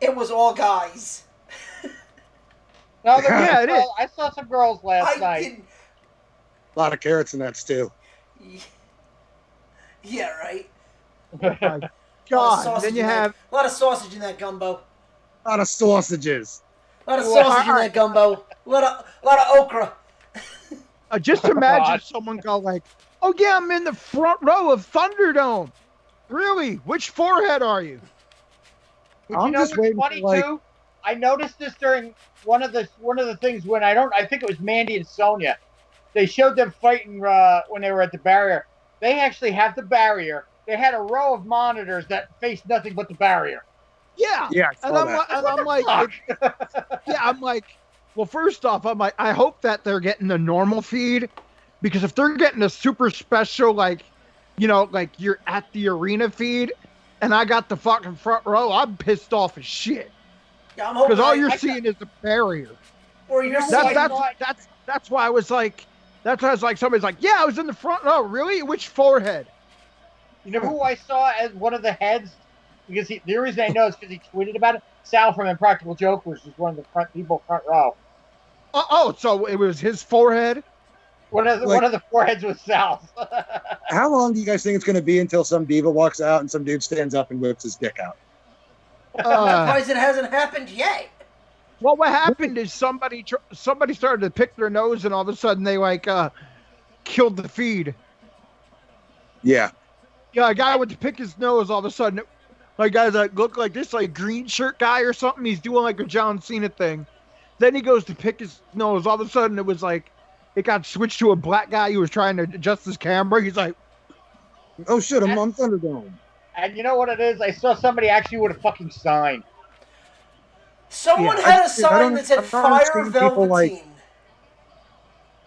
It was all guys. No, Yeah, it is. I saw some girls last night. Didn't. A lot of carrots in that stew. Yeah, right. God, then you have a lot of sausage in that gumbo. A lot of sausages. A lot of sausage in that gumbo. A lot of okra. just imagine someone go like, "Oh yeah, I'm in the front row of Thunderdome." Really? Which forehead are you? But I'm just waiting funny for, like... too? I noticed this during one of the things when I think it was Mandy and Sonya. They showed them fighting when they were at the barrier. They actually have the barrier. They had a row of monitors that faced nothing but the barrier. Yeah. And I'm like, well, first off, I'm like, I hope that they're getting the normal feed, because if they're getting a super special, like, you know, like you're at the arena feed, and I got the fucking front row, I'm pissed off as shit. Yeah, I'm hoping because all you're seeing is the barrier. Or you're that's why I was like, somebody's like, yeah, I was in the front row. Really? Which forehead? You know who I saw as one of the heads? Because the reason I know is because he tweeted about it. Sal from Impractical Jokers was one of the people front row. So it was his forehead? One of the foreheads was Sal's. How long do you guys think it's going to be until some diva walks out and some dude stands up and whips his dick out? I'm surprised it hasn't happened yet. Well, what happened is somebody started to pick their nose, and all of a sudden they killed the feed. Yeah. Yeah, a guy went to pick his nose. All of a sudden, like guys that look like this, like green shirt guy or something. He's doing like a John Cena thing. Then he goes to pick his nose. All of a sudden, it was like it got switched to a black guy who was trying to adjust his camera. He's like, "Oh shit, I'm on Thunderdome." And you know what it is? I saw somebody actually with a fucking sign. Someone had a sign that said "Fire Velveteen." Like...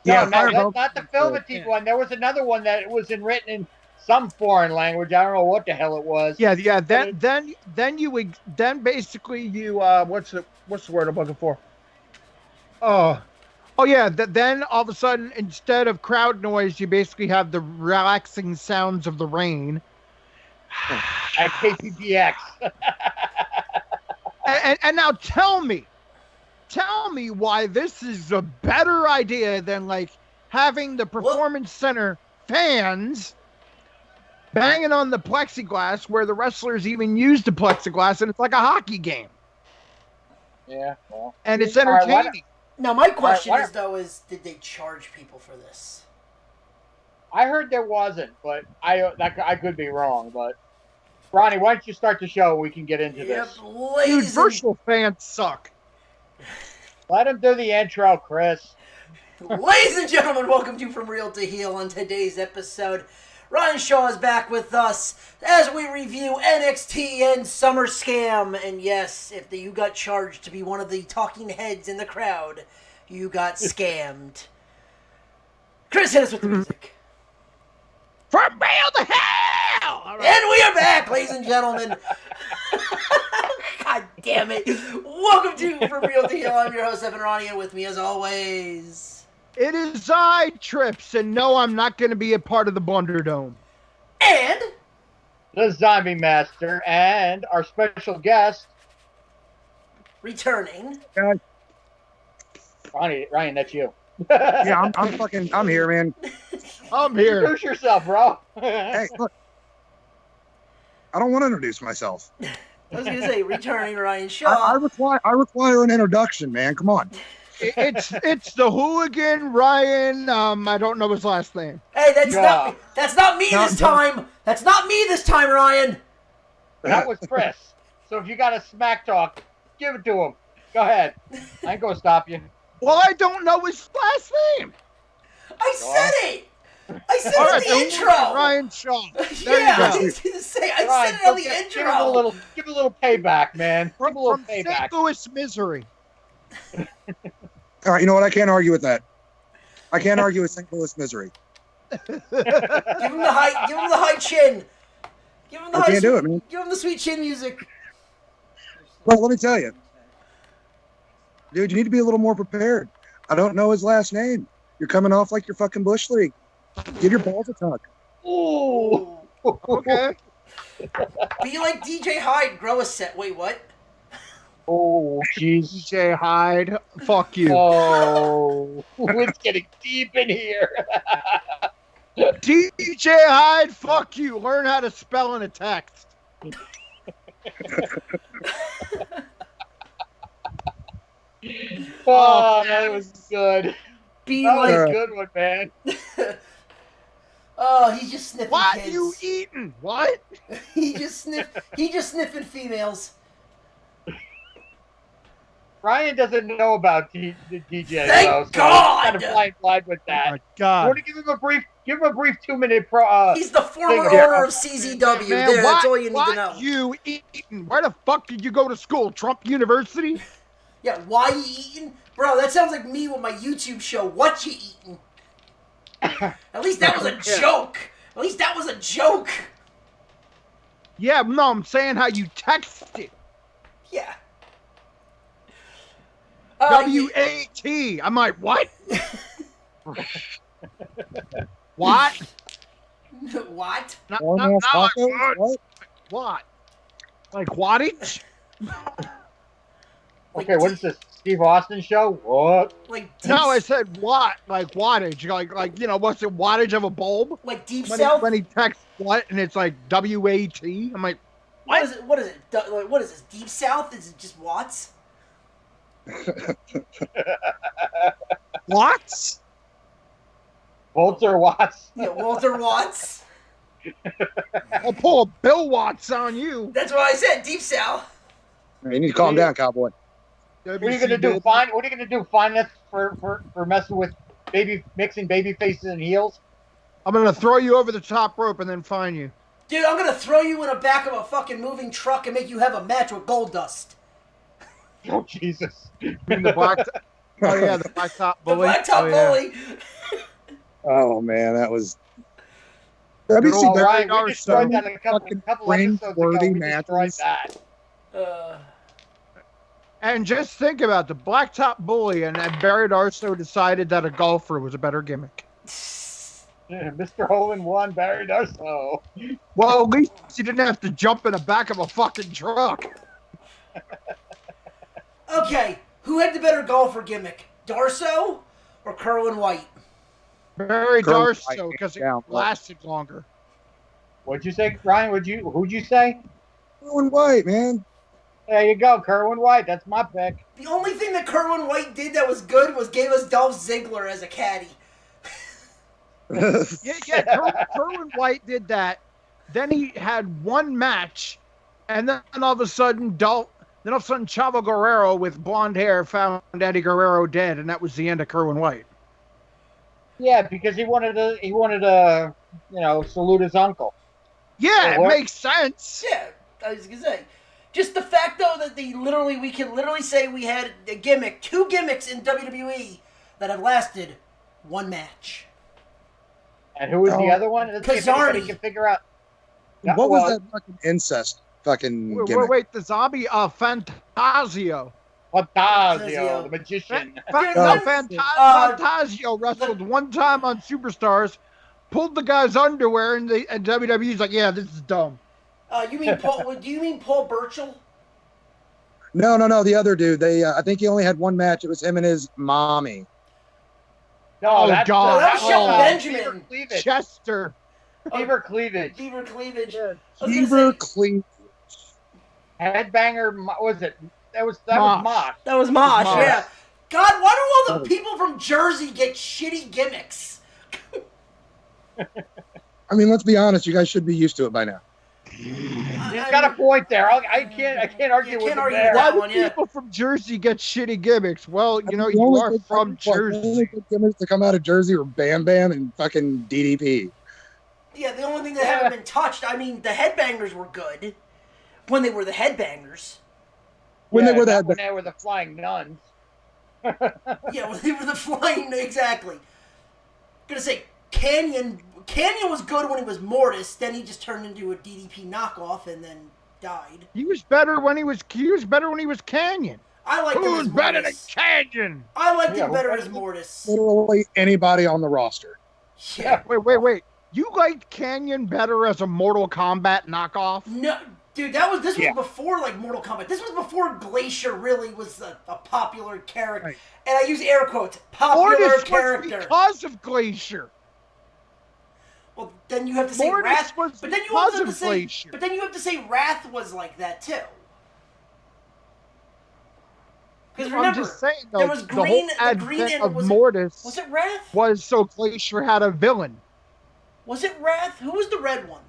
No, not the Velveteen one. There was another one that was written in some foreign language. I don't know what the hell it was. Yeah. Then you would basically you what's the word I'm looking for? Then all of a sudden, instead of crowd noise, you basically have the relaxing sounds of the rain. At KPBX. and now tell me why this is a better idea than like having the performance center fans banging on the plexiglass where the wrestlers even use the plexiglass, and it's like a hockey game. Yeah, well, and it's entertaining. Now my question is, did they charge people for this? I heard there wasn't, but I could be wrong. But Ronnie, why don't you start the show? We can get into this. Dude, virtual fans suck. Let him do the intro, Chris. Ladies and gentlemen, welcome to From Real to Heel. On today's episode, Ryan Shaw is back with us as we review NXT and SummerScam. And yes, if you got charged to be one of the talking heads in the crowd, you got scammed. Chris, hit us with the music. From Real to Hell! Right. And we are back, ladies and gentlemen. God damn it. Welcome to From Real to Heel. I'm your host, Evan Ronnie, and with me as always... It is I, Trips, and no, I'm not going to be a part of the Blunderdome. And... the Zombie Master, and our special guest... returning... Ryan, that's you. Yeah, I'm here, man. I'm here. Introduce yourself, bro. Hey, look. I don't want to introduce myself. I was going to say, returning Ryan Shaw. I require an introduction, man. Come on. It's the hooligan Ryan. I don't know his last name. Hey, that's not me this time. That's not me this time, Ryan. That was Chris. So if you got a smack talk, give it to him. Go ahead. I ain't gonna stop you. Well, I don't know his last name. I said it. I said it in the intro. Ryan Shaw. Yeah, I was going to say, I said it on the intro. Give a little payback, man. Give a little payback. St. Louis Misery. All right, you know what? I can't argue with that. I can't argue with St. Louis Misery. Give him the high chin. Give him the I can't do it, man. Give him the sweet chin music. Well, let me tell you. Dude, you need to be a little more prepared. I don't know his last name. You're coming off like you're fucking Bush League. Give your balls a tuck. Ooh. Okay. Be like DJ Hyde, grow a set. Wait, what? Oh, jeez. DJ Hyde, fuck you. Oh, it's getting deep in here. DJ Hyde, fuck you. Learn how to spell in a text. Oh, that was good. Be That was like, a good one, man. oh, he's just sniffing What kids. you eating? What? He just sniffing females. Ryan doesn't know about DJ. Thank though, so God! kind of flying blind with Oh that. my God. You want to give him a brief 2-minute He's the former thing owner of CZW. Man, There, that's what, all you need to know. What you eating? Where the fuck did you go to school? Trump University? Yeah, why you eating? Bro, that sounds like me with my YouTube show, What You Eating? At least that was a joke. At least that was a joke. Yeah, no, I'm saying how you texted. Yeah. W-A-T. I'm like, what? What? What? Warm-ass Not tacos? What? What? Like wattage? Okay, what is this? Steve Austin show? What? Like deep, No, I said what? Like wattage. Like you know, what's the wattage of a bulb? like deep When south. he texts what and it's like W-A-T. I'm like, What is it? What is it? Like, what is this? Deep south? Is it just watts? what? Volts or watts? Yeah, Walter Watts. I'll pull a Bill Watts on you. That's what I said. Deep south. You need to calm down, cowboy. What are you gonna do? What are you gonna do? Fine us for messing with mixing baby faces and heels? I'm gonna throw you over the top rope and then fine you. Dude, I'm gonna throw you in the back of a fucking moving truck and make you have a match with Gold Dust. Oh Jesus! In the black. Oh yeah, the blacktop The bully. blacktop bully. Oh man, that was. Oh, WCW Ryan, we are destroyed so that a couple episodes ago. cringe-worthy We destroyed matches. that. And just think about the blacktop bully, and Barry Darso decided that a golfer was a better gimmick. Mr. Hole-in-One, Barry Darso. Well, at least you didn't have to jump in the back of a fucking truck. Okay, who had the better golfer gimmick? Darso or Kerwin White? Barry Kerwin Darso, White, because it yeah. lasted longer. What'd you say, Ryan? Who'd you say? Kerwin White, man. There you go, Kerwin White. That's my pick. The only thing that Kerwin White did that was good was gave us Dolph Ziggler as a caddy. Kerwin White did that. Then he had one match, and then all of a sudden, Chavo Guerrero with blonde hair found Eddie Guerrero dead, and that was the end of Kerwin White. Yeah, because he wanted to, salute his uncle. Yeah, it makes sense. Yeah, I was gonna say. Just the fact though that we can literally say we had a gimmick, 2 gimmicks in WWE that have lasted 1 match. And who was the other one? Let's see if anybody can figure out. What was that fucking incest fucking gimmick? Wait, the zombie Fantasio. Fantasio, the magician. Fantasio wrestled one time on Superstars, pulled the guy's underwear, and WWE's like, yeah, this is dumb. You mean Paul? Do you mean Paul Burchill? No, the other dude. I think he only had one match. It was him and his mommy. No, that was Shelton Benjamin. Chester. Beaver Cleavage. Beaver Cleavage. Yeah. Beaver Cleavage. Headbanger, was it? That was Mosh. That was Mosh, yeah. God, why do all the people from Jersey get shitty gimmicks? I mean, let's be honest. You guys should be used to it by now. He's got a point there. I can't argue with him there. Why do people from Jersey get shitty gimmicks? Well, you are from Jersey. The only good gimmicks that come out of Jersey were Bam Bam and fucking DDP. Yeah, the only thing that haven't been touched. I mean, the Headbangers were good when they were the Headbangers. When they were the Flying Nuns. Yeah, when they were the Flying, exactly. Gonna say Canyon was good when he was Mortis. Then he just turned into a DDP knockoff and then died. He was better when he was Canyon. I liked him as Who's better than Mortis. Canyon? I liked him better as Mortis. Literally anybody on the roster. Yeah. Wait. You liked Canyon better as a Mortal Kombat knockoff? No, Dude, this was before like Mortal Kombat. This was before Glacier really was a popular character. Right. And I use air quotes, popular Mortis character. was because of Glacier. Well, then you have to say Mortis Wrath. was But then you because also have of to say. Glacier. But then you have to say Wrath was like that too. Because remember, I'm just saying, though, there was the whole green. The advent green and of was Mortis was it Wrath? was so Glacier had a villain. Was it Wrath? Who was the red one?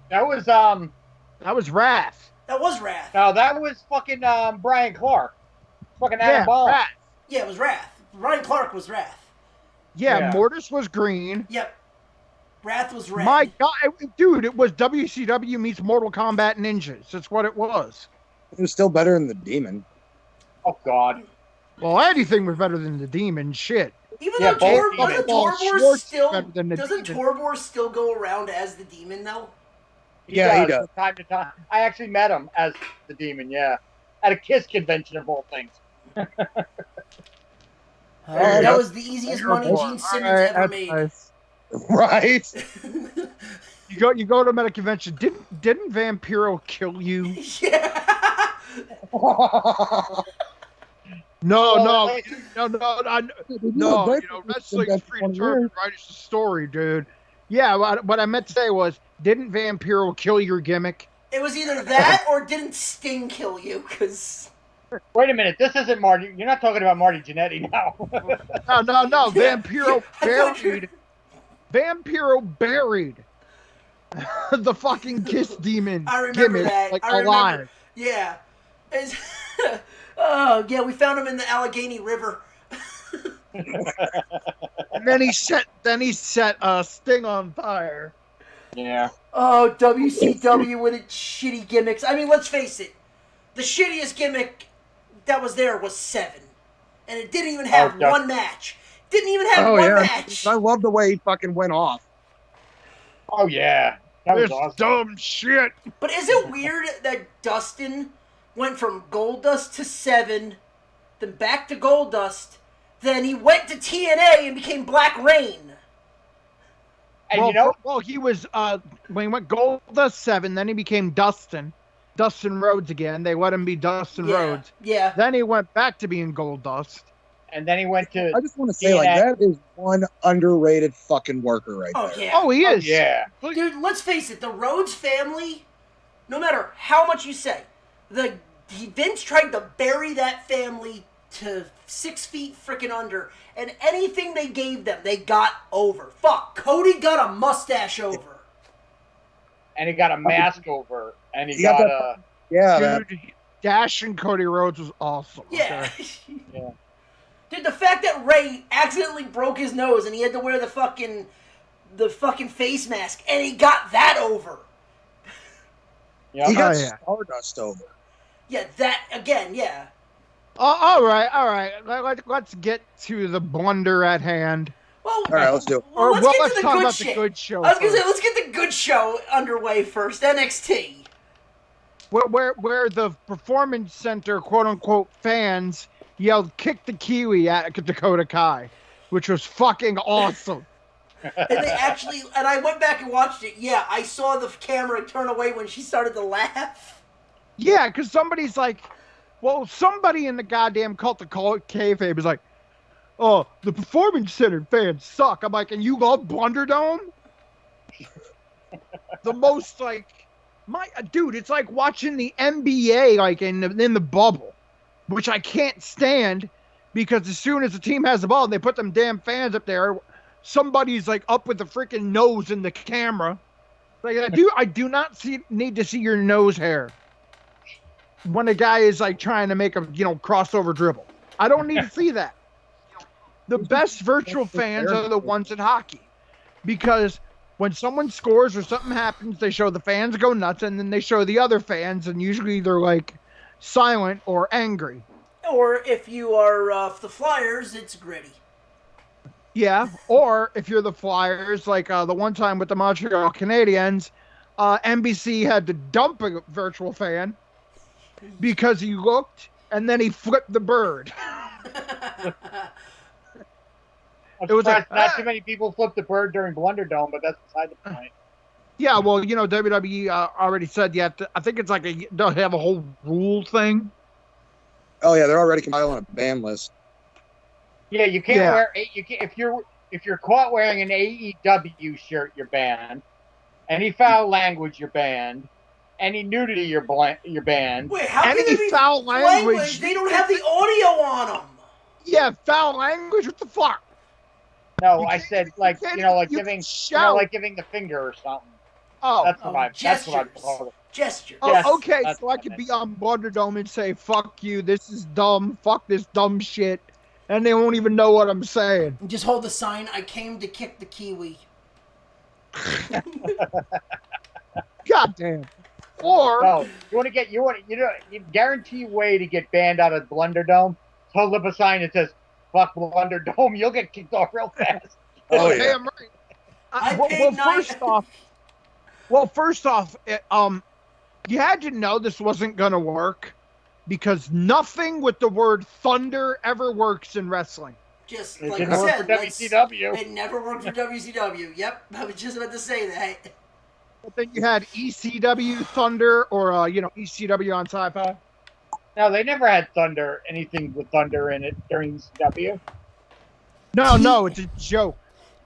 That was That was Wrath. That was Wrath. No, that was fucking Brian Clark. Fucking Yeah, Adam Ball. Wrath. Yeah, it was Wrath. Ryan Clark was Wrath. Yeah, Mortis was green. Yep. Wrath was red. My God, dude, it was WCW meets Mortal Kombat Ninjas. That's what it was. It was still better than the Demon. Oh God. Well, anything was better than the Demon. Shit. Even Yeah, though both Torbor still better than the doesn't Demon. Torbor still go around as the demon though? Yeah, he does. From time to time. I actually met him as the Demon. Yeah, at a Kiss convention of all things. That was the easiest money Gene Simmons ever made. Nice. Right? You go to a meta convention. Didn't Vampiro kill you? Yeah. No. No, Wrestling's predetermined, right? It's the story, dude. Yeah, what I meant to say was, didn't Vampiro kill your gimmick? It was either that or didn't Sting kill you? Because Wait a minute, this isn't Marty. You're not talking about Marty Jannetty now. No. Yeah. Vampiro buried. Vampiro buried the fucking Kiss Demon I remember gimmick, that. like I remember. alive. Yeah. Oh yeah, we found him in the Allegheny River. And then he set Sting on fire. Yeah. Oh, WCW with its shitty gimmicks. I mean, let's face it. The shittiest gimmick that was there was 7. And it didn't even have one match. Didn't even have one match. I love the way he fucking went off. Oh yeah. That was This awesome. dumb shit. But is it weird that Dustin went from Goldust to 7, then back to Goldust, then he went to TNA and became Black Rain? And well, you know, he was when he went Goldust 7, then he became Dustin Rhodes again. They let him be Dustin Rhodes. Yeah. Then he went back to being Goldust. and then he went to. I just want to say, like, that is one underrated fucking worker right there. Yeah. Oh, he is. Yeah. Dude, let's face it, the Rhodes family, no matter how much you say, Vince tried to bury that family to 6 feet freaking under, and anything they gave them, they got over. Fuck, Cody got a mustache over. And he got a mask over, and he got got that- a. Yeah, Dude, Dash and Cody Rhodes was awesome. Yeah. Okay. Yeah. Dude, the fact that Ray accidentally broke his nose and he had to wear the fucking face mask, and he got that over. Yeah. he got Oh, yeah. Stardust over. Yeah, that again. Yeah. All right. Let's get to the blunder at hand. Well, All right, let's do it. Well, let's get to let's the talk good about shit. the good show. I was gonna say, first. let's get the good show underway first. NXT. Where the Performance Center, quote unquote, fans yelled "Kick the Kiwi" at Dakota Kai, which was fucking awesome. And they actually, and I went back and watched it. Yeah, I saw the camera turn away when she started to laugh. Yeah, because somebody's like, well, somebody in the goddamn cult of kayfabe is like, oh, the Performance Center fans suck. I'm like, and you love Blunderdome? The most, like, dude, it's like watching the NBA, like, in the bubble, which I can't stand, because as soon as the team has the ball, they put them damn fans up there. Somebody's, like, up with the freaking nose in the camera. Like, I do not need to see your nose hair when a guy is, like, trying to make a, crossover dribble. I don't need to see that. The best virtual fans are the ones in hockey, because when someone scores or something happens, they show the fans go nuts, and then they show the other fans, and usually they're, like, silent or angry. Or if you are the Flyers, it's gritty. Yeah, or if you're the Flyers, like the one time with the Montreal Canadiens, NBC had to dump a virtual fan because he looked, and then he flipped the bird. I'm It was surprised like, not too many people flipped the bird during Blunderdome, but that's beside the point. Yeah, well, WWE already said you have to. I think it's like they'll have a whole rule thing. Oh yeah, they're already compiling a ban list. Yeah, you can't wear you can if you're caught wearing an AEW shirt, you're banned. Any foul language, you're banned. Any nudity, you're banned. Wait, how can Any there be foul language? They don't have the audio on them. Yeah, foul language. What the fuck? No, I said like giving the finger or something. Oh, that's what I called it. Gestures. Oh, okay, so I could be on Blunderdome and say, "Fuck you, this is dumb. Fuck this dumb shit," and they won't even know what I'm saying. And just hold the sign. I came to kick the kiwi. God damn. Or you guarantee way to get banned out of Blunderdome. Hold up a sign that says "Fuck Blunderdome." You'll get kicked off real fast. Oh yeah. Damn right. First off, you had to know this wasn't gonna work because nothing with the word thunder ever works in wrestling. Just it like didn't I work said, for WCW. It never worked for WCW. Yep, I was just about to say that. But then you had ECW Thunder or ECW on Sci-Fi. No, they never had anything with thunder in it during ECW. No, it's a joke.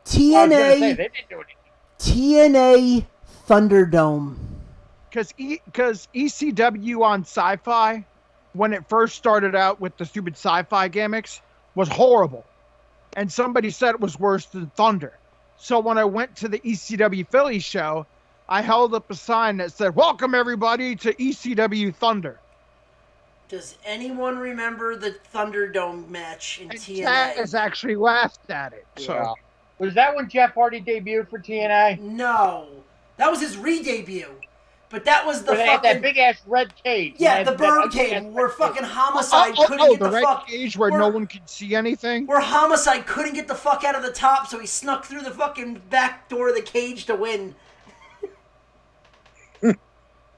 TNA. They didn't do anything. TNA Thunderdome. Because ECW on Sci-Fi, when it first started out with the stupid sci-fi gimmicks, was horrible. And somebody said it was worse than Thunder. So when I went to the ECW Philly show, I held up a sign that said, "Welcome everybody to ECW Thunder." Does anyone remember the Thunderdome match in TNA? Chad has actually laughed at it. So. Yeah. Was that when Jeff Hardy debuted for TNA? No. That was his re-debut. But that was the fucking... They had that big-ass red cage. Yeah, the bird cage where fucking Homicide couldn't get the red fuck... cage where no one could see anything? Where Homicide couldn't get the fuck out of the top, so he snuck through the fucking back door of the cage to win.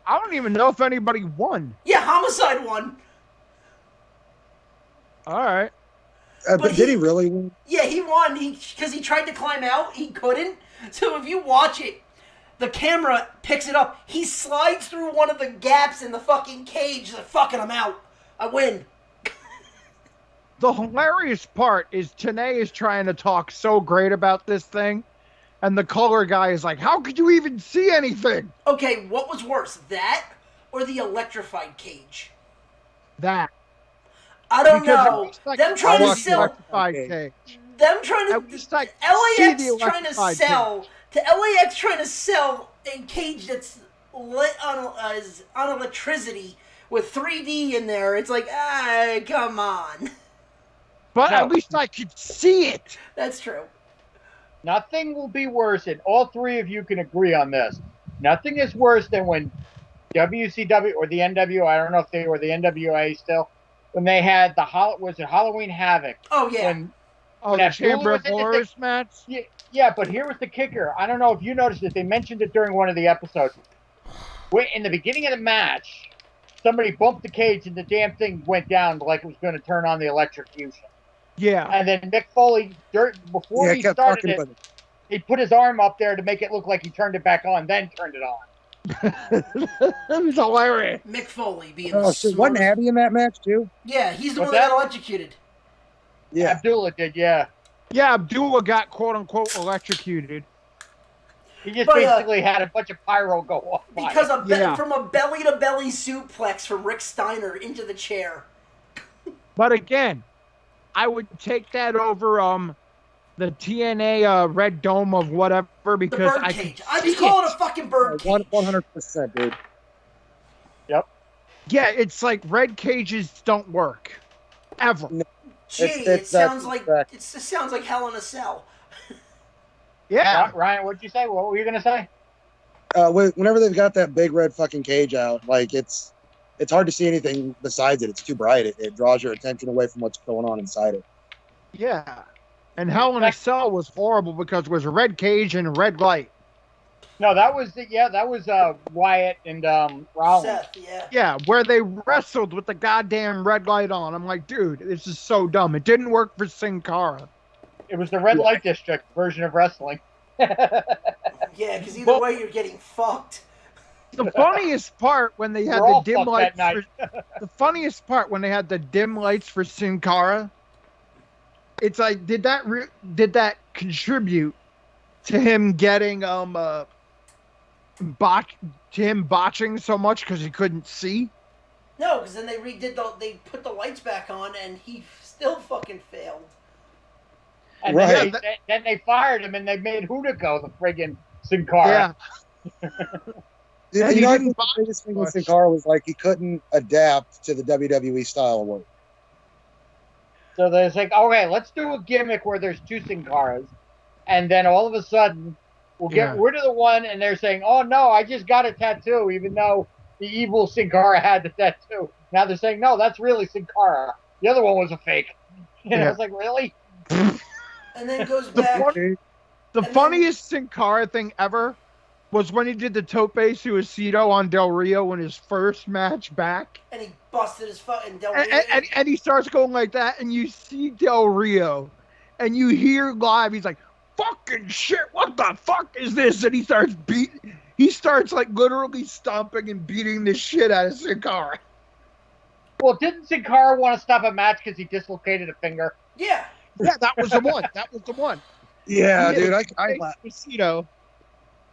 I don't even know if anybody won. Yeah, Homicide won. All right. But did he really win? Yeah, he won. Because he tried to climb out. He couldn't. So if you watch it, the camera picks it up. He slides through one of the gaps in the fucking cage. Like, fucking, I'm out. I win. The hilarious part is Tenay is trying to talk so great about this thing. And the color guy is like, how could you even see anything? Okay, what was worse, that or the electrified cage? That. I don't know. Them trying to sell. Them trying to. LAX trying to sell. To LAX trying to sell a cage that's lit on electricity with 3D in there. It's like, come on. But at least I could see it. That's true. Nothing will be worse, and all three of you can agree on this. Nothing is worse than when WCW or the NWO, I don't know if they were the NWA still, when they had Halloween Havoc? Oh, yeah. When the Chamber of Horrors match? Yeah, but here was the kicker. I don't know if you noticed it. They mentioned it during one of the episodes. In the beginning of the match, somebody bumped the cage and the damn thing went down like it was going to turn on the electrocution. Yeah. And then Mick Foley, before he started it, he put his arm up there to make it look like he turned it back on, then turned it on. It was hilarious. Mick Foley being so wasn't Abby in that match too? Yeah, he's the one that got electrocuted. Yeah. Abdullah did, yeah. Yeah, Abdullah got quote-unquote electrocuted. He just basically had a bunch of pyro go off. Because from a belly-to-belly suplex from Rick Steiner into the chair. But again, I would take that over the TNA Red Dome of whatever because I just call it a fucking bird cage. 100%, dude. Yep. Yeah, it's like red cages don't work ever. No. Gee, it sounds like Hell in a Cell. Yeah. Ryan, what'd you say? What were you gonna say? Whenever they've got that big red fucking cage out, like it's hard to see anything besides it. It's too bright. It draws your attention away from what's going on inside it. Yeah. And Hell in a Cell was horrible because it was a red cage and a red light. No, that was Wyatt and Rollins. Seth, yeah, where they wrestled with the goddamn red light on. I'm like, dude, this is so dumb. It didn't work for Sin Cara. It was the red light district version of wrestling. Yeah, because either way you're getting fucked. The funniest part when they had the dim lights the funniest part when they had the dim lights for Sin Cara, it's like, did that contribute to him getting botching so much because he couldn't see? No, because then they put the lights back on and he still fucking failed. And then they fired him and they made Hunico the friggin' Sin Cara. Yeah. I think the biggest thing with Sin Cara was like he couldn't adapt to the WWE style of work. So they're like, okay, let's do a gimmick where there's two Sin Caras, and then all of a sudden we'll get rid of the one, and they're saying, oh no, I just got a tattoo, even though the evil Sin Cara had the tattoo. Now they're saying, no, that's really Sin Cara. The other one was a fake. And I was like, really? And then goes back. The funniest Sin Cara thing ever was when he did the tope suicido on Del Rio in his first match back. And he busted his fucking Del Rio. And he starts going like that, and you see Del Rio, and you hear live, he's like, fucking shit, what the fuck is this? And he starts like literally stomping and beating the shit out of Sin Cara. Well, didn't Sin Cara want to stop a match because he dislocated a finger? Yeah. Yeah, that was the one. Yeah, dude, I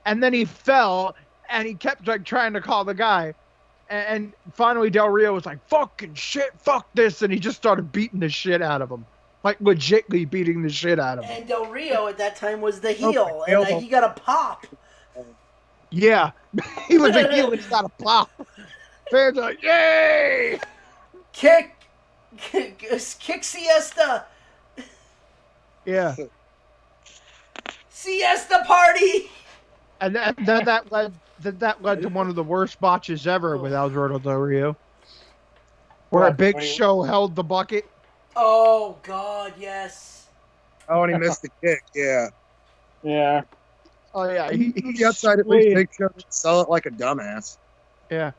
and then he fell, and he kept like trying to call the guy, and finally Del Rio was like, "Fucking shit, fuck this," and he just started beating the shit out of him, like legitly beating the shit out of him. And Del Rio at that time was the heel, and he got a pop. Yeah, he was a heel and he got a pop. Fans are like, "Yay!" Kick siesta. Yeah. Siesta party. And that led to one of the worst botches ever with Alberto Del Rio, where a Big Show held the bucket. Oh God, yes. Oh, and he missed the kick. Yeah. Yeah. Oh yeah. He outside at least Big Show sell it like a dumbass. Yeah.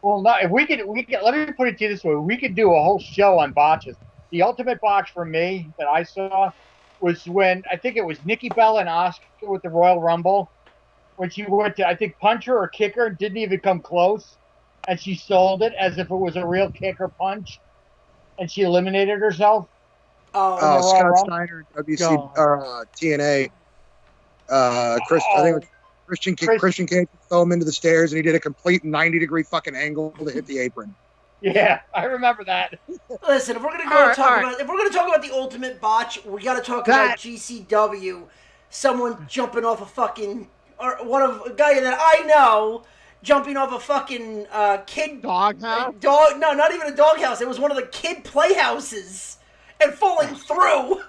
Well, no. If we could. Let me put it to you this way: we could do a whole show on botches. The ultimate botch for me that I saw was when I think it was Nikki Bella and Asuka with the Royal Rumble. When she went to, I think, punch her or kick her, didn't even come close, and she sold it as if it was a real kick or punch, and she eliminated herself. Scott Steiner, TNA. I think it was Christian Cage throw him into the stairs, and he did a complete 90-degree fucking angle to hit the apron. Yeah, I remember that. Listen, if we're gonna talk about the ultimate botch, we gotta talk about GCW. Someone jumping off a fucking. Or a guy that I know jumping off a fucking kid doghouse. No, not even a doghouse. It was one of the kid playhouses and falling through.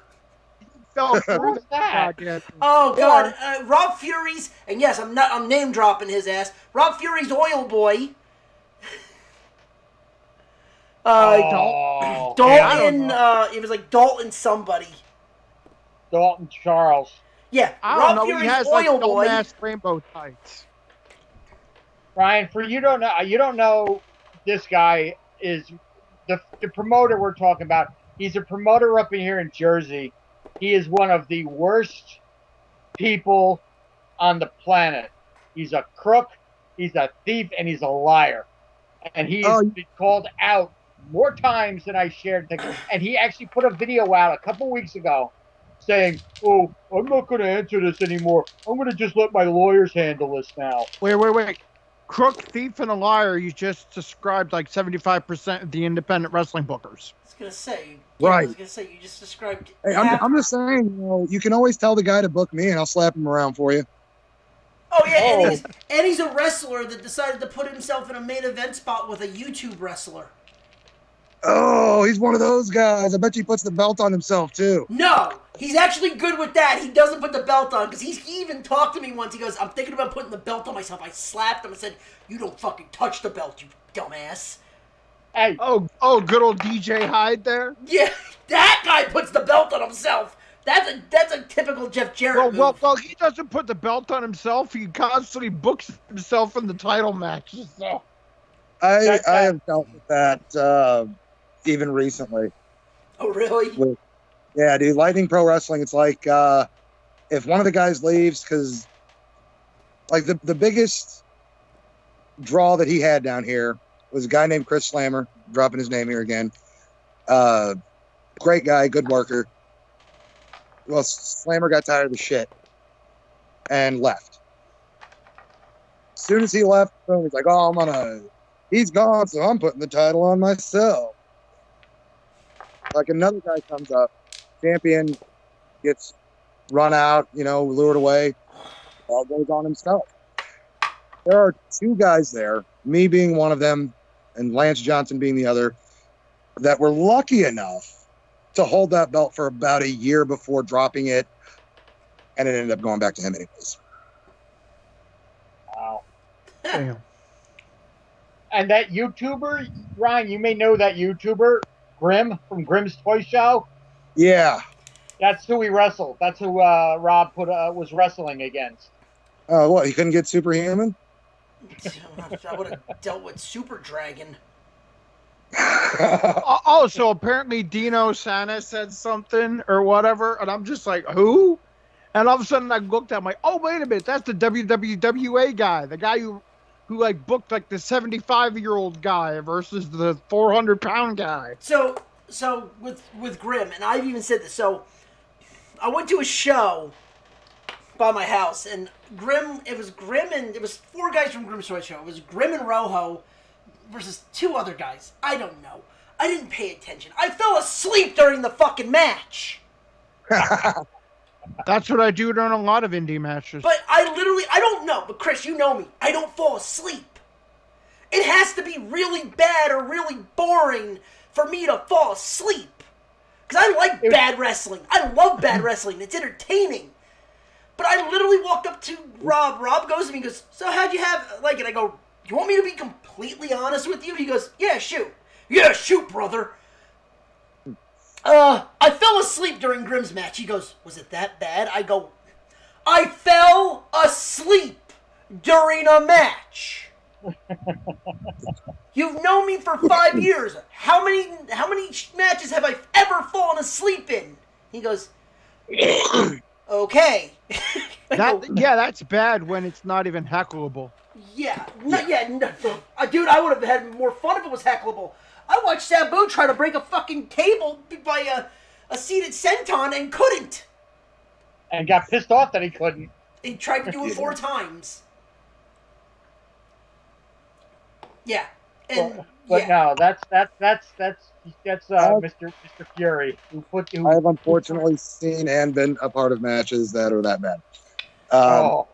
Fell through that. Oh God, Rob Fury's, and yes, I'm name dropping his ass. Rob Fury's oil boy. Dalton. It was like Dalton somebody. Dalton Charles. Yeah, I don't know. He has oil like boy. Rainbow tights. Ryan, you don't know this guy is the promoter we're talking about. He's a promoter up in here in Jersey. He is one of the worst people on the planet. He's a crook, he's a thief, and he's a liar. And he has been called out more times than I shared things. And he actually put a video out a couple weeks ago saying, "Oh, I'm not going to answer this anymore. I'm going to just let my lawyers handle this now." Wait. Crook, thief, and a liar, you just described like 75% of the independent wrestling bookers. I was going to say. Right. I was going to say, you just described... Hey, I'm just saying, you can always tell the guy to book me, and I'll slap him around for you. Oh, yeah, and he's a wrestler that decided to put himself in a main event spot with a YouTube wrestler. Oh, he's one of those guys. I bet he puts the belt on himself, too. No, he's actually good with that. He doesn't put the belt on, because he even talked to me once. He goes, I'm thinking about putting the belt on myself. I slapped him and said, you don't fucking touch the belt, you dumbass. Hey. Oh, good old DJ Hyde there? Yeah, that guy puts the belt on himself. That's a typical Jeff Jarrett move. Well, he doesn't put the belt on himself. He constantly books himself in the title matches. So. I have dealt with that even recently. Oh, really? Yeah, dude. Lightning Pro Wrestling. It's like if one of the guys leaves because like the biggest draw that he had down here was a guy named Chris Slammer, dropping his name here again. Great guy, good worker. Well, Slammer got tired of the shit and left. As soon as he left, he's like, "Oh, he's gone, so I'm putting the title on myself." Like another guy comes up, champion gets run out, lured away, all goes on himself. There are two guys there, me being one of them, and Lance Johnson being the other, that were lucky enough to hold that belt for about a year before dropping it, and it ended up going back to him anyways. Wow. Damn. And that YouTuber, Ryan, you may know that YouTuber, Grim from Grimm's Toy Show. Yeah. That's who he wrestled. That's who Rob was wrestling against. Oh, what? He couldn't get superhuman? I would have dealt with Super Dragon. Oh, so apparently Dino Santa said something or whatever, and I'm just like, who? And all of a sudden I looked at him like, oh, wait a minute, that's the WWA guy, the guy who like booked like the 75-year-old guy versus the 400-pound guy. So with Grimm, and I've even said this, so I went to a show by my house, and it was four guys from Grimm's Toy Show. It was Grimm and Rojo versus two other guys. I don't know. I didn't pay attention. I fell asleep during the fucking match. That's what I do during a lot of indie matches. But I don't know. But Chris, you know me. I don't fall asleep. It has to be really bad or really boring for me to fall asleep. Because I like bad wrestling. I love bad wrestling. It's entertaining. But I literally walked up to Rob. Rob goes to me and goes, "So how'd you have like it?" I go, "You want me to be completely honest with you?" He goes, "Yeah, shoot. Yeah, shoot, brother." I fell asleep during Grimm's match. He goes, "Was it that bad?" I go, "I fell asleep during a match." You've known me for 5 years. How many matches have I ever fallen asleep in? He goes, "Okay." That's bad when it's not even heckleable. Yeah. Dude, I would have had more fun if it was heckleable. I watched Sabu try to break a fucking table by a seated senton and couldn't. And got pissed off that he couldn't. He tried to do it 4 times. Yeah. And no, that's Mr. Fury who I have unfortunately seen and been a part of matches that are that bad. I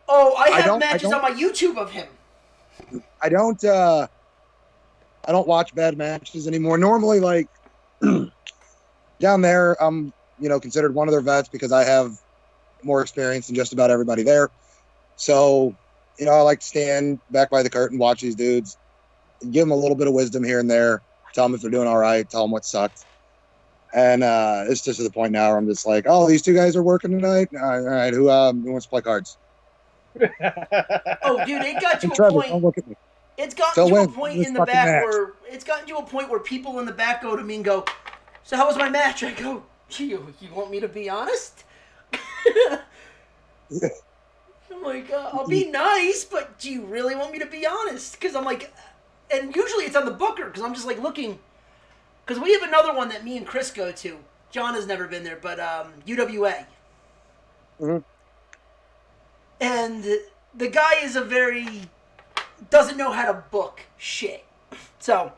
have matches on my YouTube of him. I don't watch bad matches anymore. Normally, like down there, I'm considered one of their vets because I have more experience than just about everybody there. So, I like to stand back by the curtain, watch these dudes, give them a little bit of wisdom here and there, tell them if they're doing all right, tell them what sucked. And it's just to the point now where I'm just like, oh, these two guys are working tonight. All right, who wants to play cards? Oh, dude, it got to Trevor, a point. don't look at me. It's gotten to a point in the back where people in the back go to me and go, "So how was my match?" I go, "You want me to be honest?" I'm like, "I'll be nice, but do you really want me to be honest?" Because I'm like, and usually it's on the booker because I'm just like looking, because we have another one that me and Chris go to. John has never been there, but UWA. Mm-hmm. And the guy is doesn't know how to book shit. So,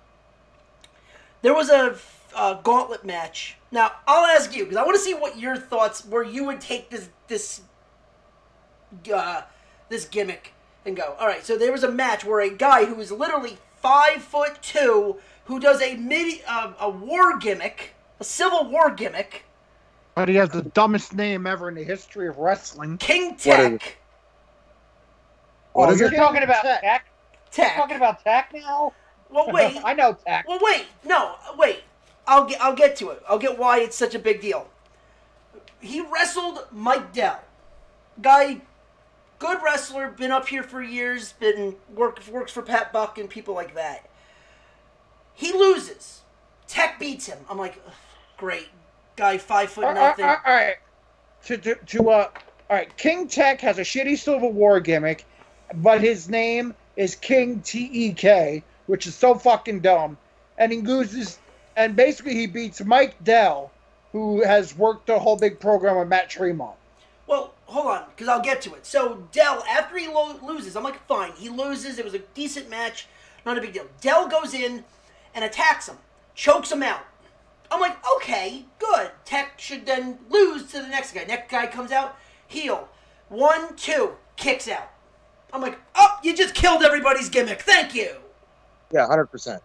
there was a gauntlet match. Now, I'll ask you, because I want to see what your thoughts, where you would take this gimmick and go. All right, so there was a match where a guy who is literally 5'2", who does a war gimmick, a Civil War gimmick. But he has the dumbest name ever in the history of wrestling. King Tech. What is you're talking about Tech? Tech. You're talking about Tech now? Well, wait. I know Tech. Well, wait. No, wait. I'll get to it. I'll get why it's such a big deal. He wrestled Mike Dell. Guy, good wrestler, been up here for years, works for Pat Buck and people like that. He loses. Tech beats him. I'm like, great. Guy 5 foot nothing. All right. All right. King Tech has a shitty Civil War gimmick, but his name is King Tek, which is so fucking dumb. And he loses, and basically he beats Mike Dell, who has worked the whole big program with Matt Tremont. Well, hold on, because I'll get to it. So Dell, after he loses, I'm like, fine, he loses. It was a decent match, not a big deal. Dell goes in and attacks him, chokes him out. I'm like, okay, good. Tech should then lose to the next guy. Next guy comes out, heel. 1, 2, kicks out. I'm like, oh, you just killed everybody's gimmick. Thank you. Yeah, 100%.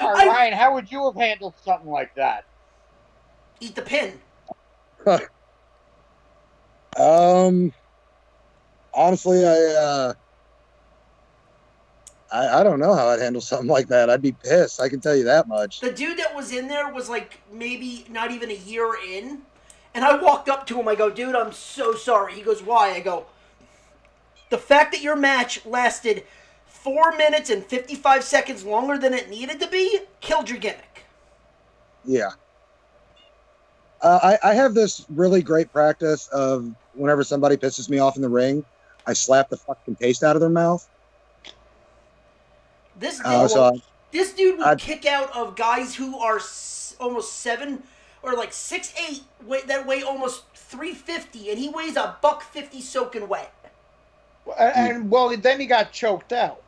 All right, Ryan, how would you have handled something like that? Eat the pin. Honestly, I don't know how I'd handle something like that. I'd be pissed. I can tell you that much. The dude that was in there was like maybe not even a year in. And I walked up to him. I go, dude, I'm so sorry. He goes, why? I go, the fact that your match lasted 4 minutes and 55 seconds longer than it needed to be killed your gimmick. Yeah. I have this really great practice of whenever somebody pisses me off in the ring, I slap the fucking taste out of their mouth. This dude will kick out of guys who are almost 7 or like 6'8", that weigh almost 350, and he weighs $150 soaking wet. And well, then he got choked out.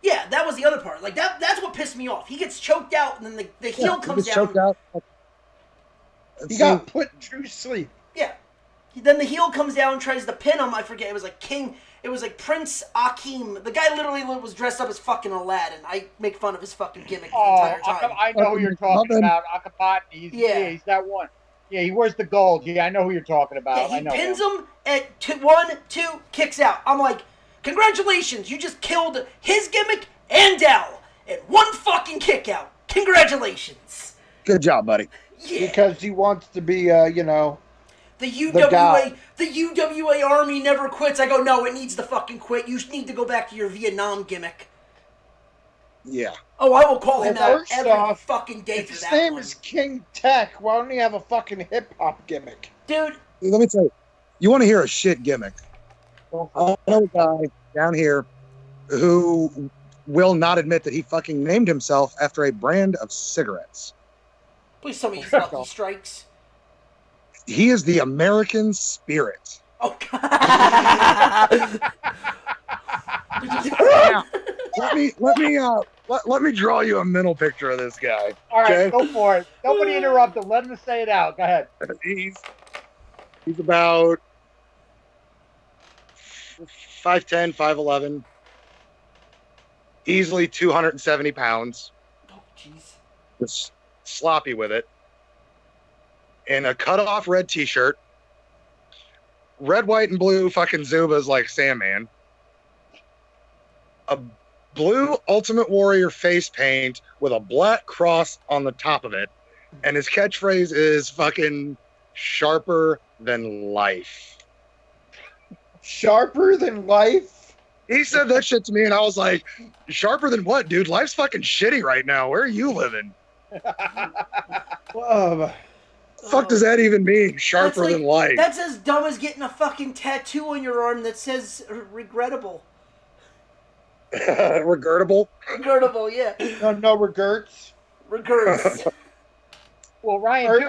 Yeah, that was the other part. Like that's what pissed me off. He gets choked out, and then the heel comes down. Choked out. He got put to sleep. Yeah. Then the heel comes down and tries to pin him. I forget. It was like Prince Akeem. The guy literally was dressed up as fucking Aladdin. I make fun of his fucking gimmick the entire time. I know who you're talking about. Akabot. He's that one. Yeah, he wears the gold. Yeah, I know who you're talking about. Yeah, he pins him at 1, 2, kicks out. I'm like, congratulations, you just killed his gimmick and Dell in one fucking kick out. Congratulations. Good job, buddy. Yeah. Because he wants to be, the UWA Army never quits. I go, no, it needs to fucking quit. You need to go back to your Vietnam gimmick. Yeah. Oh, I will call him out every fucking day for that. His name is King Tech. Why don't he have a fucking hip hop gimmick? Dude. Let me tell you. You want to hear a shit gimmick? I know a guy down here who will not admit that he fucking named himself after a brand of cigarettes. Please tell me he's Lucky Strikes. He is the American Spirit. Oh, God. Now, let me draw you a mental picture of this guy. All right, go for it. Nobody interrupt him. Let him say it out. Go ahead. He's about 5'10", 5'11", easily 270 pounds. Oh, jeez. Just sloppy with it. In a cut-off red T-shirt. Red, white, and blue fucking Zubas like Sandman. A blue Ultimate Warrior face paint with a black cross on the top of it. And his catchphrase is fucking sharper than life. Sharper than life? He said that shit to me, and I was like, sharper than what, dude? Life's fucking shitty right now. Where are you living? Fuck does that even mean? Sharper than life. That's as dumb as getting a fucking tattoo on your arm that says regrettable. Regrettable? Regrettable, yeah. No regrets. Regrets. Well, Ryan,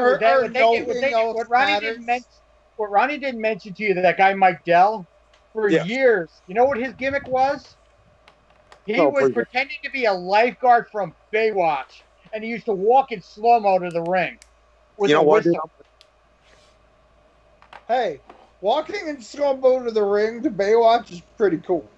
what Ronnie didn't mention to you, that guy Mike Dell, for years, you know what his gimmick was? He was pretending to be a lifeguard from Baywatch, and he used to walk in slow-mo to the ring. You know what, dude? Hey, walking in slow-mo to the ring to Baywatch is pretty cool.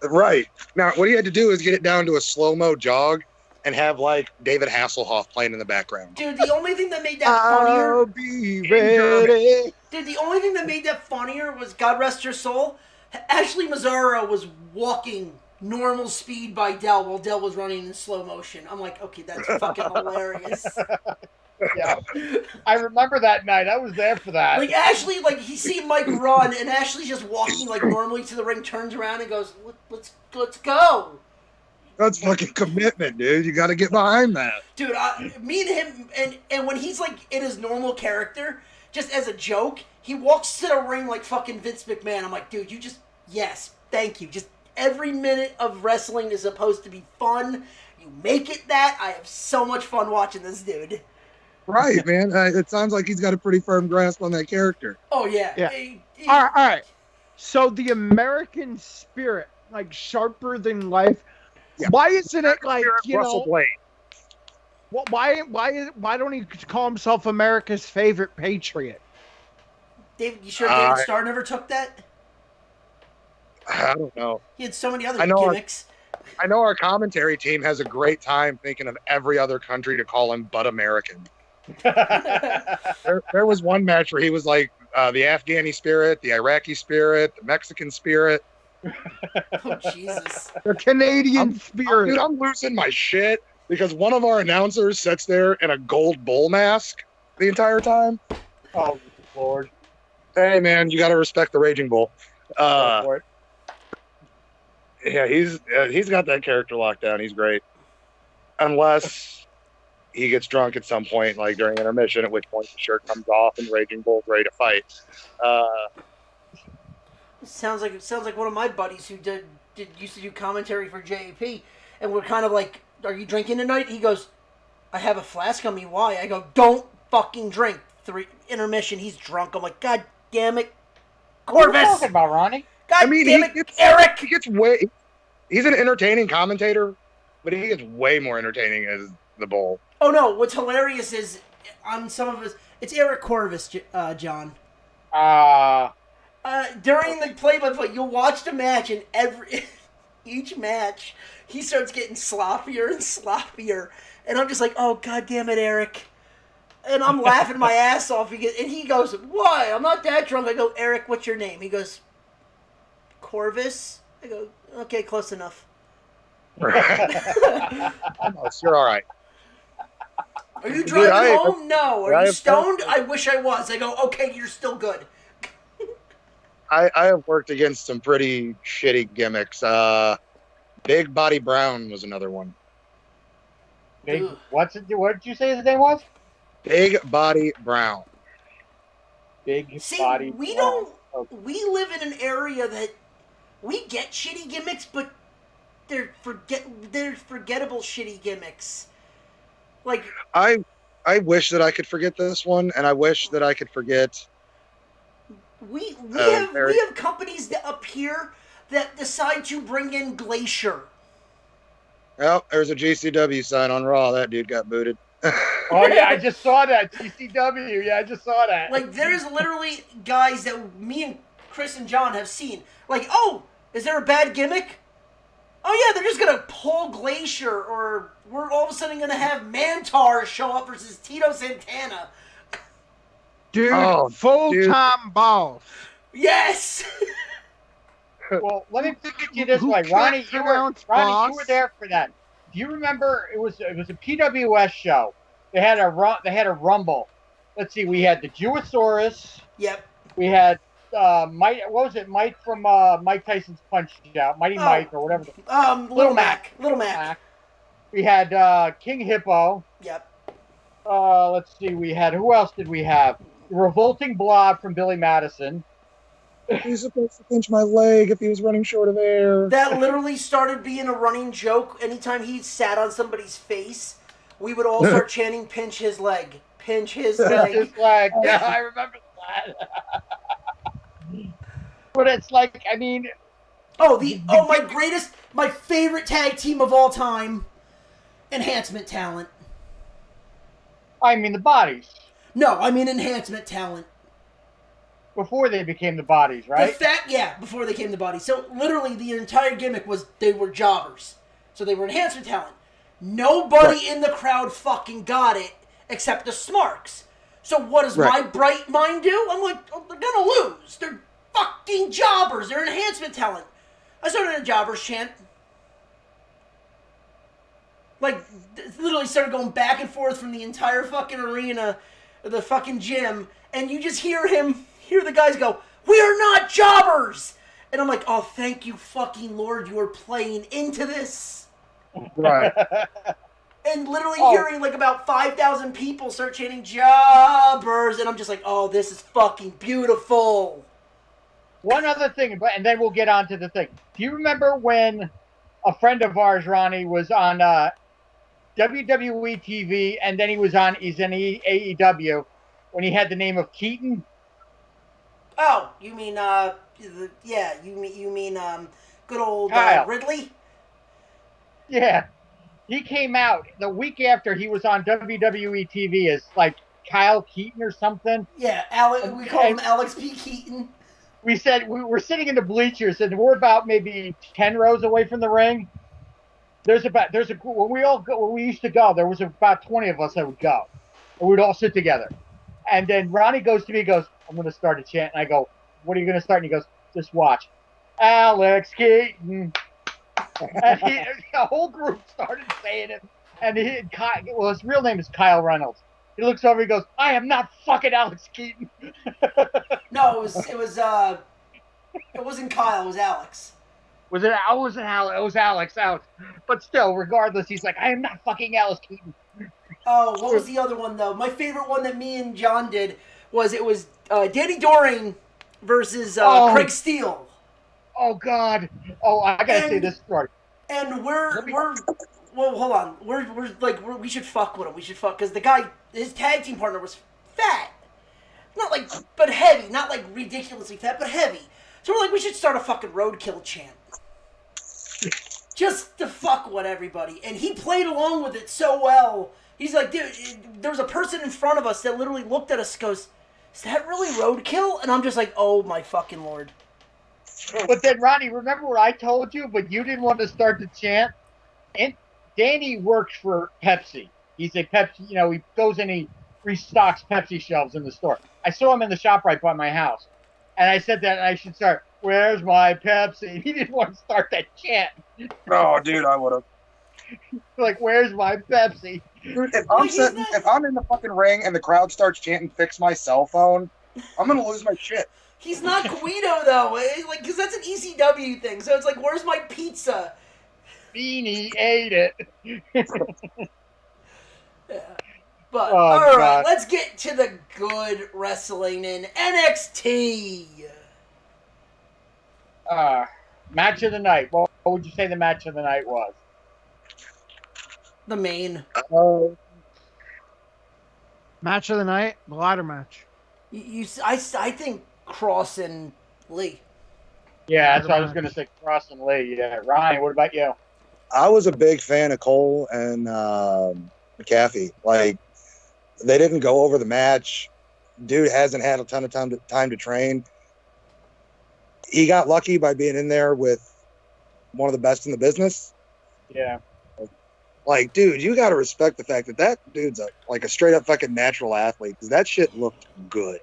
Right. Now, what he had to do is get it down to a slow-mo jog and have, like, David Hasselhoff playing in the background. Dude, the only thing that made that funnier... I'll be ready. Dude, the only thing that made that funnier was, God rest her soul, Ashley Mazzara was walking normal speed by Dell while Dell was running in slow motion. I'm like, okay, that's fucking hilarious. Yeah, I remember that night. I was there for that. Like, Ashley, like, he seen Mike run, and Ashley's just walking, like, normally to the ring, turns around and goes, let's go. That's fucking commitment, dude. You got to get behind that. Dude, me and him, and when he's, like, in his normal character, just as a joke, he walks to the ring like fucking Vince McMahon. I'm like, dude, you just, yes, thank you. Just every minute of wrestling is supposed to be fun. You make it that. I have so much fun watching this dude. Right, man. It sounds like he's got a pretty firm grasp on that character. Oh, yeah. Yeah. All right. So the American spirit, like sharper than life. Yeah. Why isn't it like, Russell Blade? Well, why don't he call himself America's favorite patriot? David, you sure David Starr never took that? I don't know. He had so many other gimmicks. I know our commentary team has a great time thinking of every other country to call him but American. there was one match where he was like the Afghani spirit, the Iraqi spirit, the Mexican spirit. Oh, Jesus. The Canadian spirit. Dude, I'm losing my shit because one of our announcers sits there in a gold bull mask the entire time. Oh, Lord. Hey, man, you got to respect the Raging Bull. Yeah, he's got that character locked down. He's great. Unless he gets drunk at some point, like during intermission, at which point the shirt comes off and Raging Bull's ready to fight. Sounds like one of my buddies who used to do commentary for JAP, and we're kind of like, "Are you drinking tonight?" He goes, "I have a flask on me. Why?" I go, "Don't fucking drink." Intermission, he's drunk. I'm like, "God damn it, Corvus!" What are you talking about, Ronnie? God damn it, Eric! He's an entertaining commentator, but he gets way more entertaining as the Bull. Oh no! What's hilarious is on some of his, it's Eric Corvus, John. During the play-by-play, you'll watch the match, and each match, he starts getting sloppier and sloppier, and I'm just like, "Oh, God damn it, Eric!" And I'm laughing my ass off and he goes, "Why? I'm not that drunk." I go, "Eric, what's your name?" He goes, "Corvus." I go, "Okay, close enough." You're all right. Are you driving home? No. Are you stoned? I wish I was. I go, "Okay, you're still good." I have worked against some pretty shitty gimmicks. Big Body Brown was another one. What did you say his name was? Big Body Brown. Big Body Brown. We live in an area that we get shitty gimmicks, but they're forgettable shitty gimmicks. Like I wish that I could forget this one, and I wish that I could forget. We have companies that appear that decide to bring in Glacier. Well, there's a GCW sign on Raw. That dude got booted. Oh yeah, I just saw that. GCW. Yeah, I just saw that. Like there's literally guys that me and Chris and John have seen. Like, "Oh, is there a bad gimmick? Oh yeah, they're just gonna pull Glacier, or we're all of a sudden gonna have Mantar show up versus Tito Santana." Dude, full-time boss. Yes. Well, let me put it to you this way, Ronnie. You were there for that. Do you remember? It was a PWS show. They had a rumble. Let's see. We had the Jewisaurus. Yep. We had Mike. What was it? Mike from Mike Tyson's Punch Out. Mighty Mike or whatever. Little Mac. Little Mac. We had King Hippo. Yep. Let's see. We had, who else did we have? The Revolting Blob from Billy Madison. He's supposed to pinch my leg if he was running short of air. That literally started being a running joke. Anytime he sat on somebody's face, we would all start chanting, "Pinch his leg. Pinch his leg." Pinch his leg. Yeah, I remember that. But it's like, I mean... my favorite tag team of all time, Enhancement Talent. I mean the Bodies. No, I mean Enhancement Talent. Before they became the Bodies, right? Before they became the Bodies. So literally the entire gimmick was they were jobbers. So they were Enhancement Talent. Nobody in the crowd fucking got it except the Smarks. So what does my bright mind do? I'm like, "Oh, they're gonna lose. They're fucking jobbers. They're Enhancement Talent." I started a jobbers chant. Like, literally started going back and forth from the entire fucking arena, the fucking gym, and you just hear the guys go, "We are not jobbers!" And I'm like, "Oh, thank you fucking Lord, you are playing into this." Right. And literally hearing like about 5,000 people start chanting "jobbers," and I'm just like, "Oh, this is fucking beautiful." One other thing, and then we'll get on to the thing. Do you remember when a friend of ours, Ronnie, was on WWE TV, and then he's in AEW when he had the name of Keaton? Oh, you mean good old Ridley? Yeah, he came out the week after he was on WWE TV as like Kyle Keaton or something. Yeah, Alex. We call him Alex P. Keaton. We said we were sitting in the bleachers, and we're about maybe 10 rows away from the ring. When we used to go, there was about 20 of us that would go, and we'd all sit together. And then Ronnie goes to me, goes, "I'm going to start a chant." And I go, "What are you going to start?" And he goes, "Just watch, Alex Keaton." And the whole group started saying it. And his real name is Kyle Reynolds. He looks over, he goes, "I am not fucking Alex Keaton." No, it wasn't Kyle, it was Alex. It was Alex out. But still, regardless, he's like, "I am not fucking Alex Keaton." Oh, what was the other one though? My favorite one that me and John did was Danny Doring versus Craig Steele. Oh God! Oh, I gotta say this story. And well, hold on. We should fuck with him. We should fuck because the guy, his tag team partner was fat, but heavy, not like ridiculously fat, but heavy. So we're like, we should start a fucking roadkill chant. Just to fuck with everybody. And he played along with it so well. He's like, dude, there was a person in front of us that literally looked at us and goes, "Is that really roadkill?" And I'm just like, oh my fucking Lord. But then, Ronnie, remember what I told you, but you didn't want to start the chant? And Danny works for Pepsi. He's a Pepsi, he goes and he restocks Pepsi shelves in the store. I saw him in the shop right by my house. And I said that I should start, "Where's my Pepsi?" He didn't want to start that chant. Oh, dude, I would have. Like, "Where's my Pepsi?" Dude, if I'm in the fucking ring and the crowd starts chanting "Fix my cell phone," I'm gonna lose my shit. He's not Guido though, because that's an ECW thing. So it's like, "Where's my pizza?" Beanie ate it. Yeah. But all right, let's get to the good wrestling in NXT. Match of the night. What would you say the match of the night was? The main. Match of the night, the ladder match. I think Cross and Lee. Yeah, that's what I was going to say. Cross and Lee. Yeah, Ryan, what about you? I was a big fan of Cole and McAfee. Like, they didn't go over the match. Dude hasn't had a ton of time to train. He got lucky by being in there with one of the best in the business. Yeah. Like, dude, you got to respect the fact that dude's a straight up fucking natural athlete, because that shit looked good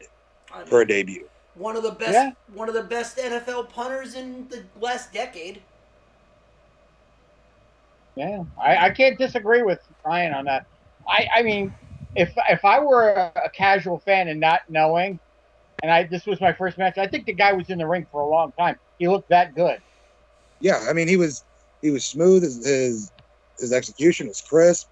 for a debut. One of the best NFL punters in the last decade. Yeah, I can't disagree with Ryan on that. I mean, if I were a casual fan and not knowing, and this was my first match, I think the guy was in the ring for a long time. He looked that good. Yeah, I mean, he was smooth. His execution was crisp.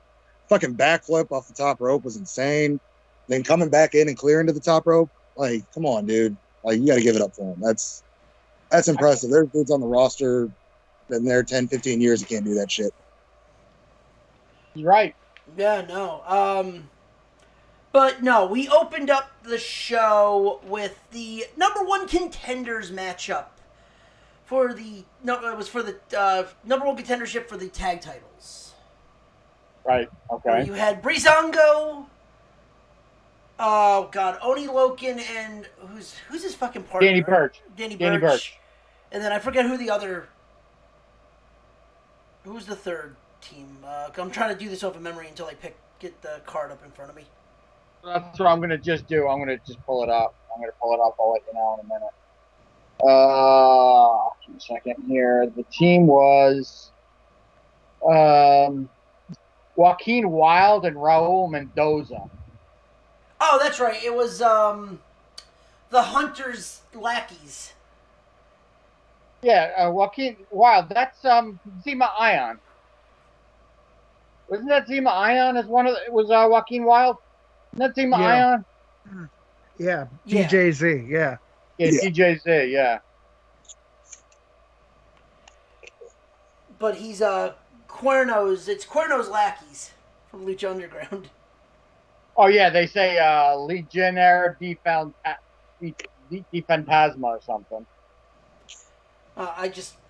Fucking backflip off the top rope was insane. Then coming back in and clearing to the top rope, like, come on, dude. Like, you got to give it up for him. That's impressive. There's dudes on the roster been there 10, 15 years that can't do that shit. You're right. Yeah, no. But no, we opened up the show with the number one contenders matchup for the number one contendership for the tag titles. Right. Okay. You had Breezango. Oh God, Oni Loken and who's his fucking partner? Danny Burch. Danny Burch. And then I forget who's the third team. I'm trying to do this off of memory until I get the card up in front of me. That's what I'm going to just do. I'm going to just pull it up. I'll let you know in a minute. Give me a second here. The team was Joaquin Wilde and Raul Mendoza. Oh, that's right. It was the Hunter's lackeys. Yeah, Joaquin Wilde. That's Zema Ion. Wasn't that Zema Ion as one of the, it was Joaquin Wilde? Isn't that Zema Ion? Yeah, DJZ, yeah. Yeah, DJZ, yeah. but he's Cuerno's. It's Cuerno's lackeys from Lucha Underground. Oh yeah, they say Legionnaire de Fantasma or something.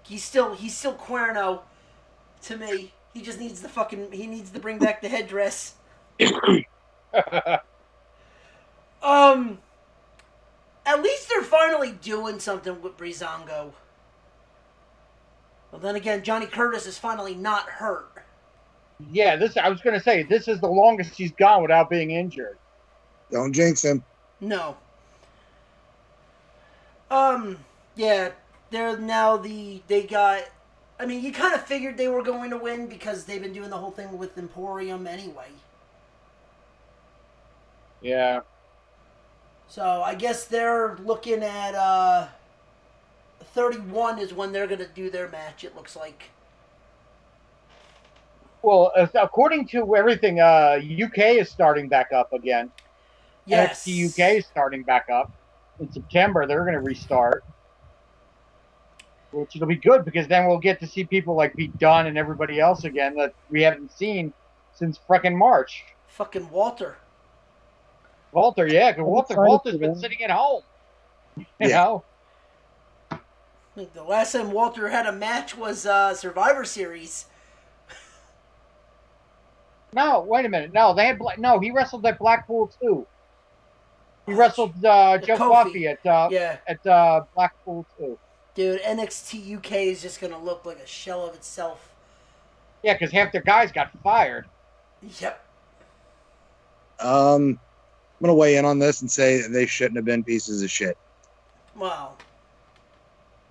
He's still Cuerno to me. He just needs he needs to bring back the headdress. At least they're finally doing something with Breezango. Well, then again, Johnny Curtis is finally not hurt. Yeah, I was going to say, this is the longest he's gone without being injured. Don't jinx him. No. Yeah, they're now they got, I mean, you kind of figured they were going to win because they've been doing the whole thing with Emporium anyway. Yeah. So I guess they're looking at 31 is when they're going to do their match, it looks like. Well, according to everything, UK is starting back up again. Yes. NXT UK is starting back up. In September, they're going to restart. Which will be good because then we'll get to see people like Pete Dunne and everybody else again that we haven't seen since frickin' March. Fucking Walter. Walter, yeah, because Walter's been sitting at home. You know? I think the last time Walter had a match was Survivor Series. No, wait a minute. No, he wrestled at Blackpool too. He wrestled Joe Coffey at Blackpool too. Dude, NXT UK is just gonna look like a shell of itself. Yeah, because half their guys got fired. Yep. I'm gonna weigh in on this and say that they shouldn't have been pieces of shit. Wow.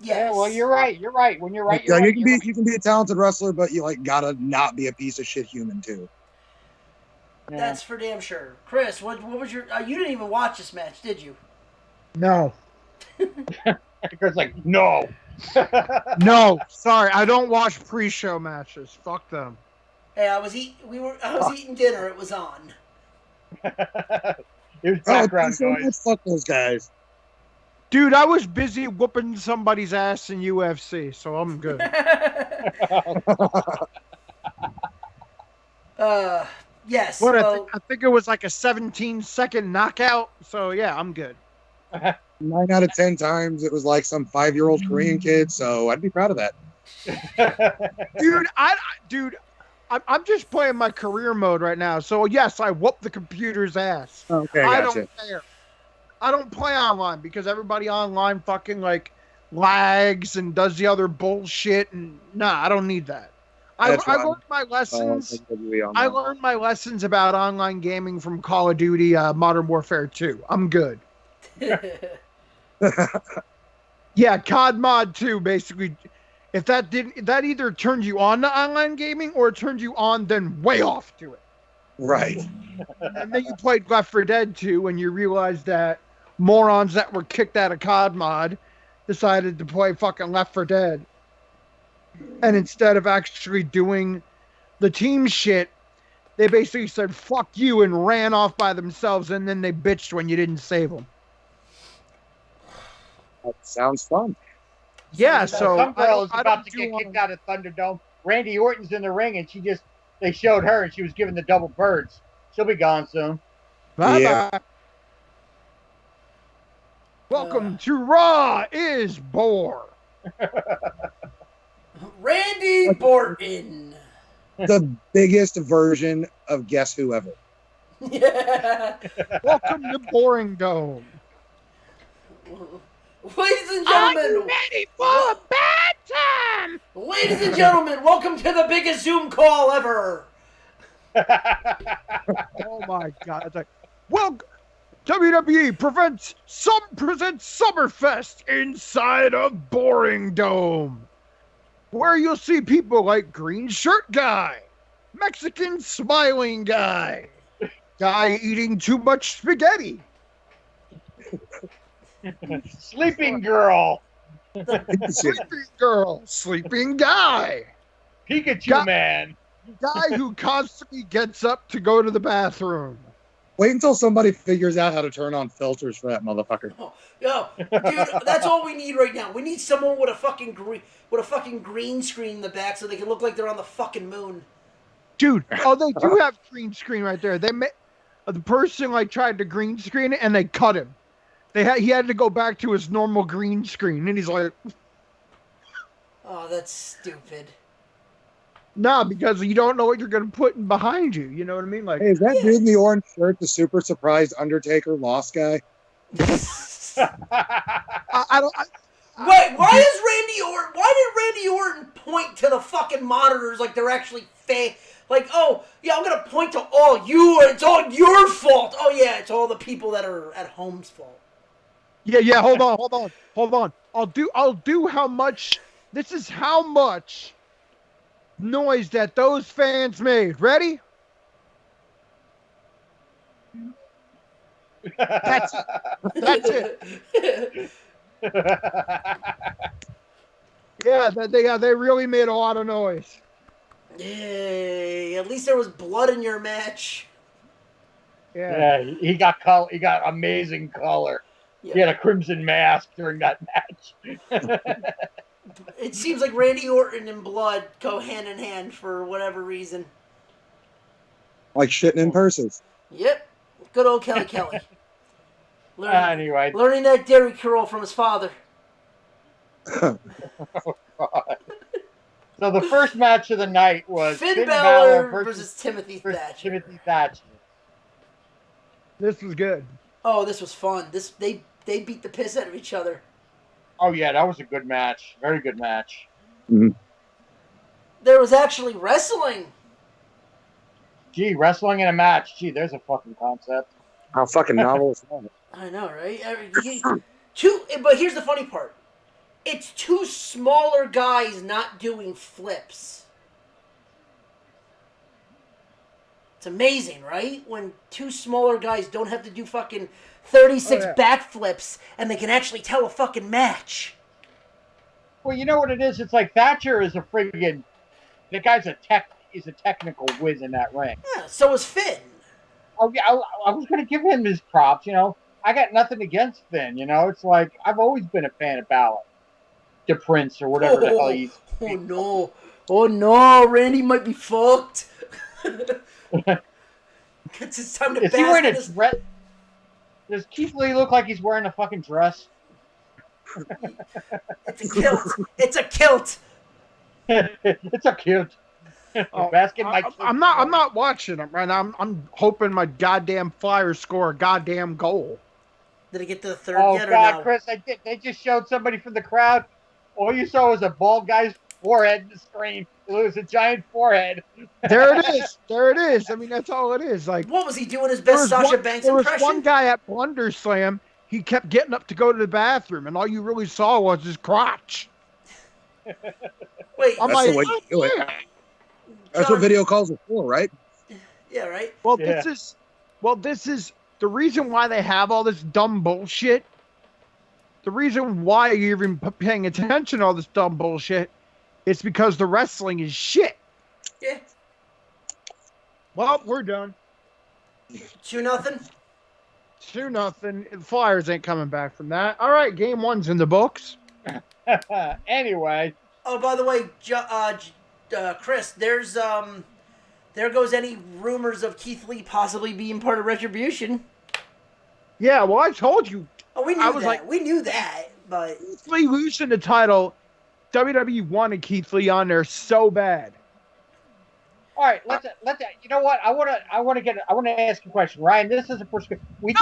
Yes. Yeah, well, you're right. You're right. When you're right, you can be a talented wrestler, but you gotta not be a piece of shit human too. Yeah. That's for damn sure. Chris, what was your? You didn't even watch this match, did you? No. Chris like no. No, sorry, I don't watch pre-show matches. Fuck them. Hey, I was eating dinner. It was on. It was background noise. Fuck those guys. Dude, I was busy whooping somebody's ass in UFC, so I'm good. Yes. I think it was like a 17-second knockout, so yeah, I'm good. 9 out of 10 times it was like some 5-year-old Korean kid, so I'd be proud of that. Dude, I'm just playing my career mode right now, so yes, I whoop the computer's ass. Okay, I gotcha. don't care. I don't play online because everybody online fucking like lags and does the other bullshit, and I don't need that. I learned my lessons. I learned my lessons about online gaming from Call of Duty Modern Warfare 2. I'm good. Yeah, COD Mod 2 basically. If that either turned you on to online gaming or it turned you on then way off to it. Right. And then you played Left 4 Dead 2 and you realized that morons that were kicked out of COD Mod decided to play fucking Left 4 Dead. And instead of actually doing the team shit, they basically said, fuck you, and ran off by themselves, and then they bitched when you didn't save them. That sounds fun. Yeah, so some girl is about to get kicked out of Thunderdome. Randy Orton's in the ring, and they showed her, and she was given the double birds. She'll be gone soon. Bye-bye. Yeah. Welcome to Raw is Boar. Randy Borton. The biggest version of Guess Who ever. Yeah. Welcome to Boring Dome. Ladies and gentlemen. Are you ready for a bad time? Ladies and gentlemen, welcome to the biggest Zoom call ever. Oh my God. It's like, welcome. WWE presents Summerfest inside of Boring Dome, where you'll see people like Green Shirt Guy, Mexican Smiling Guy, Guy eating too much spaghetti, Sleeping Girl, Sleeping Girl, Sleeping Guy, Pikachu Man, Guy who constantly gets up to go to the bathroom. Wait until somebody figures out how to turn on filters for that motherfucker. Oh, yo, dude, that's all we need right now. We need someone with a fucking green screen in the back so they can look like they're on the fucking moon. Dude, oh, they do have green screen right there. The person like tried to green screen it and they cut him. He had to go back to his normal green screen, and he's like, "Oh, that's stupid." Nah, because you don't know what you're going to put in behind you. You know what I mean? Like, hey, is that dude in the orange shirt the super surprised Undertaker lost guy? I don't. Wait, why did Randy Orton point to the fucking monitors like they're actually fake? Like, oh, yeah, I'm gonna point to all you, and it's all your fault. Oh yeah, it's all the people that are at home's fault. Yeah. Hold on. I'll do how much. This is how much noise that those fans made. Ready? That's it. Yeah, they really made a lot of noise. Yay! At least there was blood in your match. Yeah, he got color. He got amazing color. Yeah. He had a crimson mask during that match. It seems like Randy Orton and blood go hand in hand for whatever reason. Like shitting in purses. Yep. Good old Kelly. Anyway. Learning that dairy curl from his father. Oh, God. So the first match of the night was Finn Balor versus Timothy Thatcher. This was good. Oh, this was fun. They beat the piss out of each other. Oh yeah, that was a good match. Very good match. Mm-hmm. There was actually wrestling. Gee, wrestling in a match. Gee, there's a fucking concept. How fucking novel is that? I know, right? But here's the funny part. It's two smaller guys not doing flips. It's amazing, right? When two smaller guys don't have to do fucking 36 backflips and they can actually tell a fucking match. Well, you know what it is? It's like Thatcher is a friggin'... The guy's he's a technical whiz in that ring. Yeah, so is Finn. Oh, yeah, I was going to give him his props, you know. I got nothing against Finn, you know. It's like, I've always been a fan of Balor. The Prince or whatever the hell he's... Oh, no. Oh, no. Randy might be fucked. It's time to Is he wearing a dress? Does Keith Lee look like he's wearing a fucking dress? It's a kilt. It's a kilt. It's a kilt. I'm not watching them right now. I'm hoping my goddamn Flyers score a goddamn goal. Did it get to the third yet or God, no? Chris, they just showed somebody from the crowd. All you saw was a bald guy's forehead in the screen. It was a giant forehead. There it is. There it is. I mean, that's all it is. Like, what was he doing? His best Sasha Banks impression? There was one guy at Blunder Slam. He kept getting up to go to the bathroom, and all you really saw was his crotch. Wait, that's the way you do it. That's what video calls are for, right? Yeah, right. Well, this is the reason why they have all this dumb bullshit. The reason why you're even paying attention to all this dumb bullshit is because the wrestling is shit. Yeah. Well, we're done. 2-0. 2-0. The Flyers ain't coming back from that. All right, game 1's in the books. Anyway. Oh, by the way, Chris, there goes any rumors of Keith Lee possibly being part of Retribution. Yeah, well, I told you. Oh, we knew that. We knew that, but Keith Lee losing the title, WWE wanted Keith Lee on there so bad. All right, let's. You know what? I want to ask you a question, Ryan. This is a perspective. They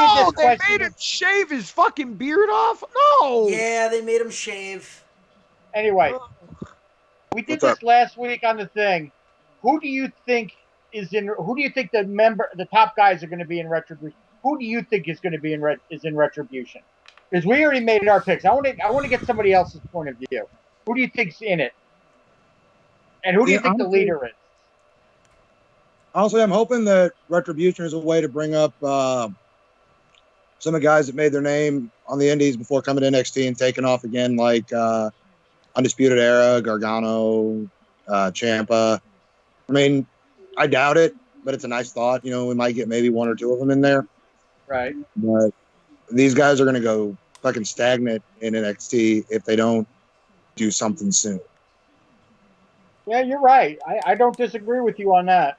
made him shave his fucking beard off. No. Yeah, they made him shave. Anyway, we did this last week on the thing. Who do you think the top guys are going to be in Retribution? Who do you think is going to be in Retribution? Because we already made our picks. I want to get somebody else's point of view. Who do you think's in it? And who do you think the leader is? Honestly, I'm hoping that Retribution is a way to bring up some of the guys that made their name on the Indies before coming to NXT and taking off again, like Undisputed Era, Gargano, Ciampa. I mean, I doubt it, but it's a nice thought. You know, we might get maybe one or two of them in there. Right. But these guys are going to go fucking stagnant in NXT if they don't do something soon. Yeah, you're right. I don't disagree with you on that.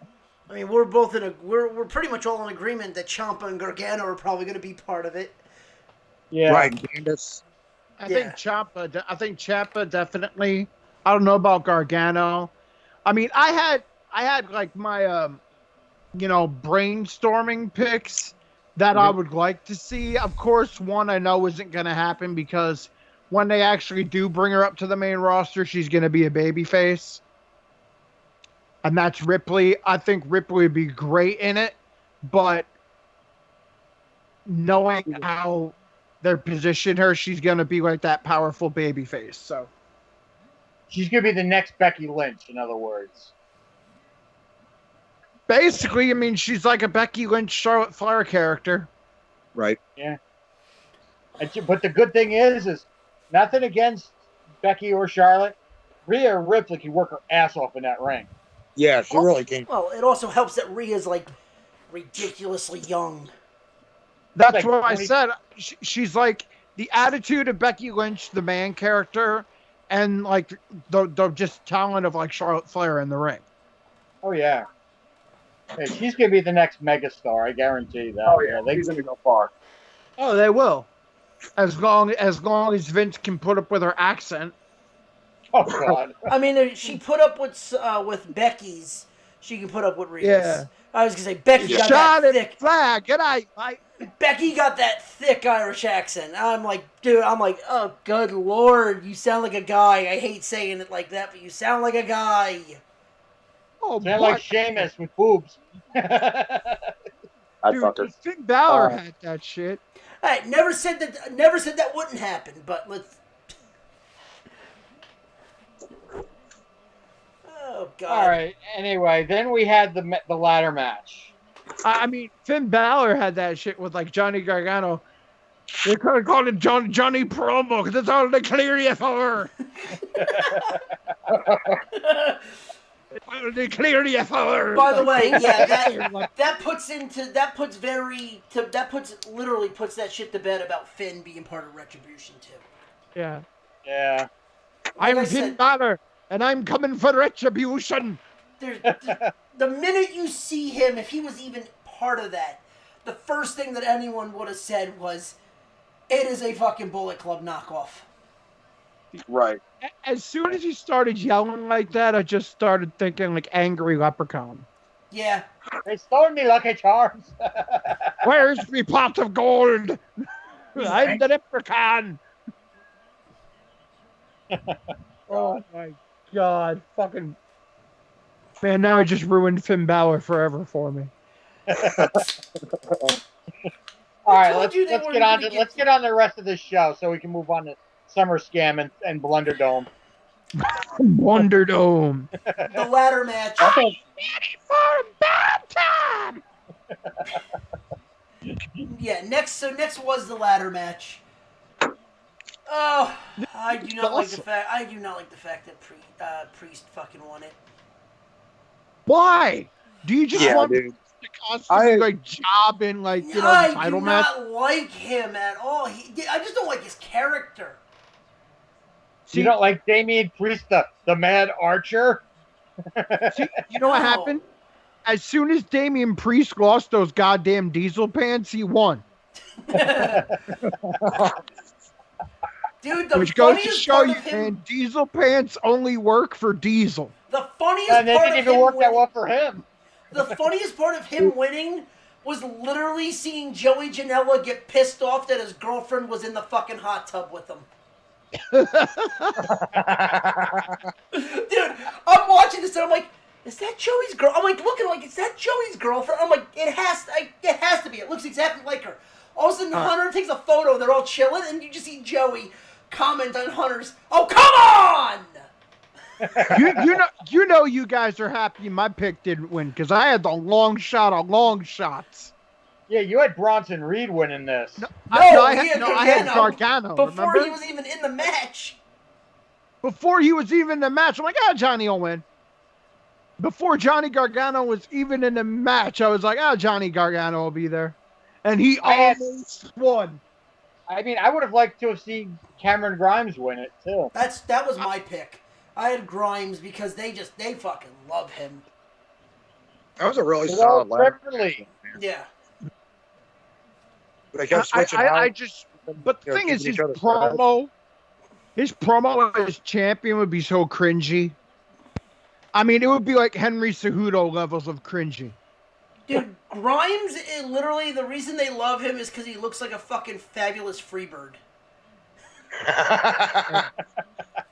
I mean, we're both we're pretty much all in agreement that Ciampa and Gargano are probably going to be part of it. Yeah. Right, Candace. I think Ciampa definitely. I don't know about Gargano. I mean, I had like my brainstorming picks that I would like to see. Of course, one I know isn't going to happen because when they actually do bring her up to the main roster, she's going to be a babyface. And that's Ripley. I think Ripley would be great in it, but knowing how they're positioned her, she's going to be like that powerful babyface. So she's going to be the next Becky Lynch, in other words. Basically, I mean, she's like a Becky Lynch, Charlotte Flair character. Right. Yeah. But the good thing is nothing against Becky or Charlotte. Rhea Ripley can work her ass off in that ring. Yeah, she really can. Well, it also helps that Rhea's like ridiculously young. That's like what I said. She's like the attitude of Becky Lynch, the man character, and like the just talent of like Charlotte Flair in the ring. Oh yeah. Hey, she's gonna be the next megastar, I guarantee that. Oh yeah, she's gonna go far. Oh, they will. As long as Vince can put up with her accent. Oh God! I mean, if she put up with Becky's, she can put up with Rhea's. Yeah. I was gonna say Becky got that thick flag. Good night. Becky got that thick Irish accent. I'm like, dude. I'm like, oh, good lord, you sound like a guy. I hate saying it like that, but you sound like a guy. Oh, sound like Sheamus with boobs. Dude, Finn Balor had that shit. I never said that wouldn't happen, but let's. Oh God! All right. Anyway, then we had the ladder match. I mean, Finn Balor had that shit with like Johnny Gargano. They could have called it Johnny Promo because that's all they clear you for. They clear you for. By the way, yeah, that literally puts that shit to bed about Finn being part of Retribution too. Yeah. Yeah. I'm Finn Balor, and I'm coming for Retribution. The minute you see him, if he was even part of that, the first thing that anyone would have said was, "It is a fucking Bullet Club knockoff." Right. As soon as he started yelling like that, I just started thinking like angry leprechaun. Yeah. They stole me Lucky Charms. Where's my pot of gold? I'm the leprechaun. Oh my God. Fucking. Man, now I just ruined Finn Balor forever for me. All right, let's get on the rest of this show so we can move on to SummerScam and Blunderdome. Blunderdome. The ladder match. I'm ready for bad time. Yeah, next was the ladder match. Oh, I do not like the fact that Priest fucking won it. Why? Do you just want dude. to constantly like job in like title match? I do not like him at all. I just don't like his character. You don't like Damian Priest, the Mad Archer? See, you know what happened? As soon as Damian Priest lost those goddamn Diesel pants, he won. Dude, which goes to show you, man, Diesel pants only work for Diesel. The funniest and they part didn't of even work that well for him. The funniest part of him winning was literally seeing Joey Janela get pissed off that his girlfriend was in the fucking hot tub with him. Dude, I'm watching this and I'm like, is that Joey's girl? I'm like looking like, is that Joey's girlfriend? I'm like, it has to be. It looks exactly like her. All of a sudden, Hunter takes a photo and they're all chilling, and you just see Joey comment on Hunter's, "Oh, come on!" you guys are happy my pick didn't win because I had the long shot of long shots. Yeah, you had Bronson Reed winning this. I had Gargano. Before remember? he was even in the match. Before he was even in the match, I'm like, Johnny will win. before Johnny Gargano was even in the match, I was like, oh, Johnny Gargano will be there. And he almost won. I mean, I would have liked to have seen Cameron Grimes win it, too. That was my pick. I had Grimes because they fucking love him. That was a really solid Tripoli. Yeah. But I kept switching out. But the thing is, his promo as champion would be so cringy. I mean, it would be like Henry Cejudo levels of cringy. Dude, Grimes, literally, the reason they love him is because he looks like a fucking fabulous Freebird.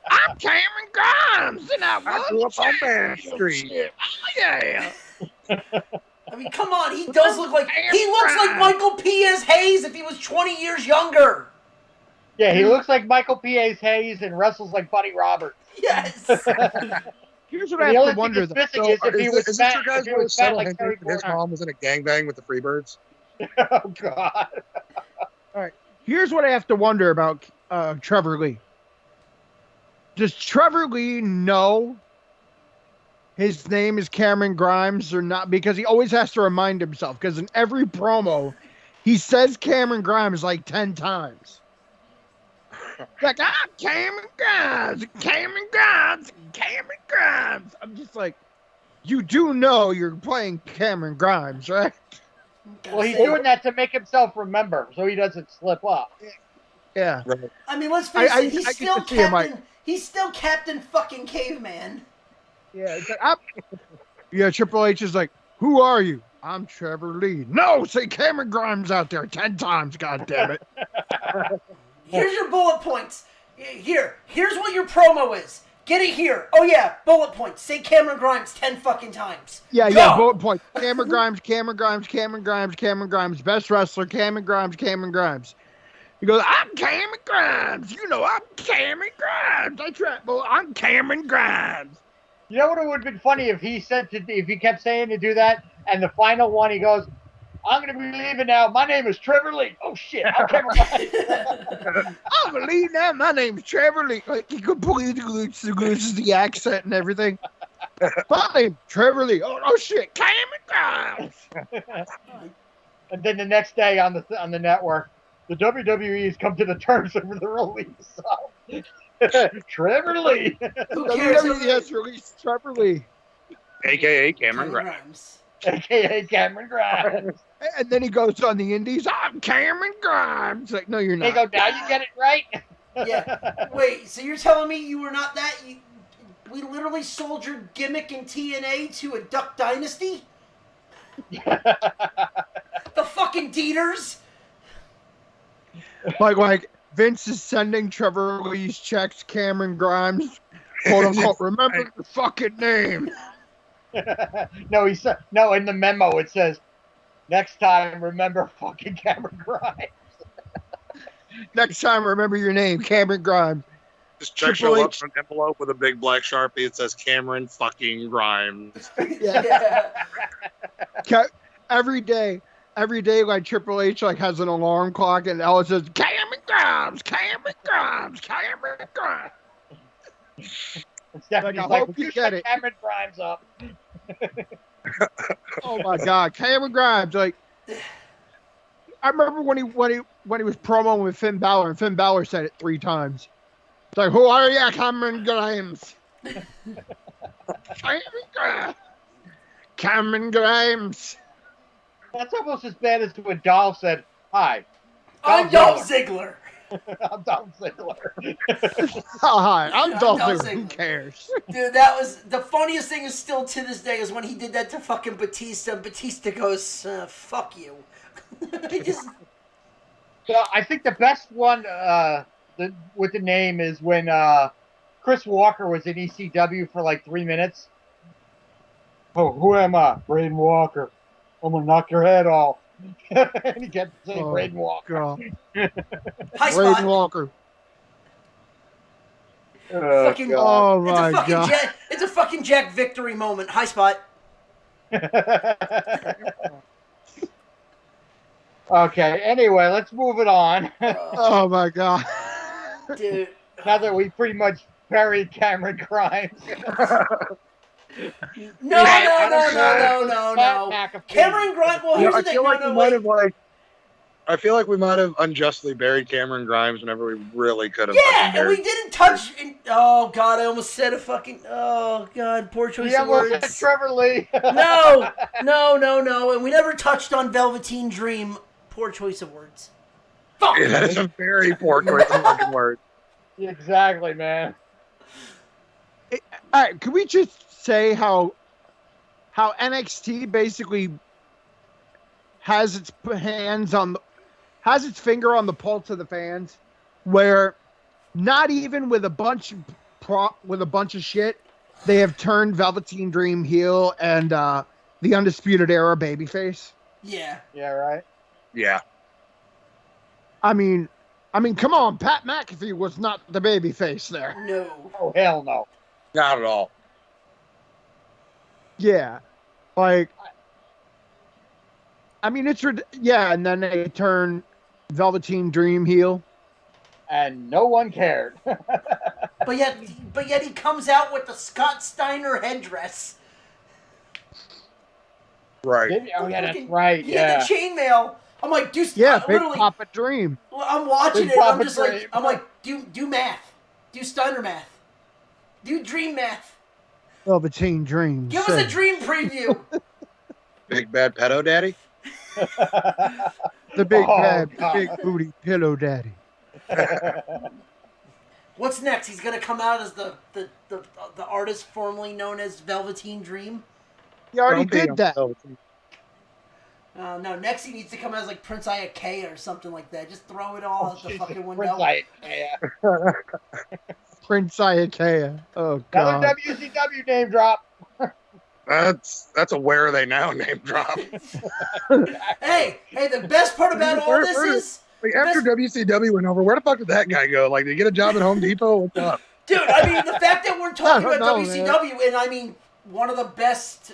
I'm Cameron Grimes, and I grew up on Main Street. Oh, yeah. I mean, come on, he does look like... He looks like Michael P.S. Hayes if he was 20 years younger. Yeah, he looks like Michael P.S. Hayes and wrestles like Buddy Roberts. Yes. Here's what I have to wonder, though. So, is this your guys where it settled that his mom was in a gangbang with the Freebirds? Oh, God. All right. Here's what I have to wonder about Trevor Lee. Does Trevor Lee know his name is Cameron Grimes or not? Because he always has to remind himself. Because in every promo, he says Cameron Grimes like 10 times. Like, I'm Cameron Grimes, Cameron Grimes, Cameron Grimes. I'm just like, you do know you're playing Cameron Grimes, right? Well, he's doing that to make himself remember, so he doesn't slip up. Yeah. I mean, let's face it, he's still Captain fucking Caveman. Yeah, it's like, yeah, Triple H is like, who are you? I'm Trevor Lee. No, say Cameron Grimes out there 10 times, goddammit. Here's your bullet points. Here's what your promo is. Get it here. Oh, yeah, bullet points. Say Cameron Grimes 10 fucking times. Yeah, bullet points. Cameron Grimes, Cameron Grimes, Cameron Grimes, Cameron Grimes. Best wrestler, Cameron Grimes, Cameron Grimes. He goes, I'm Cameron Grimes. You know, I'm Cameron Grimes. That's right, boy. I'm Cameron Grimes. You know what it would have been funny if he kept saying to do that, and the final one he goes, I'm going to be leaving now. My name is Trevor Lee. Oh, shit. I'm Cameron Grimes. I'm going to leave now. My name is Trevor Lee. Like, he completely loses the accent and everything. My name Trevor Lee. Oh, shit. Cameron Grimes. And then the next day on the network, the WWE has come to the terms of the release. So, Trevor Lee. WWE has released Trevor Lee. A.K.A. Cameron Grimes. A.K.A. Cameron Grimes. And then he goes on the indies, I'm Cameron Grimes. Like, no, you're not. They go, now you get it right? Yeah. Wait, so you're telling me you were not that? We literally sold your gimmick in TNA to a Duck Dynasty? The fucking Dieters? Like Vince is sending Trevor Lee's checks, Cameron Grimes, quote unquote, remember the fucking name. No, in the memo it says, next time remember fucking Cameron Grimes. Next time remember your name, Cameron Grimes. Just check show up an envelope with a big black Sharpie. It says Cameron fucking Grimes. Yeah. Every day, like Triple H has an alarm clock, and it always says Cameron Grimes, Cameron Grimes, Cameron Grimes. Stephanie's I hope you get it. Cameron Grimes up. Oh my God, Cameron Grimes! Like, I remember when he was promoing with Finn Balor, and Finn Balor said it 3 times. It's like, who are you, Cameron Grimes? Cameron Grimes. Cameron Grimes. That's almost as bad as when Dolph said, "Hi, I'm Dolph Ziggler." I'm Dolph Ziggler. Oh, hi, I'm Dolph Ziggler. Who cares? Dude, that was the funniest thing. Is still to this day is when he did that to fucking Batista. And Batista goes, "Fuck you." So I think the best one with the name is when Chris Walker was in ECW for like 3 minutes. Oh, who am I? Braden Walker. I'm gonna knock your head off. And he kept saying Braden Walker. High Braden spot. Walker. Fucking, oh my God. It's a fucking Jack Victory moment. High spot. Okay, anyway, let's move it on. Oh my God. Dude. Now that we pretty much buried Cameron Grimes. No. Cameron Grimes. Well, here's the thing. I feel like we might have unjustly buried Cameron Grimes whenever we really could have. Yeah, and we didn't touch. Oh God, I almost said a fucking. Oh God, poor choice of words. Said Trevor Lee. No, and we never touched on Velveteen Dream. Poor choice of words. Fuck. Yeah, that is a very poor choice of fucking words. Exactly, man. All right, can we just say how NXT basically has its finger on the pulse of the fans, where not even with a bunch of shit, they have turned Velveteen Dream heel and the Undisputed Era babyface. Yeah. Yeah. Right. Yeah. I mean, come on, Pat McAfee was not the babyface there. No. Oh hell no. Not at all. Yeah, like, I mean, and then they turn Velveteen Dream heel, and no one cared. but yet he comes out with the Scott Steiner headdress. Right. Oh yeah, that's right. He had the chainmail. I'm like, dude, yeah, Big Papa Dream. I'm watching it. I'm just like, do math, do Steiner math, do Dream math. Velveteen Dream. Give us a dream preview. Big bad pedo daddy. The big booty pillow daddy. What's next? He's gonna come out as the artist formerly known as Velveteen Dream. He already did that. No, next he needs to come out as like Prince Iakea or something like that. Just throw it all out the fucking window. Prince Iakea. Oh God. Another WCW name drop. That's a where are they now name drop. hey, the best part about all this is after WCW went over, where the fuck did that guy go? Like, did he get a job at Home Depot? What's up? Dude, I mean, the fact that we're talking about WCW, man. And I mean, one of the best,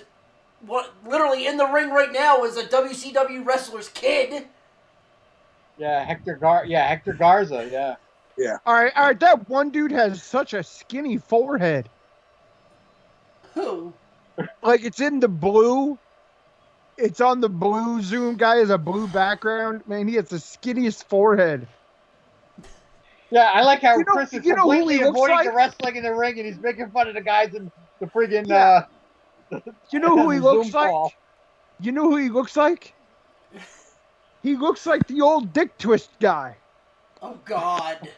literally in the ring right now is a WCW wrestler's kid. Yeah, Hector Garza, yeah. Yeah. All right, that one dude has such a skinny forehead. Who? Like, it's in the blue. It's on the blue Zoom guy has a blue background. Man, he has the skinniest forehead. Yeah, I like how Chris is completely avoiding the wrestling in the ring, and he's making fun of the guys in the friggin'. You know who he looks like? You know who he looks like? He looks like the old Dick Twist guy. Oh God.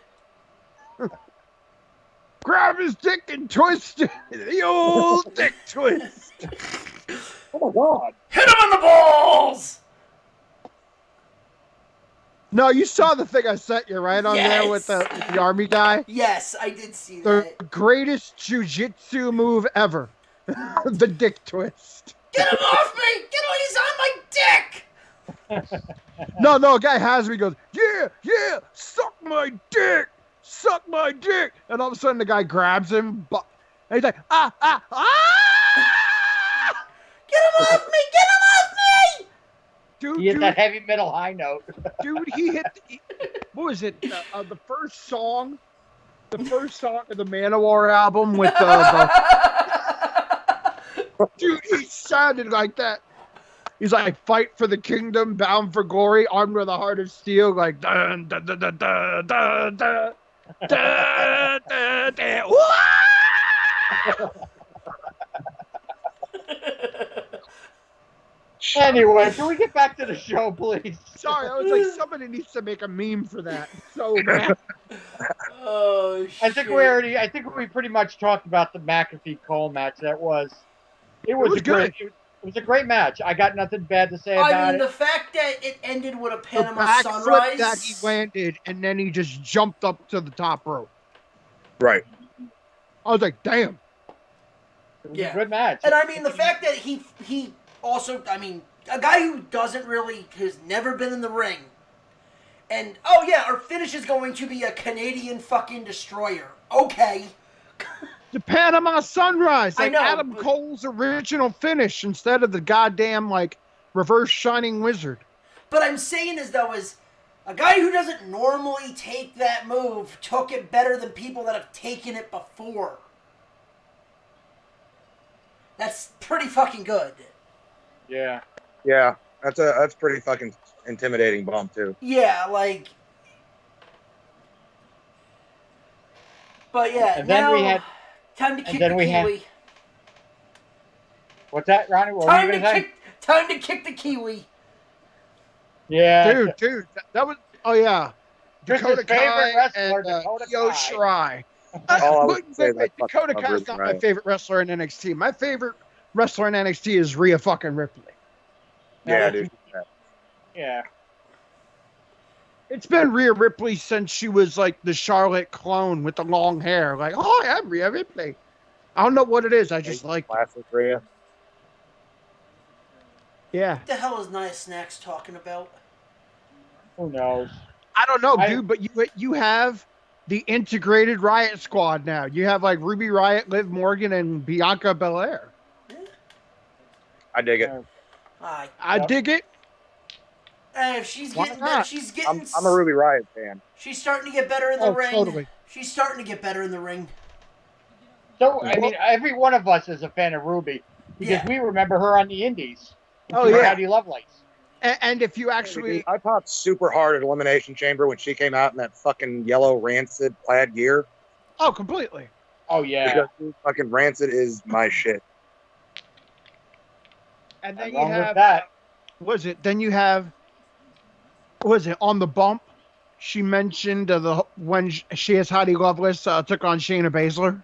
Grab his dick and twist it. The old Dick Twist. Oh my God. Hit him in the balls! No, you saw the thing I sent you, right, on there with the army guy? Yes, I did see that. The greatest jiu-jitsu move ever. The Dick Twist. Get him off me! He's on my dick! No, a guy has me, he goes, yeah, suck my dick! Suck my dick! And all of a sudden the guy grabs him, and he's like, ah! Get him off me! Dude, he hit that heavy metal high note. Dude, he hit, what was it, the first song of the Manowar album with Dude, he sounded like that. He's like, fight for the kingdom, bound for glory, armed with a heart of steel, like, dun, dun, dun, dun, dun, dun, dun, dun, dun, dun. Anyway, can we get back to the show, please? Sorry, I was like, somebody needs to make a meme for that. So bad. Oh, shit. I think we pretty much talked about the McAfee Cole match. It was good. It was a great match. I got nothing bad to say about it. I mean, the fact that it ended with a Panama Sunrise. That he landed, and then he just jumped up to the top rope. Right. I was like, damn. It was a good match. And I mean, the fact that he also, I mean, a guy who has never been in the ring. And, oh yeah, our finish is going to be a Canadian fucking destroyer. Okay. The Panama Sunrise, like I know, Adam Cole's original finish instead of the goddamn, like, reverse Shining Wizard. But I'm saying is a guy who doesn't normally take that move took it better than people that have taken it before. That's pretty fucking good. Yeah. Yeah, that's pretty fucking intimidating bump too. Yeah, like. But yeah, And now then we had time to kick the Kiwi. What's that, Ronnie? What were you gonna say? Time to kick the Kiwi. Yeah, dude, that was. Oh yeah, Dakota favorite wrestler, and Dakota Io Kai. Shirai. Wait, Dakota Kai's not my favorite wrestler in NXT. My favorite wrestler in NXT is Rhea fucking Ripley. Yeah, dude. Yeah. It's been Rhea Ripley since she was like the Charlotte clone with the long hair. Like, oh, I'm Rhea Ripley. I don't know what it is. I just like classic Rhea. Yeah. What the hell is Nia Snacks talking about? Who knows? I don't know, dude. But you have the integrated Riot Squad now. You have like Ruby Riot, Liv Morgan, and Bianca Belair. Yeah. I dig it. I dig it. Hey, if she's getting better, she's getting. I'm a Ruby Riot fan. She's starting to get better in the ring. Totally. She's starting to get better in the ring. So I mean, every one of us is a fan of Ruby because we remember her on the Indies. Oh yeah, Howdy Lovelace. And if you actually, I popped super hard at Elimination Chamber when she came out in that fucking yellow rancid plaid gear. Oh, completely. Oh yeah. Because fucking rancid is my shit. And then you have that. Then you have. Was it on the bump? She mentioned when she as Heidi Lovelace took on Shayna Baszler.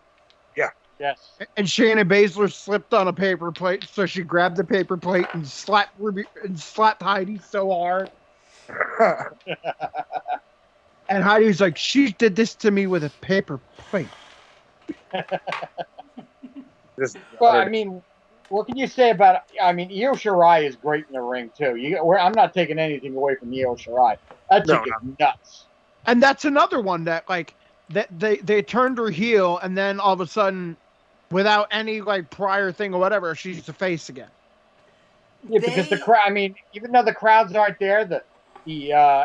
Yeah. Yes. And Shayna Baszler slipped on a paper plate, so she grabbed the paper plate and slapped Heidi so hard. And Heidi's like, she did this to me with a paper plate. Well, I mean, what can you say about? I mean, Io Shirai is great in the ring too. I'm not taking anything away from Io Shirai. That chick is nuts. And that's another one that they turned her heel, and then all of a sudden, without any like prior thing or whatever, she's the face again. Yeah, because the crowd. I mean, even though the crowds aren't there, the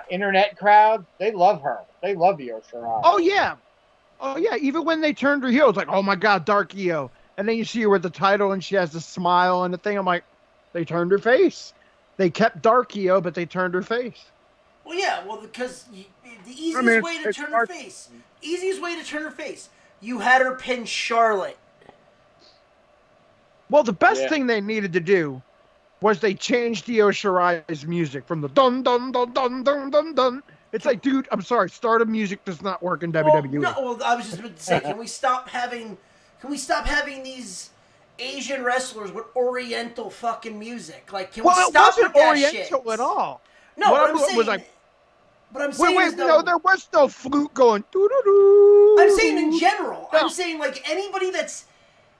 internet crowd, they love her. They love Io Shirai. Oh yeah. Even when they turned her heel, it's like, oh my god, Dark Io. And then you see her with the title, and she has the smile and the thing. I'm like, they turned her face. They kept Dark Io, but they turned her face. Well, yeah, because the easiest way to turn her face. Easiest way to turn her face. You had her pin Charlotte. Well, the best thing they needed to do was they changed Io Shirai's music from the dun dun dun dun dun dun dun. It's like, dude, I'm sorry, Stardom music does not work in WWE. No, I was just about to say, can we stop having these Asian wrestlers with Oriental fucking music? Like, can we stop with that Oriental shit? at all. No, what I'm saying. But I'm saying no, there was no flute going. Doo-doo-doo. I'm saying in general. No. I'm saying like anybody that's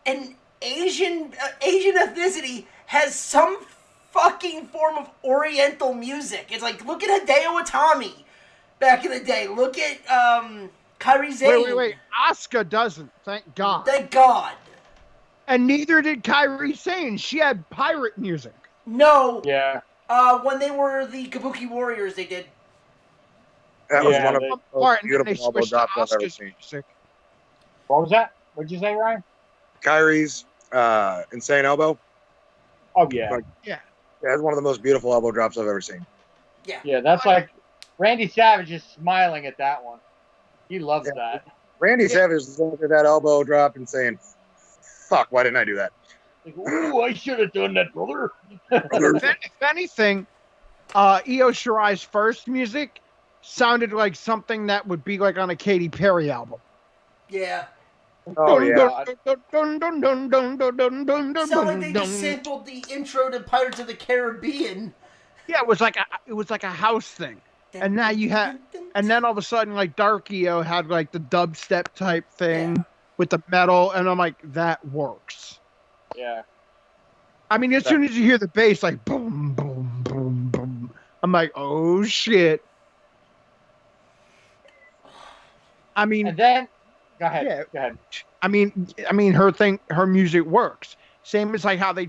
an Asian ethnicity has some fucking form of Oriental music. It's like, look at Hideo Itami back in the day. Look at Kairi Sane. Wait. Asuka doesn't. Thank God. Thank God. And neither did Kairi Sane. She had pirate music. No. Yeah. When they were the Kabuki Warriors, they did. That was one of the most beautiful elbow drops I've ever seen. Music. What was that? What'd you say, Ryan? Kairi's insane elbow. Oh yeah. That's one of the most beautiful elbow drops I've ever seen. Yeah. Yeah, that's like Randy Savage is smiling at that one. He loves that. Randy Savage is looking at that elbow drop and saying, "Fuck, why didn't I do that?" Like, ooh, I should have done that, brother. If anything, Io Shirai's first music sounded like something that would be like on a Katy Perry album. Yeah. Oh yeah. Sound like they just sampled the intro to Pirates of the Caribbean. Yeah, it was like a house thing. And now you have, and then all of a sudden, like Dark Io had like the dubstep type thing with the metal, and I'm like, that works. Yeah. I mean, as soon as you hear the bass, like boom, boom, boom, boom, I'm like, oh shit. I mean, and then go ahead. Yeah, go ahead. I mean, her music works. Same as like how they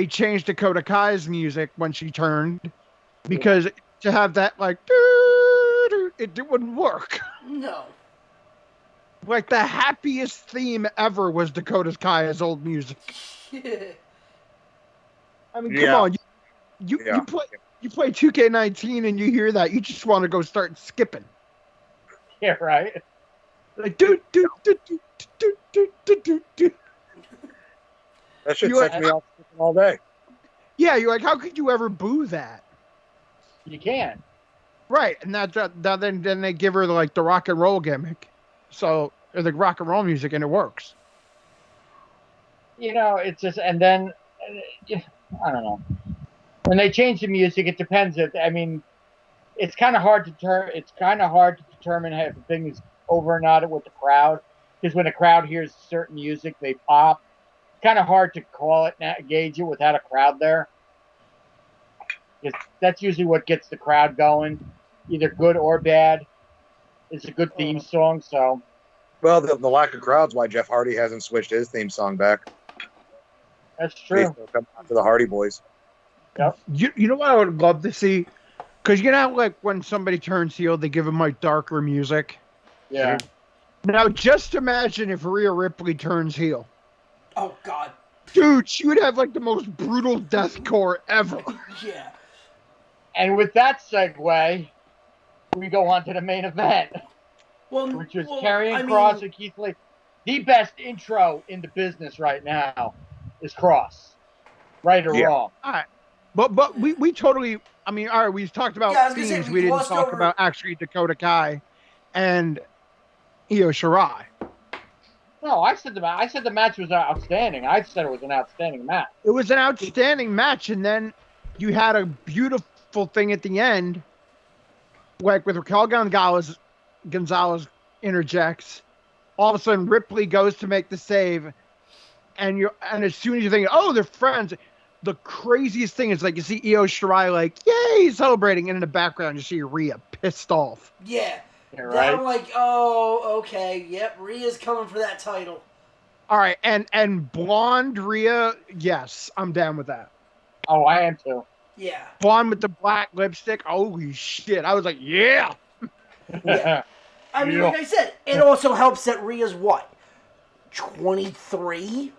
changed Dakota Kai's music when she turned, because to have that like it wouldn't work. No. Like the happiest theme ever was Dakota Kai's old music. I mean, come on, you play 2K19 and you hear that, you just want to go start skipping. Yeah, right. Like do. That shit sets me off all day. Yeah, you're like, how could you ever boo that? You can't. Right, and then they give her like the rock and roll gimmick, or the rock and roll music, and it works. It's just, and then I don't know. When they change the music, it depends. It's kind of hard to determine if a thing is over or not with the crowd, because when the crowd hears certain music, they pop. It's kind of hard to gauge it without a crowd there. That's usually what gets the crowd going, either good or bad. It's a good theme song, so. Well, the lack of crowds why Jeff Hardy hasn't switched his theme song back. That's true. Come to the Hardy Boys. Yep. You know what I would love to see? Because like when somebody turns heel, they give them like darker music. Yeah. Now just imagine if Rhea Ripley turns heel. Oh God. Dude, she would have like the most brutal deathcore ever. Yeah. And with that segue, we go on to the main event, which is Karrion Kross and Keith Lee. The best intro in the business right now is Kross, right or wrong. All right, but we totally. I mean, all right, we talked about themes. We didn't talk about actually Dakota Kai and Io Shirai. No, I said the match was outstanding. I said it was an outstanding match. It was an outstanding match, and then you had a beautiful thing at the end, like with Raquel Gonzalez interjects. All of a sudden, Ripley goes to make the save, and as soon as you think, oh, they're friends, the craziest thing is like you see Io Shirai like, yay, celebrating, and in the background you see Rhea pissed off. Yeah. Right. I'm like, oh, okay, yep, Rhea's coming for that title. All right, and blonde Rhea, yes, I'm down with that. Oh, I am too. Yeah. Blonde with the black lipstick, holy shit! I was like, yeah. Yeah. I mean, like I said, it also helps that Rhea's what, 23?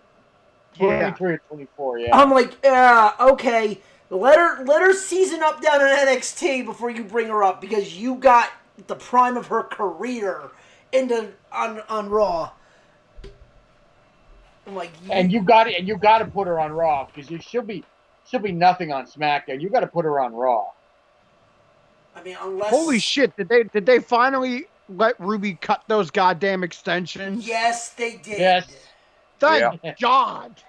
23 or 24, yeah. I'm like, okay, let her season up down in NXT before you bring her up, because you got the prime of her career on Raw. I'm like, and you got to put her on Raw, because she'll be nothing on SmackDown. You got to put her on Raw. I mean, unless holy shit, did they finally let Ruby cut those goddamn extensions? Yes, they did. Yes. Thank God.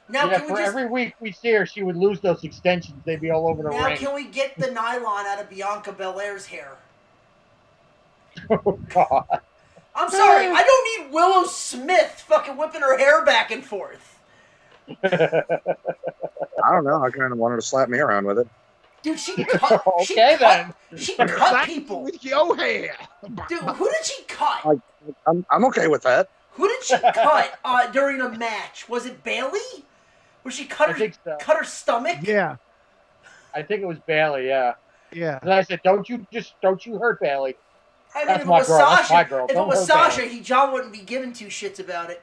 Now, every week we see her, she would lose those extensions. They'd be all over the ring. Now, can we get the nylon out of Bianca Belair's hair? Oh, God. I'm sorry, I don't need Willow Smith fucking whipping her hair back and forth. I don't know. I kind of wanted to slap me around with it. Dude, she cut. She cut people with your hair. Dude, who did she cut? I'm okay with that. Who did she cut during a match? Was it Bayley? Where she cut her stomach? Yeah. I think it was Bayley. Yeah. Yeah. And I said, don't you hurt Bayley. I mean, if it was Sasha, John wouldn't be giving two shits about it.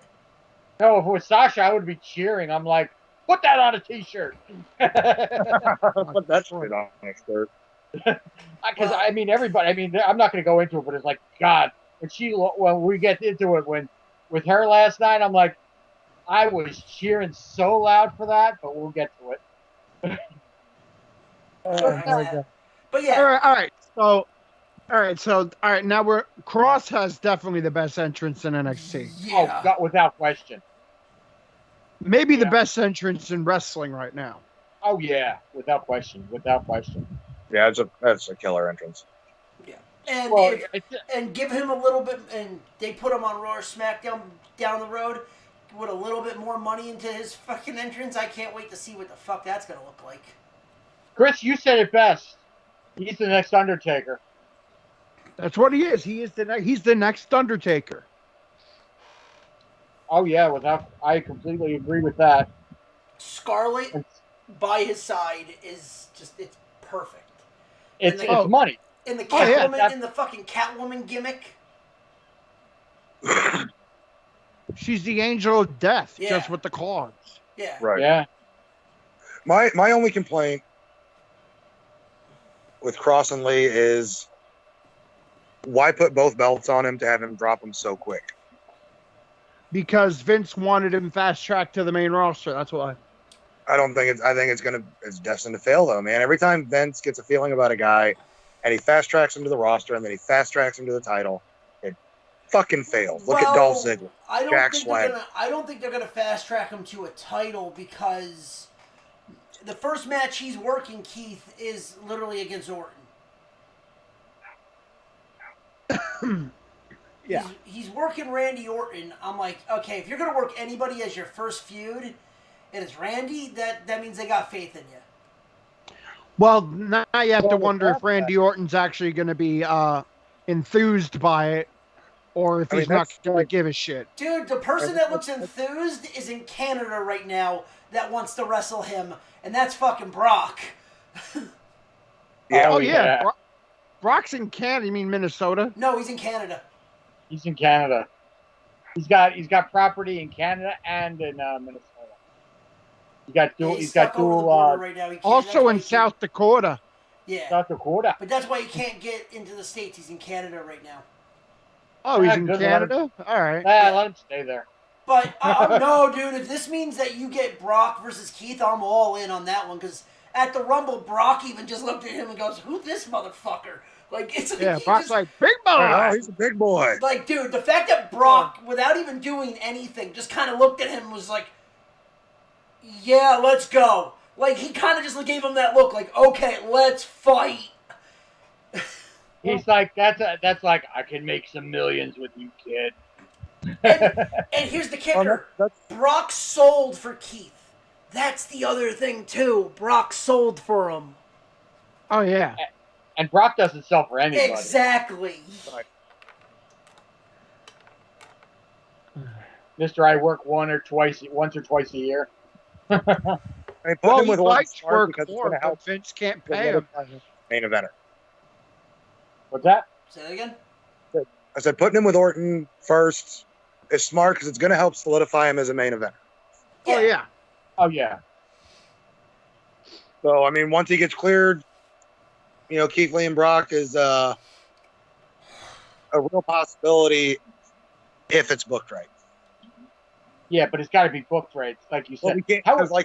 No, if it was Sasha, I would be cheering. I'm like, put that on a t-shirt. Put that shit on a shirt. Because I mean, everybody. I mean, I'm not going to go into it, but it's like, God, when we get into it, with her last night, I'm like, I was cheering so loud for that, but we'll get to it. But yeah. All right. Now Kross has definitely the best entrance in NXT. Yeah. Oh, without question. Maybe the best entrance in wrestling right now. Oh yeah, without question. Yeah, that's a killer entrance. Yeah. And well, and give him a little bit, and they put him on Raw or SmackDown down the road with a little bit more money into his fucking entrance. I can't wait to see what the fuck that's gonna look like. Chris, you said it best. He's the next Undertaker. That's what he is. He's the next Undertaker. Oh yeah, I completely agree with that. Scarlett by his side is it's perfect. It's money. In the Catwoman, in the fucking Catwoman gimmick. She's the angel of death, Yeah. just with the claws. Yeah. Right. Yeah. My only complaint with Cross and Lee is why put both belts on him to have him drop them so quick? Because Vince wanted him fast tracked to the main roster. That's why. I think it's destined to fail though, man. Every time Vince gets a feeling about a guy and he fast tracks him to the roster and then he fast tracks him to the title, it fucking fails. Look at Dolph Ziggler. I don't Jack think Swagger. I don't think they're gonna fast track him to a title because the first match he's working, Keith, is literally against Orton. Yeah. He's working Randy Orton. I'm like, okay, if you're gonna work anybody as your first feud, and it's Randy, that means they got faith in you. Well, now you have to wonder if Randy Orton's actually going to be enthused by it, or if he's not going to give a shit. Dude, the person that looks enthused is in Canada right now that wants to wrestle him, and that's fucking Brock. Yeah. Oh, yeah. Brock's in Canada. You mean Minnesota? No, he's in Canada. He's in Canada. He's got property in Canada and in Minnesota. He's got dual right now. Also in South Dakota. Yeah. South Dakota. But that's why he can't get into the States. He's in Canada right now. Oh, he's in Canada? All right. Let him stay there. But, no, dude, if this means that you get Brock versus Keith, I'm all in on that one. Because at the Rumble, Brock even just looked at him and goes, who's this motherfucker? Like, it's like, yeah, Brock's like, big boy. Oh, he's a big boy. Like, dude, the fact that Brock, without even doing anything, just kind of looked at him and was like, yeah, let's go. Like, he kind of just gave him that look, like, okay, let's fight. He's like, that's like, I can make some millions with you, kid. And here's the kicker. Brock sold for Keith. That's the other thing, too. Brock sold for him. Oh, yeah. And Brock doesn't sell for anybody. Exactly. Mister, I work once or twice a year. I mean, put him with likes Orton work because more, but Vince can't pay him. Main eventer. What's that? Say that again? I said putting him with Orton first is smart because it's going to help solidify him as a main eventer. Yeah. Oh, yeah. Oh, yeah. So, I mean, once he gets cleared, Keith Lee and Brock is a real possibility if it's booked right. Yeah, but it's got to be booked right, like you said. Well,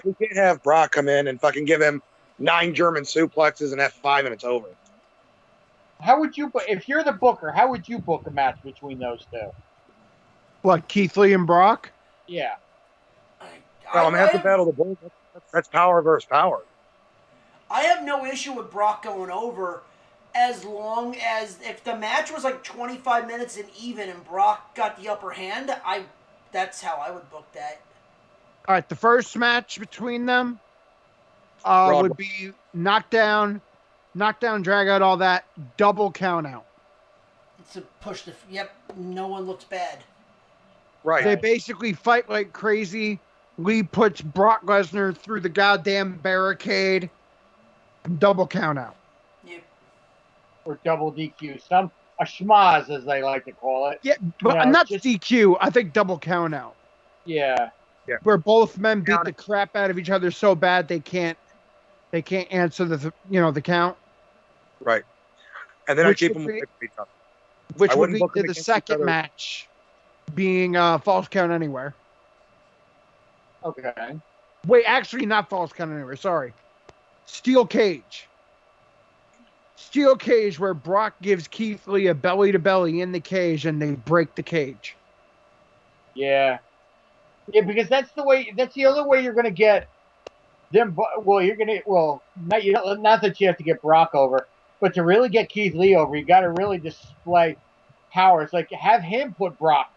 we can't have Brock come in and fucking give him 9 German suplexes and F5 and it's over. How would you, if you're the booker, how would you book a match between those two? What, Keith Lee and Brock? Yeah. I'm going to have to battle the Bulls. That's power versus power. I have no issue with Brock going over as long as, if the match was like 25 minutes and even and Brock got the upper hand, that's how I would book that. All right, the first match between them would be knockdown, drag out, all that, double count out. It's a push no one looks bad. Right. They basically fight like crazy. Lee puts Brock Lesnar through the goddamn barricade. Double count out. Yep. Or double DQ. A schmaz, as they like to call it. Yeah, but not DQ. I think double count out. Yeah. Where both men beat the crap out of each other so bad they can't answer the count. Right. And then I keep them which would lead to the second match being false count anywhere. Okay. Wait, actually not false count anywhere. Sorry. Steel cage. Steel cage where Brock gives Keith Lee a belly-to-belly in the cage and they break the cage. Yeah. Yeah, because that's the other way you're going to get them. Well, not that you have to get Brock over, but to really get Keith Lee over, you got to really display power. It's like have him put Brock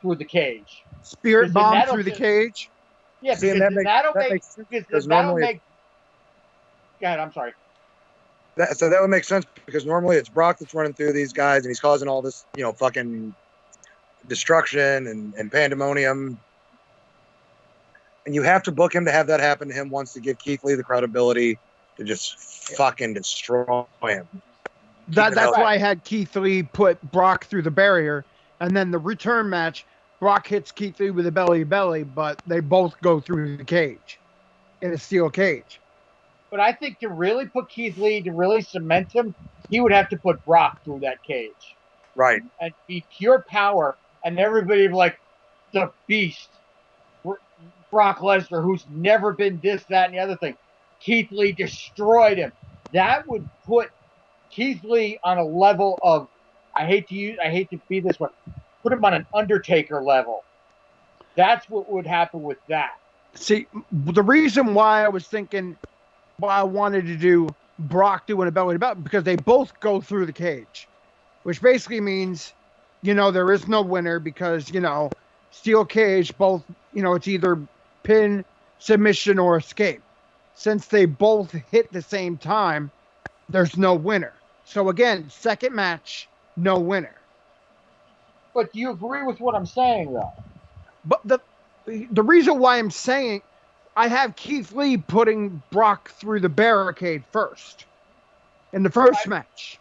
through the cage. Spirit bomb through the cage? Yeah, because that'll make. Go ahead, I'm sorry. So that would make sense because normally it's Brock that's running through these guys and he's causing all this, fucking destruction and pandemonium. And you have to book him to have that happen to him once to give Keith Lee the credibility to just fucking destroy him. That's why I had Keith Lee put Brock through the barrier, and then the return match, Brock hits Keith Lee with a belly, but they both go through the cage in a steel cage. But I think to really put Keith Lee, to really cement him, he would have to put Brock through that cage. Right. And be pure power, and everybody like the Beast, Brock Lesnar, who's never been this, that, and the other thing. Keith Lee destroyed him. That would put Keith Lee on a level of, I hate to be this way, put him on an Undertaker level. That's what would happen with that. See, the reason why I was thinking, why I wanted to do Brock doing a belly to belly, because they both go through the cage, which basically means, there is no winner because, steel cage, both, it's either pin, submission, or escape. Since they both hit the same time, there's no winner. So again, second match, no winner. But do you agree with what I'm saying, though? But the reason why I'm saying, I have Keith Lee putting Brock through the barricade first in the first match.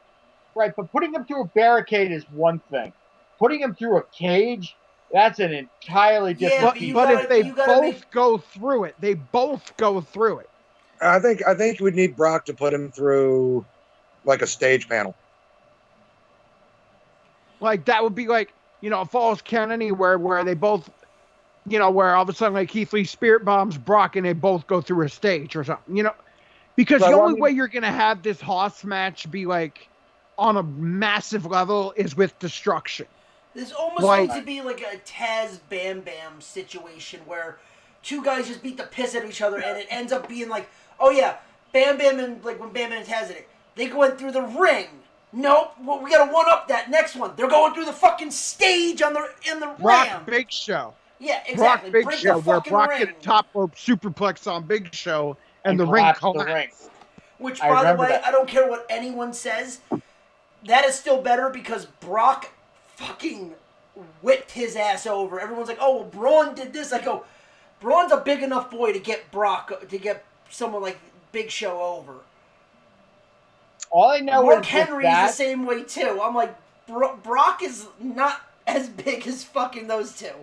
Right, but putting him through a barricade is one thing. Putting him through a cage, that's an entirely different. But if they both go through it, they both go through it. I think we'd need Brock to put him through like a stage panel. Like that would be like, Falls Count Anywhere, where they both, where all of a sudden like Keith Lee spirit bombs Brock and they both go through a stage or something, because the only way you're gonna have this Hoss match be like on a massive level is with destruction. This almost needs to be like a Taz Bam Bam situation where two guys just beat the piss out of each other and it ends up being like, oh yeah, Bam Bam and like when Bam Bam and Taz did it, they went through the ring. Nope, we gotta one up that next one. They're going through the fucking stage in the Brock ramp. Big Show. Yeah, exactly. Brock Big Show, where Brock did a top rope superplex on Big Show and the ring collapsed. Which, by the way, I don't care what anyone says, that is still better because Brock fucking whipped his ass over. Everyone's like, oh, well, Braun did this. I go, Braun's a big enough boy to get someone like Big Show over. All I know Mark Henry's the same way too. I'm like, Brock is not as big as fucking those two.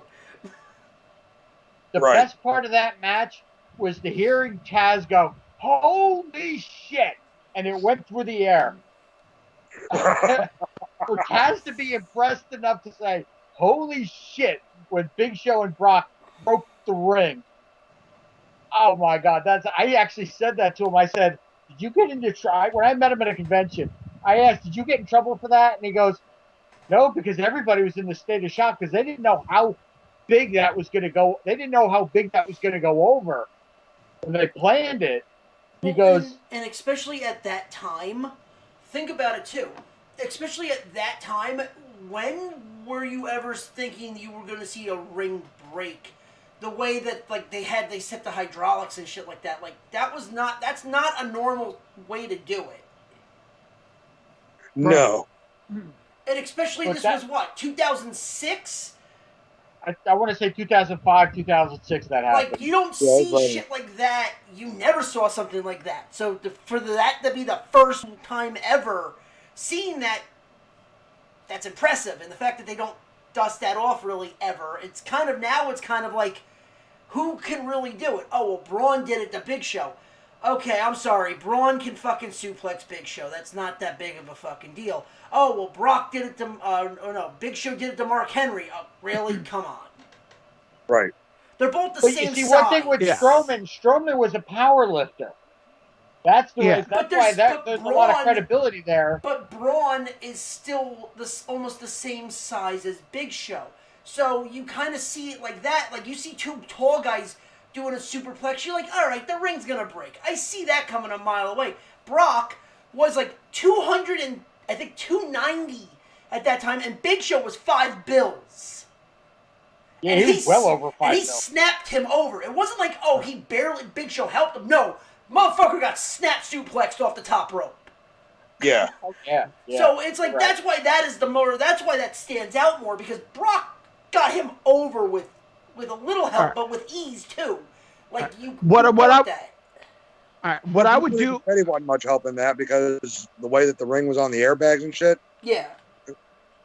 The best part of that match was to hearing Taz go, holy shit, and it went through the air. For Taz to be impressed enough to say, holy shit, when Big Show and Brock broke the ring. Oh my God, I actually said that to him. I said, did you get into trouble? When I met him at a convention, I asked, did you get in trouble for that? And he goes, no, because everybody was in the state of shock because they didn't know how big that was going to go. They didn't know how big that was going to go over when they planned it. He goes, and especially at that time, think about it too. Especially at that time, when were you ever thinking you were going to see a ring break? The way that like they set the hydraulics and shit like that, that's not a normal way to do it. No. And especially this was what, 2006? I want to say 2005, 2006 that happened. Like, you don't see shit like that. You never saw something like that. So for that to be the first time ever seeing that, that's impressive. And the fact that they don't dust that off really ever, it's kind of like, who can really do it? Oh, well, Braun did it to Big Show. Okay, I'm sorry. Braun can fucking suplex Big Show. That's not that big of a fucking deal. Oh, well, Brock did it to... Big Show did it to Mark Henry. Really? Come on. Right. They're both the same size. You see, one thing with Strowman was a power lifter. That's the way. That's why there's a lot of credibility there. But Braun is still almost the same size as Big Show. So you kind of see it like that. Like, you see two tall guys doing a superplex. You're like, all right, the ring's going to break. I see that coming a mile away. Brock was like 290 at that time, and Big Show was $5 bills. Yeah, he was well over 5 bills. And he snapped him over. It wasn't like, oh, Big Show helped him. No, motherfucker got snap suplexed off the top rope. Yeah. Yeah. So it's like, that's why that's why that stands out more, because Brock got him over with a little help, but with ease too. Like, what I would do. Eddie wasn't much help in that because the way that the ring was on the airbags and shit. Yeah. It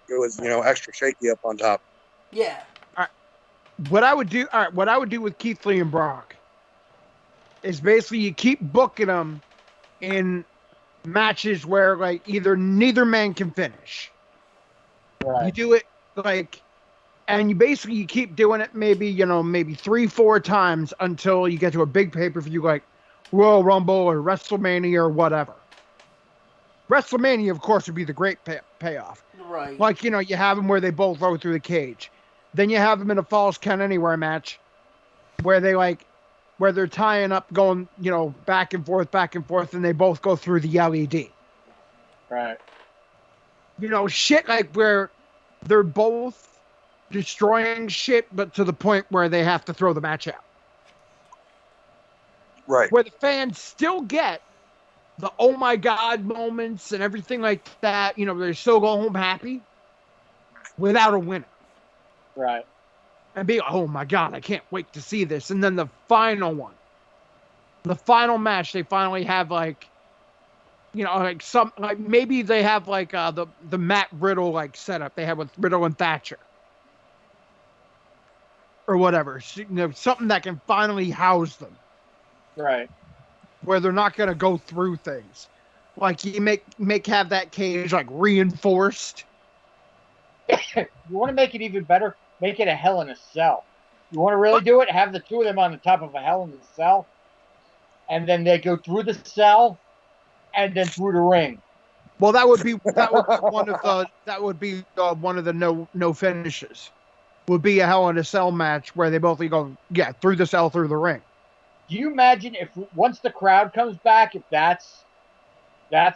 was, extra shaky up on top. Yeah. what I would do, all right, what I would do with Keith Lee and Brock is basically you keep booking them in matches where like either neither man can finish. Right. You do it like, and you keep doing it maybe 3-4 times until you get to a big pay-per-view like Royal Rumble or WrestleMania or whatever. WrestleMania, of course, would be the great payoff. Right. Like, you have them where they both go through the cage. Then you have them in a Falls Count Anywhere match where they're tying up, going, back and forth, and they both go through the LED. Right. Shit like where they're both destroying shit, but to the point where they have to throw the match out. Right. Where the fans still get the oh my God moments and everything like that. They still go home happy without a winner. Right. And be, oh my God, I can't wait to see this. And then the final one, the final match, they finally have like, maybe they have like the Matt Riddle like setup they had with Riddle and Thatcher. Or whatever. Something that can finally house them. Right. Where they're not going to go through things. Like you have that cage like reinforced. You want to make it even better? Make it a Hell in a Cell. You want to really do it? Have the two of them on the top of a Hell in a Cell, and then they go through the cell, and then through the ring. Well, that would be one of the no finishes. Would be a Hell in a Cell match where they both go through the cell through the ring. Do you imagine if once the crowd comes back, if that's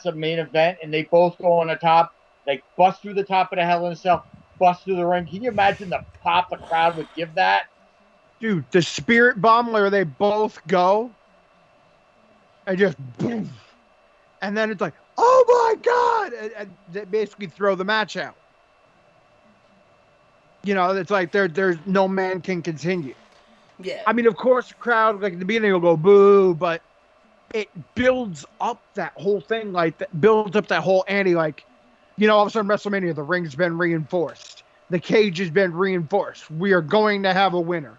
a main event and they both go on the top, they bust through the top of the Hell in a Cell, bust through the ring? Can you imagine the pop the crowd would give that? Dude, the Spirit Bomb where they both go and just boom. And then it's like, oh my God! And they basically throw the match out. It's like there's no man can continue. Yeah. I mean, of course, the crowd, like at the beginning, will go boo, but it builds up that whole thing, builds up that whole ante. Like, all of a sudden, WrestleMania, the ring's been reinforced, the cage has been reinforced. We are going to have a winner.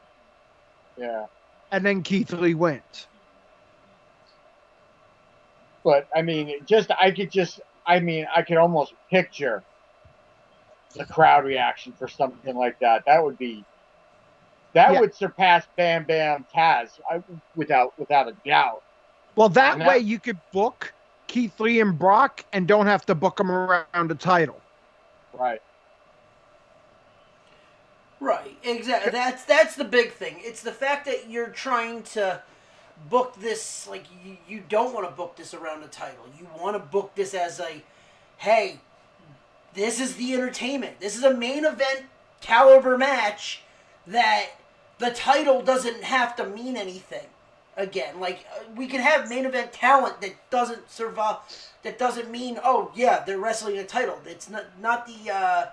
Yeah. And then Keith Lee wins. But I mean, I could almost picture the crowd reaction for something like that. That would surpass Bam Bam Taz without a doubt. Well, that way you could book Keith Lee and Brock and don't have to book them around a title. Right. Right. Exactly. That's the big thing. It's the fact that you're trying to book this, like, you don't want to book this around a title. You want to book this as a, hey, this is the entertainment. This is a main event caliber match that the title doesn't have to mean anything. Again, like, we can have main event talent that doesn't survive, that doesn't mean, oh, yeah, they're wrestling a title. It's not the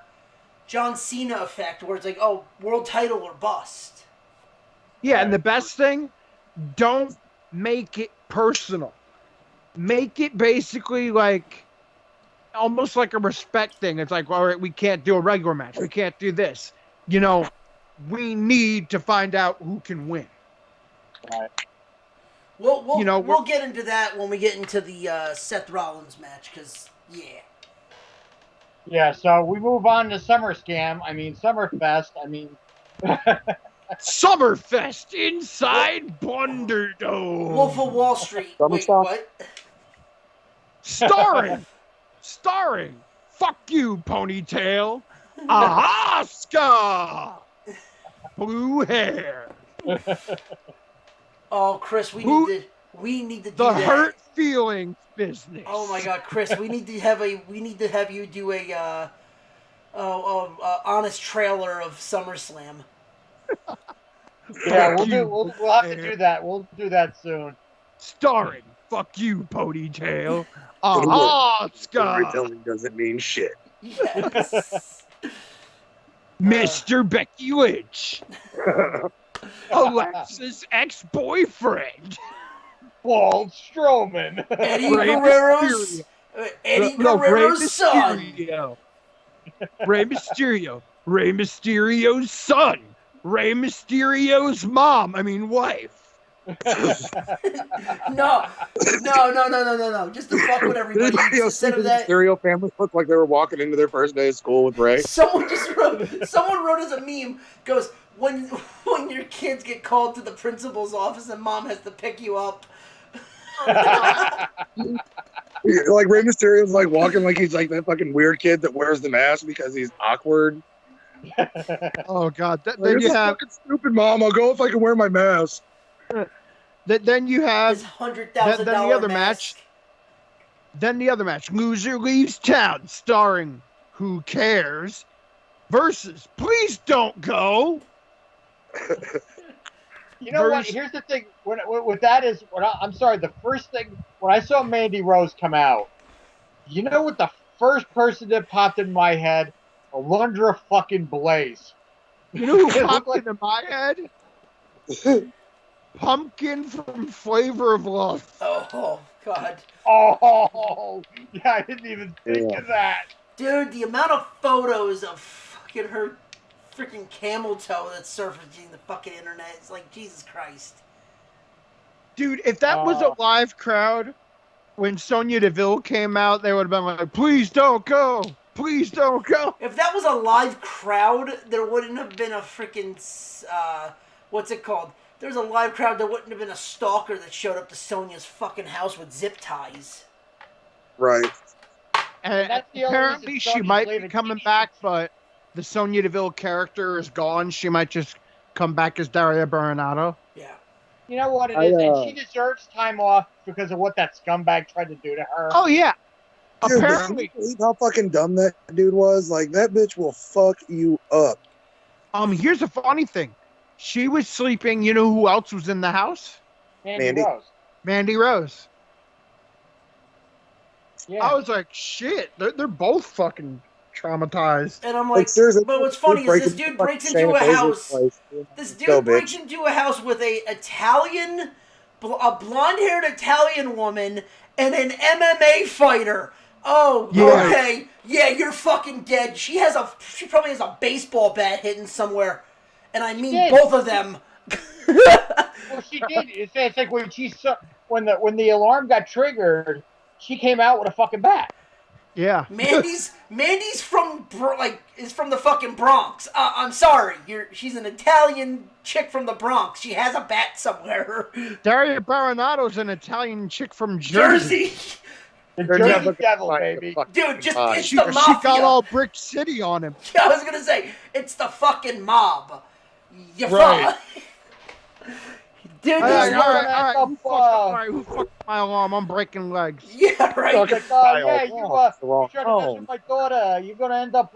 John Cena effect where it's like, oh, world title or bust. Yeah, and the best thing, don't make it personal. Make it basically like, almost like a respect thing. It's like, all right, we can't do a regular match. We can't do this. We need to find out who can win. Right. We'll get into that when we get into the Seth Rollins match, because, yeah. Yeah, so we move on to SummerScam. I mean, Summerfest. I mean... Summerfest inside Thunderdome. Wolf of Wall Street. Wait, what? Starring, fuck you, ponytail, Asuka, blue hair. Oh, Chris, we need to do the that. hurt feelings business. Oh my God, Chris, we need to have you do a honest trailer of SummerSlam. Yeah, we'll have to do that. We'll do that soon. Starring, fuck you, ponytail, Asuka. Storytelling doesn't mean shit. Yes. Mr. Becky Lynch. Alexa's ex-boyfriend. Braun Strowman. Eddie Guerrero's son. Rey Mysterio's son. Rey Mysterio's wife. No. Just to fuck with everybody. Instead of that, Mysterio family looked like they were walking into their first day of school with Rey. Someone wrote as a meme, goes, when your kids get called to the principal's office and mom has to pick you up. Like Rey Mysterio's like walking like he's like that fucking weird kid that wears the mask because he's awkward. Oh God! Then you have fucking stupid mom. I'll go if I can wear my mask. Then you have $100,000 the other match. Then the other match: Loser Leaves Town, starring Who Cares versus Please Don't Go. You know what? Here's the thing. With that is, I'm sorry. The first thing when I saw Mandy Rose come out, you know what? The first person that popped in my head, Alundra fucking Blaze. You know who popped into my head? Pumpkin from Flavor of Love. Oh God. Oh yeah, I didn't even think of that. Dude, the amount of photos of fucking her freaking camel toe that's surfacing the fucking internet is like, Jesus Christ. Dude, if that was a live crowd, when Sonya Deville came out, they would have been like, please don't go. Please don't go. If that was a live crowd, there wouldn't have been a freaking, what's it called? There's a live crowd, there wouldn't have been a stalker that showed up to Sonya's fucking house with zip ties. Right. And apparently she might be coming back, but the Sonya Deville character is gone. She might just come back as Daria Baronato. Yeah. You know what it is? And she deserves time off because of what that scumbag tried to do to her. Oh, yeah. Dude, apparently. How fucking dumb that dude was. Like, that bitch will fuck you up. Here's the funny thing. She was sleeping. You know who else was in the house? Mandy Rose. Mandy Rose. Yeah. I was like, shit. They're both fucking traumatized. And I'm like, but what's funny is this dude breaks into a house. This dude breaks into a house with a blonde-haired Italian woman and an MMA fighter. Oh, yeah. Okay. Yeah, you're fucking dead. She probably has a baseball bat hidden somewhere. And I mean both of them. Well, she did. It's like when the alarm got triggered, she came out with a fucking bat. Yeah. Mandy's from is from the fucking Bronx. I'm sorry. She's an Italian chick from the Bronx. She has a bat somewhere. Daria Baronato's an Italian chick from Jersey. The Jersey Devil, baby. Dude, it's the mafia. She got all Brick City on him. Yeah, I was gonna say, it's the fucking mob. You right. Dude, all right. Who fucked my alarm? I'm breaking legs. Yeah, right. You trying to mess with my daughter. You're gonna end up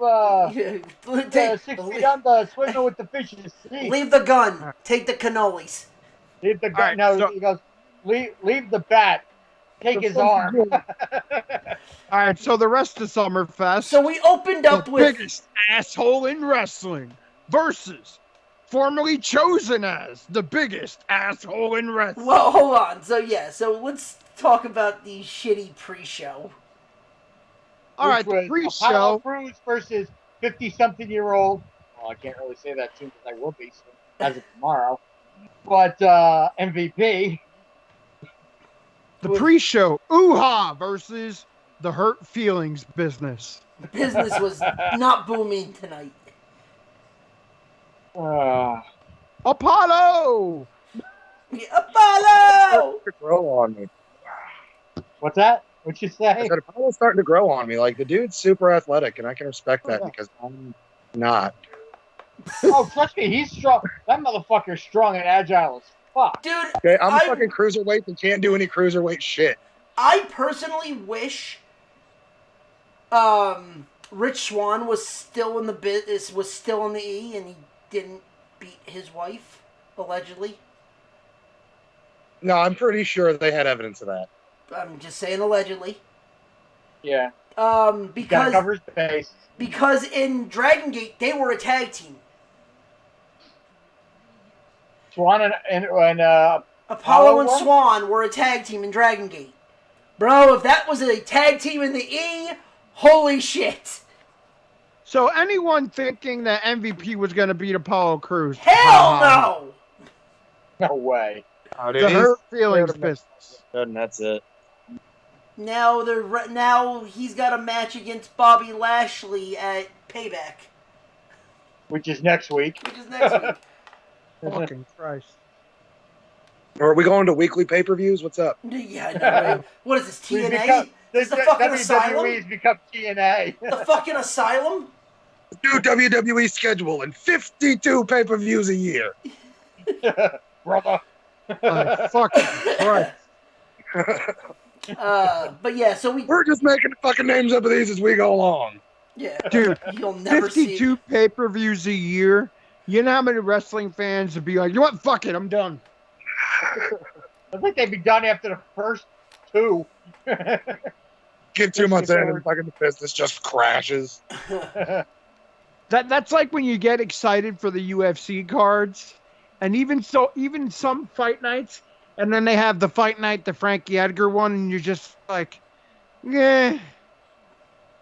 6 feet under, swimming with the fishes. Leave the gun. Take the cannolis. Leave the gun. Right, he goes, leave the bat. Take his arm. All right, so the rest of Summerfest. So we opened up with the biggest asshole in wrestling versus formerly chosen as the biggest asshole in wrestling. Well, hold on. So let's talk about the shitty pre-show. All right, the pre-show. Apollo Crews versus 50-something-year-old. Well, I can't really say that soon because I will be soon, as of tomorrow. But MVP. The pre-show, Ooh-Ha versus the Hurt Feelings business. The business was not booming tonight. Apollo! Apollo! To grow on me. What's that? What'd you say? I said Apollo's starting to grow on me. Like, the dude's super athletic, and I can respect that because I'm not. Oh, trust me, he's strong. That motherfucker's strong and agile as fuck. Dude, okay, I'm a fucking cruiserweight and can't do any cruiserweight shit. I personally wish Rich Swann was still in the E and he didn't beat his wife, allegedly. No, I'm pretty sure they had evidence of that. I'm just saying allegedly. Yeah. Because cover his face. Because in Dragon Gate they were a tag team. Swan and Apollo and Swann were a tag team in Dragon Gate. Bro, if that was a tag team in the E, holy shit. So anyone thinking that MVP was going to beat Apollo Crews? Hell no! No way. The hurt feelings business. And that's it. Now he's got a match against Bobby Lashley at Payback, which is next week. Fucking Christ. Are we going to weekly pay-per-views? What's up? Yeah, I know, right? What is this, TNA? This is the fucking asylum? WWE's become TNA. The fucking asylum? New WWE schedule and 52 pay-per-views a year. Brother. Fucking Christ. But yeah, so we're just making fucking names up of these as we go along. Yeah, dude, you'll never 52 pay-per-views a year. You know how many wrestling fans would be like, you know what? Fuck it, I'm done. I think they'd be done after the first 2. Get 2 months in and fucking the business just crashes. That's like when you get excited for the UFC cards, and even some fight nights, and then they have the fight night, the Frankie Edgar one, and you're just like, yeah,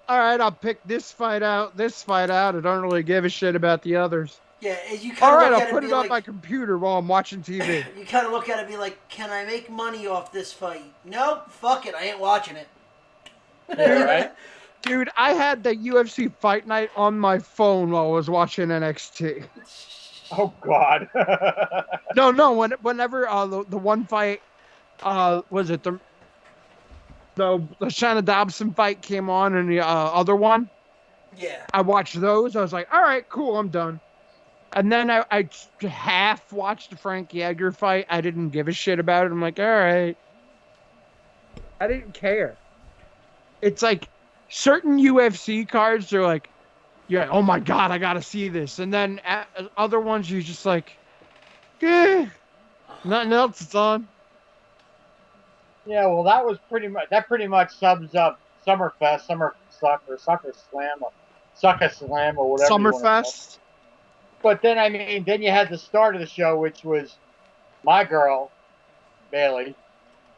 all right, I'll pick this fight out. I don't really give a shit about the others. Yeah, you kind of look at it. All right, I'll put it on my computer while I'm watching TV. You kind of look at it and be like, can I make money off this fight? Nope, fuck it, I ain't watching it. Yeah, right? Dude, I had the UFC fight night on my phone while I was watching NXT. Oh, God. No, whenever the one fight, was it the Shanna Dobson fight came on and the other one? Yeah. I watched those. I was like, all right, cool, I'm done. And then I half watched the Frankie Edgar fight. I didn't give a shit about it. I'm like, all right. I didn't care. It's like certain UFC cards are like, yeah, oh my God, I got to see this. And then other ones, you're just like, nothing else is on. Yeah, well, that pretty much sums up Summerfest, Summer Slam, or whatever. Summerfest. But then, then you had the start of the show, which was my girl, Bayley,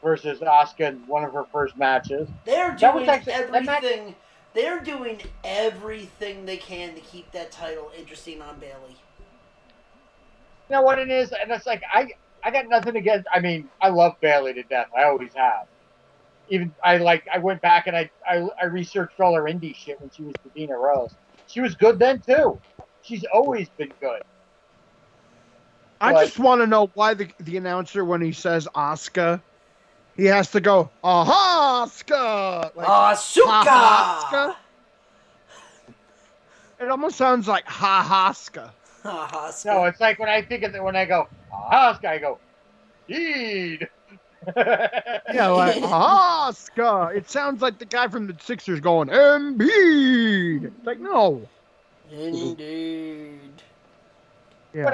versus Asuka in one of her first matches. They're doing everything. They're doing everything they can to keep that title interesting on Bayley. You know what it is? And it's like, I got nothing against, I love Bayley to death. I always have. Even, I went back and I researched all her indie shit when she was Davina Rose. She was good then, too. She's always been good. I just want to know why the announcer, when he says Asuka, he has to go, Asuka! Like, Asuka! It almost sounds like Ha-Haska. No, it's like when I think of it, when I go, Asuka, I go, Deed! Yeah, like, Asuka! It sounds like the guy from the Sixers going, Embiid! It's like, no. Indeed. Yeah. But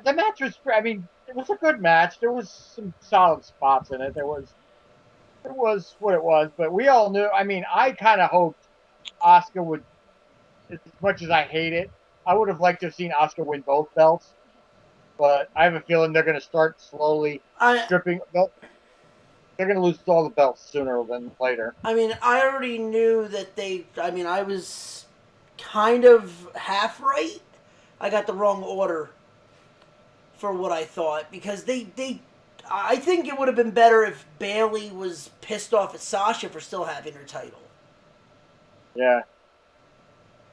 the match was, it was a good match. There was some solid spots in it. It was what it was. But we all knew. I kind of hoped Asuka would, as much as I hate it, I would have liked to have seen Asuka win both belts. But I have a feeling they're going to start slowly stripping. They're going to lose all the belts sooner than later. I already knew that I was kind of half right. I got the wrong order for what I thought, because I think it would have been better if Bayley was pissed off at Sasha for still having her title. Yeah.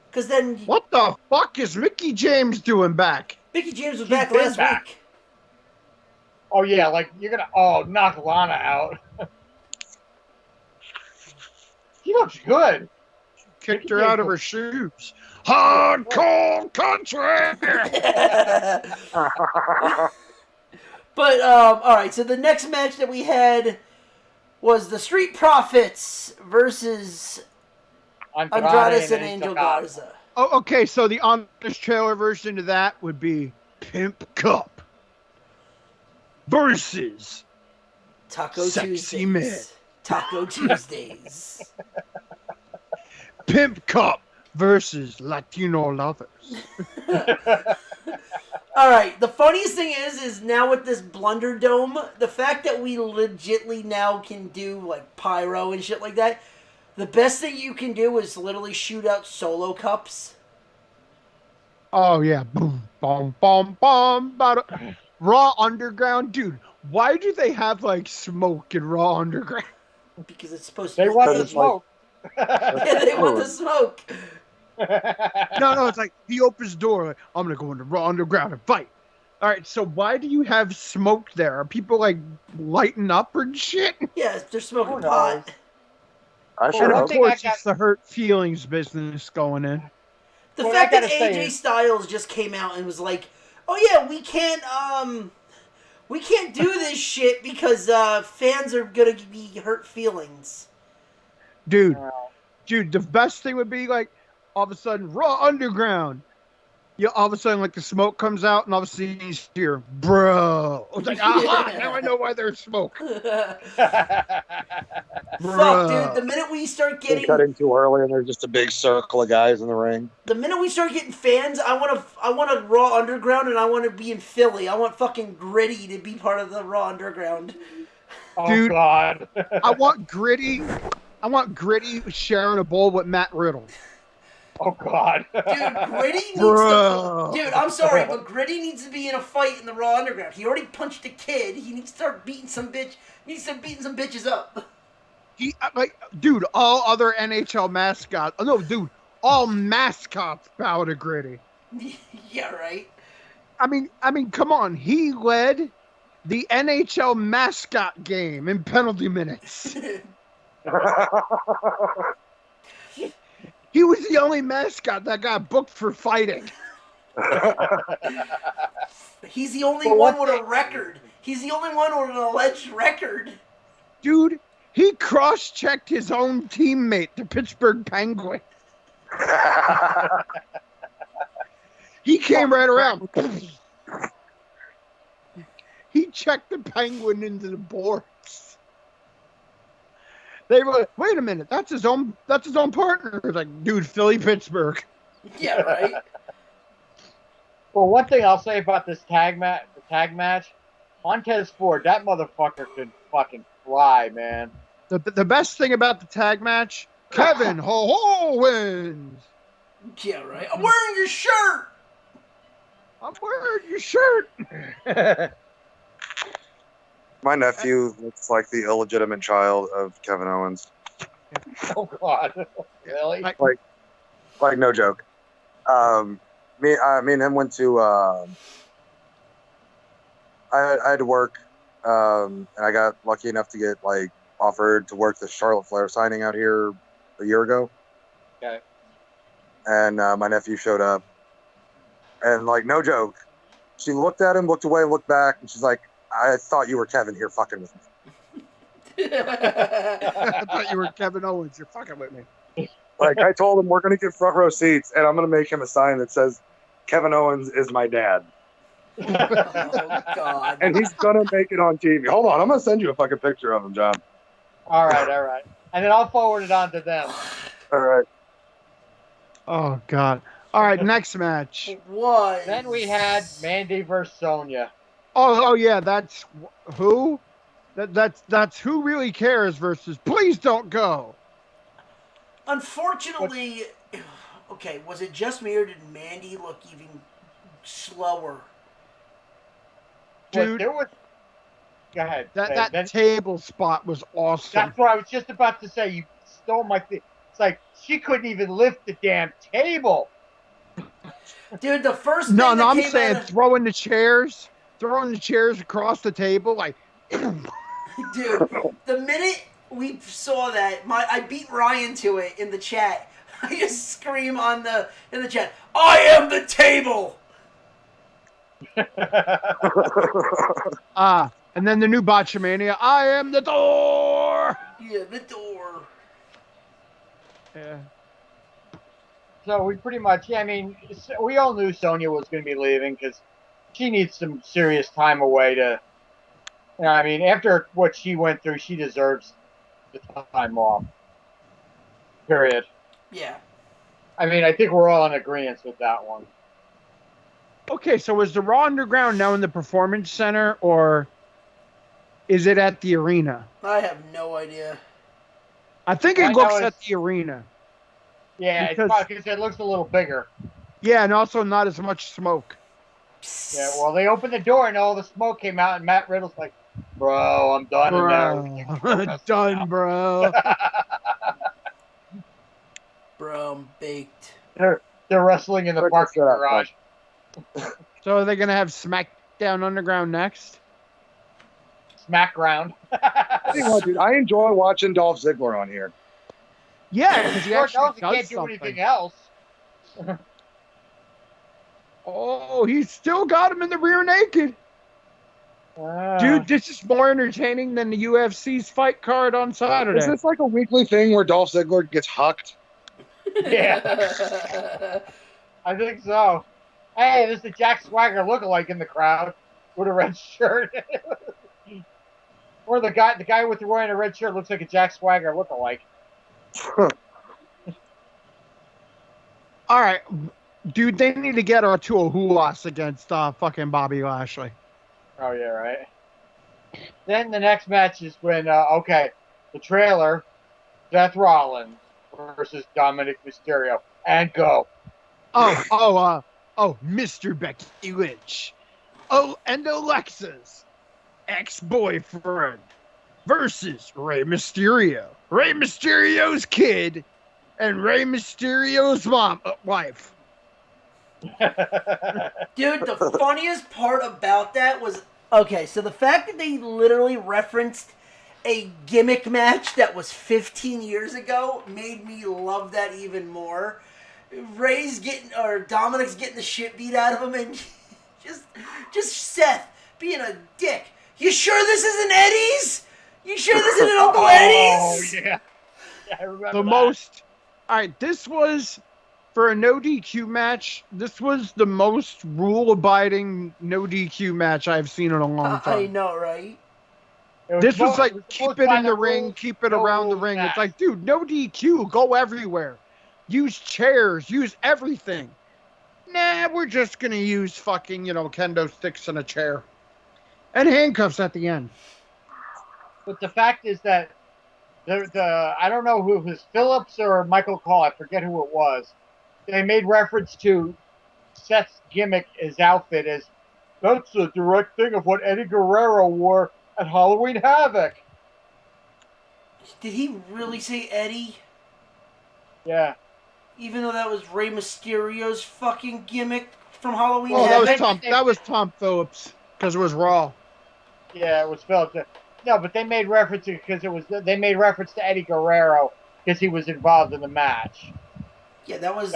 Because then... What the fuck is Mickie James doing back? Mickie James was back last week. Oh, yeah, like, you're going to, knock Lana out. She looks good. Kicked her out of her shoes. Hardcore country! But, alright, so the next match that we had was the Street Profits versus Andrade and Angel Garza. Oh, okay, so the honest trailer version of that would be Pimp Cup versus Taco Sexy Tuesdays. Man. Taco Tuesdays. Pimp Cup versus Latino lovers. All right. The funniest thing is now with this Blunder Dome, the fact that we legitly now can do like pyro and shit like that. The best thing you can do is literally shoot out solo cups. Oh yeah, boom, boom, boom, boom. Raw Underground, dude. Why do they have like smoke in Raw Underground? Because it's supposed to They be want the edgy. smoke. Yeah, they want the smoke. No, it's like he opens the door. Like, I'm gonna go into Raw Underground and fight. All right, so why do you have smoke there? Are people like lighting up and shit? Yeah, they're smoking Who knows? pot. I And sure of one hope. thing I course, got, it's the hurt feelings business going in. The what I fact that gotta say AJ is, Styles just came out and was like, "Oh yeah, we can't do this shit because fans are gonna be hurt feelings." Dude, uh, dude, the best thing would be like all of a sudden Raw Underground. You all of a sudden like the smoke comes out and all of a sudden he's here, bro. It's like, aha, now I know why there's smoke. Fuck, dude. Bruh. The minute we start Been getting cutting too early, and there's just a big circle of guys in the ring. fans, I want a Raw Underground, and I want to be in Philly. I want fucking Gritty to be part of the Raw Underground. oh Dude, God. I want Gritty sharing a bowl with Matt Riddle. Oh God. Dude, Gritty needs to. Bro. Dude, I'm sorry, but Gritty needs to be in a fight in the Raw Underground. He already punched a kid. He needs to start beating some bitch. He needs to start beating some bitches up. He like, dude, all other NHL mascots. Oh, no, dude, all mascots bow to Gritty. Yeah, right. I mean, come on. He led the NHL mascot game in penalty minutes. He was the only mascot that got booked for fighting. He's the only But one one with a thing- record. He's the only one with an alleged record. Dude, he cross-checked his own teammate, the Pittsburgh Penguin. He came right around. He checked the Penguin into the boards. They were like, wait a minute, that's his own partner. It's like, dude, Philly Pittsburgh. Yeah, right. Well, one thing I'll say about this tag match, Montez Ford, that motherfucker could fucking fly, man. The best thing about the tag match, Kevin Ho Ho wins. Yeah, right. I'm wearing your shirt. I'm wearing your shirt. My nephew looks like the illegitimate child of Kevin Owens. Oh God, really? Like no joke. Me and him went to. I had to work, and I got lucky enough to get like offered to work the Charlotte Flair signing out here a year ago. Okay. And my nephew showed up, and like no joke, she looked at him, looked away, looked back, and she's like, "I thought you were Kevin here fucking with me." I thought you were Kevin Owens. You're fucking with me. Like I told him, we're gonna get front row seats, and I'm gonna make him a sign that says, "Kevin Owens is my dad." Oh God. And he's gonna make it on TV. Hold on, I'm gonna send you a fucking picture of him, John. All right, and then I'll forward it on to them. All right. Oh God. All right, next match. It was. Then we had Mandy versus Sonya. Oh yeah, that's who. That's who really cares versus please don't go. Unfortunately, okay, was it just me or did Mandy look even slower? Dude, There was. Go ahead. That table spot was awesome. That's what I was just about to say. You stole my thing. It's like she couldn't even lift the damn table. Dude, the first thing No, that I'm came saying out of, throwing the chairs across the table, like. dude, the minute we saw that, I beat Ryan to it in the chat. I just scream in the chat, "I am the table!" And then the new Botchamania, I am the door. Yeah, the door. Yeah. So we pretty much, I mean, we all knew Sonya was going to be leaving because she needs some serious time away to, I mean, after what she went through, she deserves the time off. Period. Yeah. I mean, I think we're all in agreement with that one. Okay, so is the Raw Underground now in the Performance Center, or is it at the arena? I have no idea. I think it looks at the arena. Yeah, it's probably because it looks a little bigger. Yeah, and also not as much smoke. Yeah, well, they opened the door and all the smoke came out, and Matt Riddle's like, "Bro, I'm done in there." Done, bro. Bro, I'm baked. They're wrestling in the parking garage. So are they gonna have SmackDown Underground next? Smackground. Dude, I enjoy watching Dolph Ziggler on here. Yeah, because he actually he does can't do something. anything else. Oh, he's still got him in the rear naked. Dude, this is more entertaining than the UFC's fight card on Saturday. Is this like a weekly thing where Dolph Ziggler gets hucked? Yeah. I think so. Hey, there's the Jack Swagger lookalike in the crowd with a red shirt. Or the guy with wearing a red shirt looks like a Jack Swagger lookalike. All right, dude, they need to get her to a Hulas against fucking Bobby Lashley. Oh yeah, right. Then the next match is when the trailer, Seth Rollins versus Dominic Mysterio, and go. Oh, Mr. Becky Lynch. Oh, and Alexa's ex-boyfriend versus Rey Mysterio. Rey Mysterio's kid and Rey Mysterio's wife. Dude, the funniest part about that was, okay, so the fact that they literally referenced a gimmick match that was 15 years ago made me love that even more. Dominic's getting the shit beat out of him, and just Seth being a dick. You sure this isn't Eddie's? You sure this isn't Uncle Eddie's? Oh yeah, I remember the that. Most. All right, this was for a no DQ match. This was the most rule-abiding no DQ match I've seen in a long time. I know, right? This was like, keep it in the ring, keep it around the ring. It's like, dude, no DQ, go everywhere. Use chairs, use everything. Nah, we're just going to use fucking, kendo sticks and a chair. And handcuffs at the end. But the fact is that I don't know who it was, Phillips or Michael Cole, I forget who it was. They made reference to Seth's gimmick, his outfit, as that's a direct thing of what Eddie Guerrero wore at Halloween Havoc. Did he really say Eddie? Yeah. Even though that was Rey Mysterio's fucking gimmick from Halloween Havoc? That was Tom Phillips, because it was Raw. Yeah, it was Phillips. No, but they made reference to they made reference to Eddie Guerrero because he was involved in the match. Yeah, that was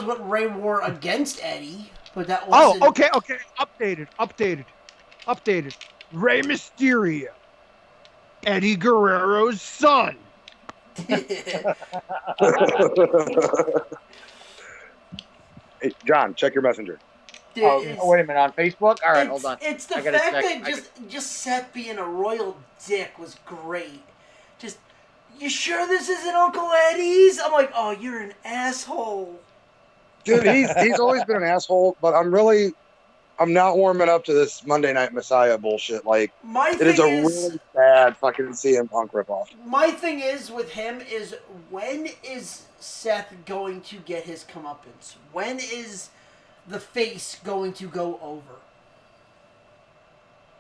what Ray wore against Eddie, but that wasn't. Oh, okay. Updated. Rey Mysterio, Eddie Guerrero's son. Hey, John, check your messenger. Dude, wait a minute, on Facebook? All right, hold on. It's the fact that just Seth being a royal dick was great. Just, you sure this isn't Uncle Eddie's? I'm like, oh, you're an asshole. Dude, he's always been an asshole, but I'm not warming up to this Monday Night Messiah bullshit. Like, it is a really bad fucking CM Punk ripoff. My thing is with him is, when is Seth going to get his comeuppance? When is the face going to go over?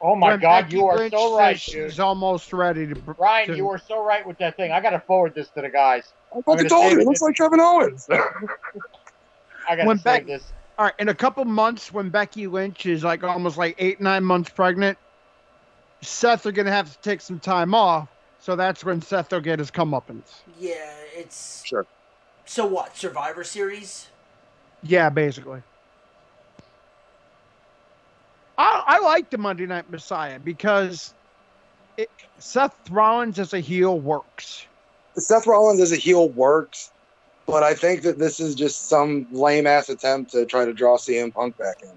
Oh my God, you are so right, dude. She's almost ready to. Ryan, you are so right with that thing. I got to forward this to the guys. I fucking told you, it looks like Kevin Owens. I got to save this. All right, in a couple months, when Becky Lynch is like almost like 8-9 months pregnant, Seth are gonna have to take some time off. So that's when Seth will get his comeuppance. Yeah, it's sure. So what? Survivor Series? Yeah, basically. I like the Monday Night Messiah because Seth Rollins as a heel works. Seth Rollins as a heel works, but I think that this is just some lame-ass attempt to try to draw CM Punk back in.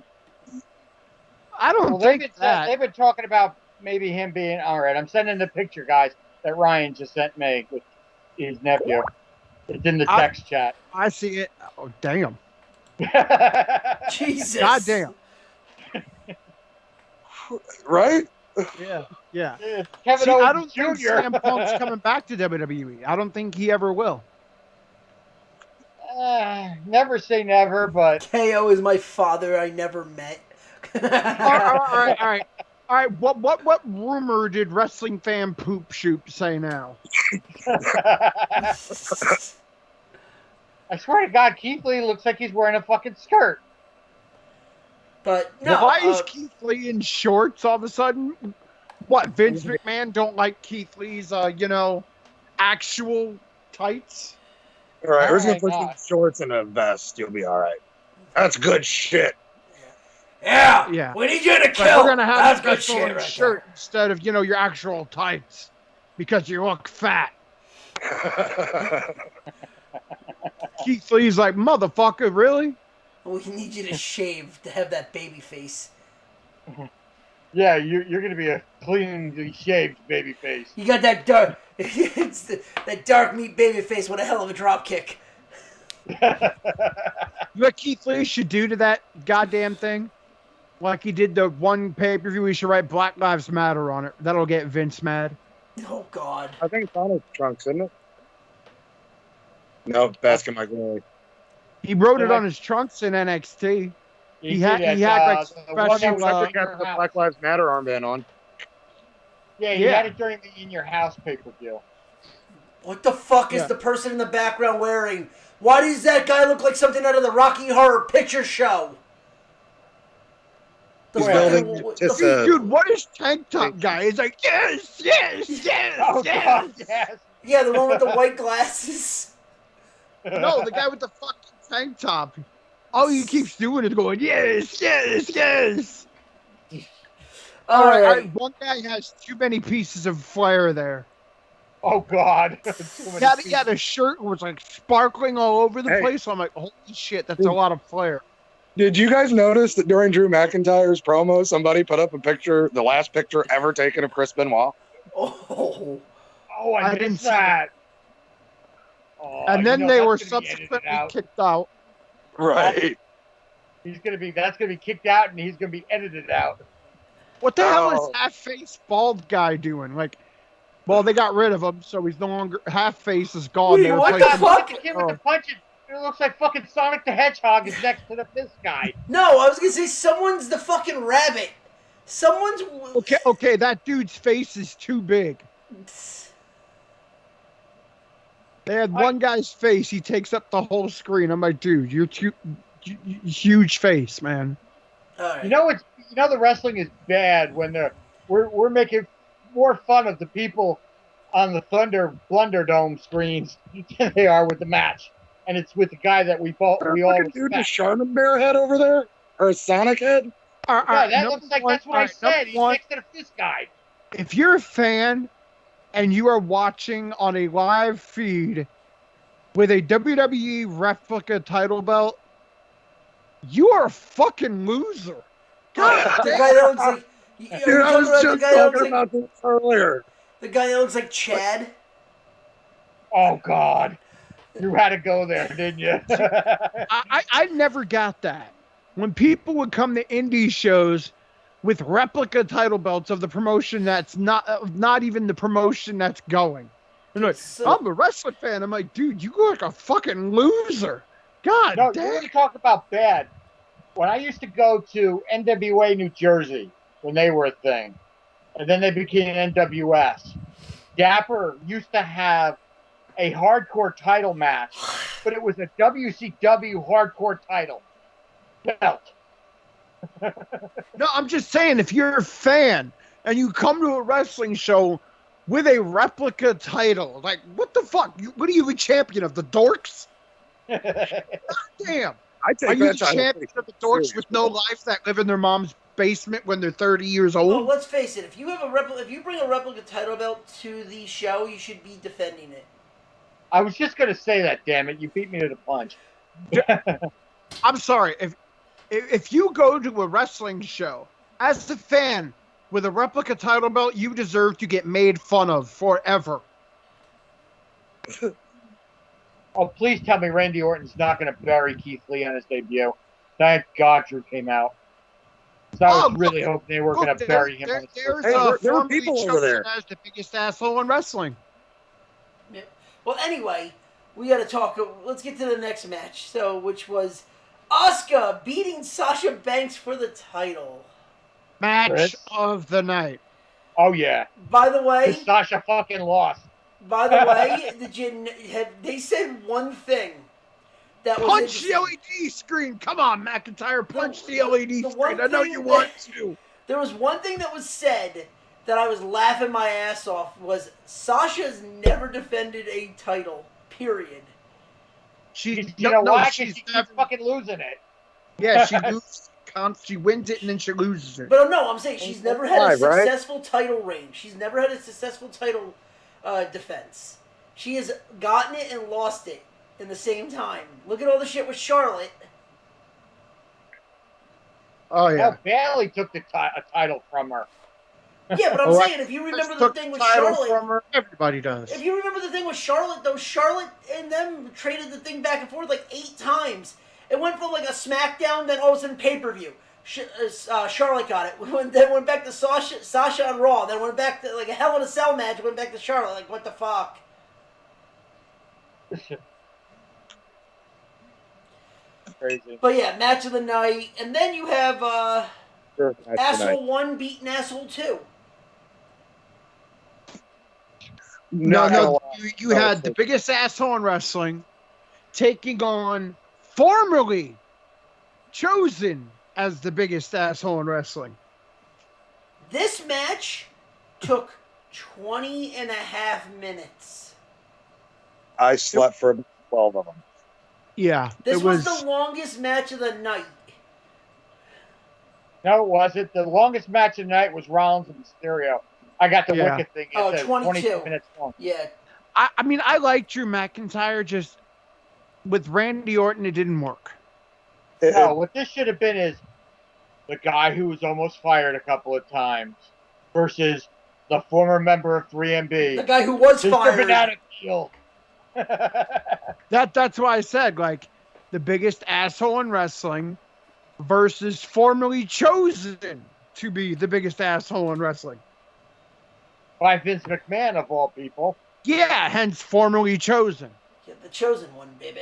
I don't think they've been talking about maybe him being... All right, I'm sending the picture, guys, that Ryan just sent me with his nephew. It's in the text chat. I see it. Oh, damn. Jesus. God damn. Right? Yeah. Kevin Owens I don't think CM Punk's coming back to WWE. I don't think he ever will. Never say never, but KO is my father I never met. all right. What rumor did Wrestling Fan Poop Shoot say now? I swear to God, Keith Lee looks like he's wearing a fucking skirt. But no, why is Keith Lee in shorts all of a sudden? What, Vince McMahon don't like Keith Lee's, actual tights? All right, we're just gonna put some shorts and a vest. You'll be all right. That's good shit. Yeah. We need you to kill. We're gonna have That's a good shit right shirt there. Instead of your actual tights because you look fat. Keith Lee's like, motherfucker, really? We need you to shave to have that baby face. Yeah, you're gonna be a cleanly shaved baby face. You got that dark, that dark meat baby face with a hell of a drop kick. What Keith Lee should do to that goddamn thing, like he did the one pay-per-view, he should write Black Lives Matter on it. That'll get Vince mad. Oh God. I think it's on his trunks, isn't it? No, Basket My Glory. He wrote it on his trunks in NXT. He had like special the Black Lives Matter armband on. Yeah, he had it during the In Your House pay-per-view. What the fuck is the person in the background wearing? Why does that guy look like something out of the Rocky Horror Picture Show? Dude, what is Tank Top guy? He's like, yes. Oh, God, yes. Yeah, the one with the white glasses. No, the guy with the fucking tank top. All he keeps doing is going, yes. All right. One guy has too many pieces of flair there. Oh, God. Yeah, the shirt was like sparkling all over the place. I'm like, holy shit, that's a lot of flair. Did you guys notice that during Drew McIntyre's promo, somebody put up a picture, the last picture ever taken of Chris Benoit? Oh, I didn't see that. Oh, and then they were subsequently kicked out. Right. That's gonna be kicked out, and he's gonna be edited out. What the hell is half-face bald guy doing? Like, well, they got rid of him, so he's no longer half-face is gone. Wait, what the fuck? The kid with the punches. It looks like fucking Sonic the Hedgehog is next to this guy. No, I was gonna say someone's the fucking rabbit. Someone's okay. That dude's face is too big. They had one guy's face. He takes up the whole screen. I'm like, dude, you're too huge face, man. Right. You know the wrestling is bad when we're making more fun of the people on the Blunderdome screens than they are with the match, and it's with the guy that we all respect. Dude, the Charmin Bear head over there, or a Sonic head. That looks like that's what I said. He's next to this guy. If you're a fan and you are watching on a live feed with a WWE replica title belt, you are a fucking loser. God, the guy that looks like... Dude, I was just talking about this earlier. The guy that looks like Chad. Oh, God. You had to go there, didn't you? I never got that. When people would come to indie shows with replica title belts of the promotion that's not even the promotion that's going. And like, I'm a wrestling fan. I'm like, dude, you look like a fucking loser. God damn. You want to talk about bad. When I used to go to NWA New Jersey, when they were a thing, and then they became NWS, Dapper used to have a hardcore title match, but it was a WCW hardcore title belt. No, I'm just saying, if you're a fan and you come to a wrestling show with a replica title, like, what the fuck? What are you a champion of? The Dorks? God damn. Are you the champion of the Dorks with no life that live in their mom's basement when they're 30 years old? Well, let's face it. If you bring a replica title belt to the show, you should be defending it. I was just going to say that, damn it. You beat me to the punch. I'm sorry. If you go to a wrestling show as a fan with a replica title belt, you deserve to get made fun of forever. Oh, please tell me Randy Orton's not going to bury Keith Lee on his debut. Thank God Drew came out. So I was really hoping they were going to bury him. There are people over there. As the biggest asshole in wrestling. Yeah. Well, anyway, we got to talk. Let's get to the next match. So, which was Asuka beating Sasha Banks for the title. Match of the night. Oh yeah. By the way, Sasha fucking lost. By the way, they said one thing that was punch the LED screen. Come on, McIntyre, punch the LED screen. I know you want to. There was one thing that was said that I was laughing my ass off was Sasha's never defended a title. Period. She's fucking losing it. Yeah, she loses. She wins it and then she loses it. But no, I'm saying she's never had a successful title reign. She's never had a successful title defense. She has gotten it and lost it in the same time. Look at all the shit with Charlotte. Oh yeah. Now Bayley took the title from her. Yeah, but I'm saying if you remember the thing with Charlotte, from her, everybody does. If you remember the thing with Charlotte, though, Charlotte and them traded the thing back and forth like 8 times. It went from like a SmackDown, then all of a sudden pay-per-view. Charlotte got it. Then went back to Sasha on Raw. Then went back to like a Hell in a Cell match. Went back to Charlotte. Like what the fuck? Crazy. But yeah, match of the night, and then you have Asshole 1 beating Asshole 2. No. You had the biggest asshole in wrestling taking on formerly chosen as the biggest asshole in wrestling. This match took 20 and a half minutes. I slept for 12 of them. Yeah. This was the longest match of the night. No, it wasn't. The longest match of the night was Rollins and Mysterio. I got the wicked thing. It said 22 minutes long. Yeah. I mean, I like Drew McIntyre, just with Randy Orton, it didn't work. No, what this should have been is the guy who was almost fired a couple of times versus the former member of 3MB. The guy who was fired. Out of heel. That's why I said, like, the biggest asshole in wrestling versus formerly chosen to be the biggest asshole in wrestling. By Vince McMahon, of all people. Yeah, hence formerly chosen. Yeah, the chosen one, baby.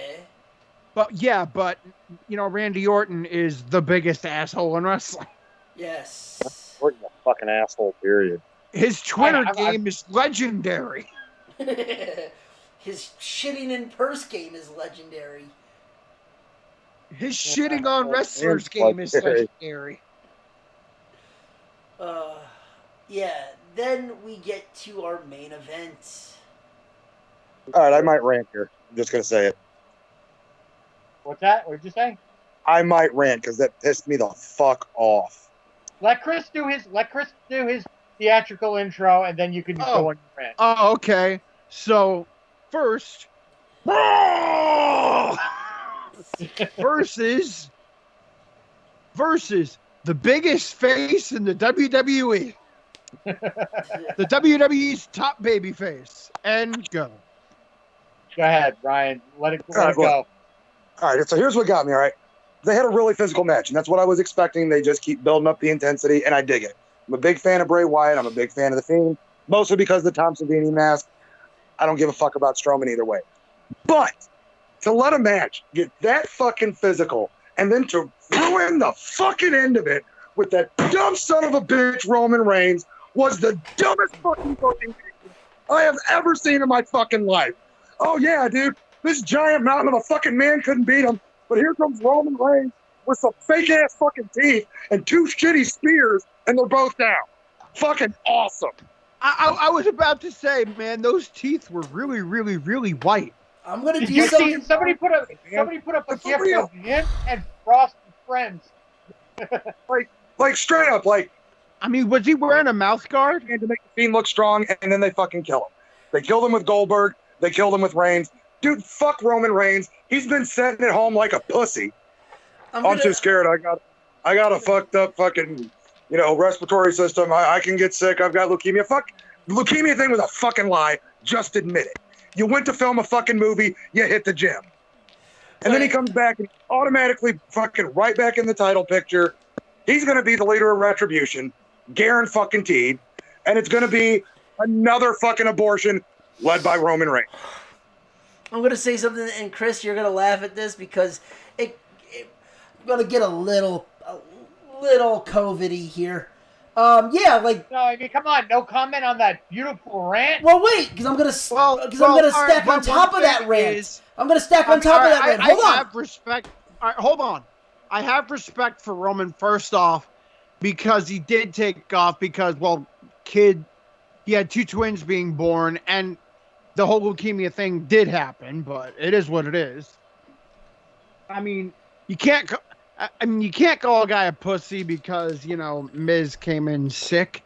But you know, Randy Orton is the biggest asshole in wrestling. Yes. Orton's a fucking asshole, period. His Twitter game is legendary. His shitting in purse game is legendary. His shitting on wrestlers game is legendary. Yeah, then we get to our main event. All right, I might rant here. I'm just going to say it. What's that? What did you say? I might rant because that pissed me the fuck off. Let Chris do his theatrical intro, and then you can go on your rant. Oh, okay. So, first, versus the biggest face in the WWE. The WWE's top baby face. And go. Go ahead, Ryan. Let it go. All right, so here's what got me, all right? They had a really physical match, and that's what I was expecting. They just keep building up the intensity, and I dig it. I'm a big fan of Bray Wyatt. I'm a big fan of The Fiend, mostly because of the Tom Savini mask. I don't give a fuck about Strowman either way. But to let a match get that fucking physical and then to ruin the fucking end of it with that dumb son of a bitch Roman Reigns was the dumbest fucking thing I have ever seen in my fucking life. Oh, yeah, dude. This giant mountain of a fucking man couldn't beat him. But here comes Roman Reigns with some fake-ass fucking teeth and 2 shitty spears, and they're both down. Fucking awesome. I was about to say, man, those teeth were really, really, really white. I'm going to do something. Somebody put up a gift of him and Frost and Friends. like straight up, like. I mean, was he wearing a mouth guard? And to make the Fiend look strong, and then they fucking kill him. They killed him with Goldberg. They killed him with Reigns. Dude, fuck Roman Reigns. He's been sitting at home like a pussy. I'm too scared. I got a fucked up fucking, respiratory system. I can get sick. I've got leukemia. Fuck, leukemia thing was a fucking lie. Just admit it. You went to film a fucking movie. You hit the gym. And then he comes back and automatically fucking right back in the title picture. He's going to be the leader of Retribution. Guaranteed. And it's going to be another fucking abortion led by Roman Reigns. I'm gonna say something, and Chris, you're gonna laugh at this because I'm gonna get a little COVID-y here. Yeah, like. No, I mean, come on, no comment on that beautiful rant. Well, wait, because I'm gonna stack on top of that rant. I'm gonna stack on top of that rant. Hold on. I have respect. All right, hold on. I have respect for Roman first off because he did take off because, well, he had 2 twins being born, and the whole leukemia thing did happen, but it is what it is. I mean, you can't call a guy a pussy because, Miz came in sick,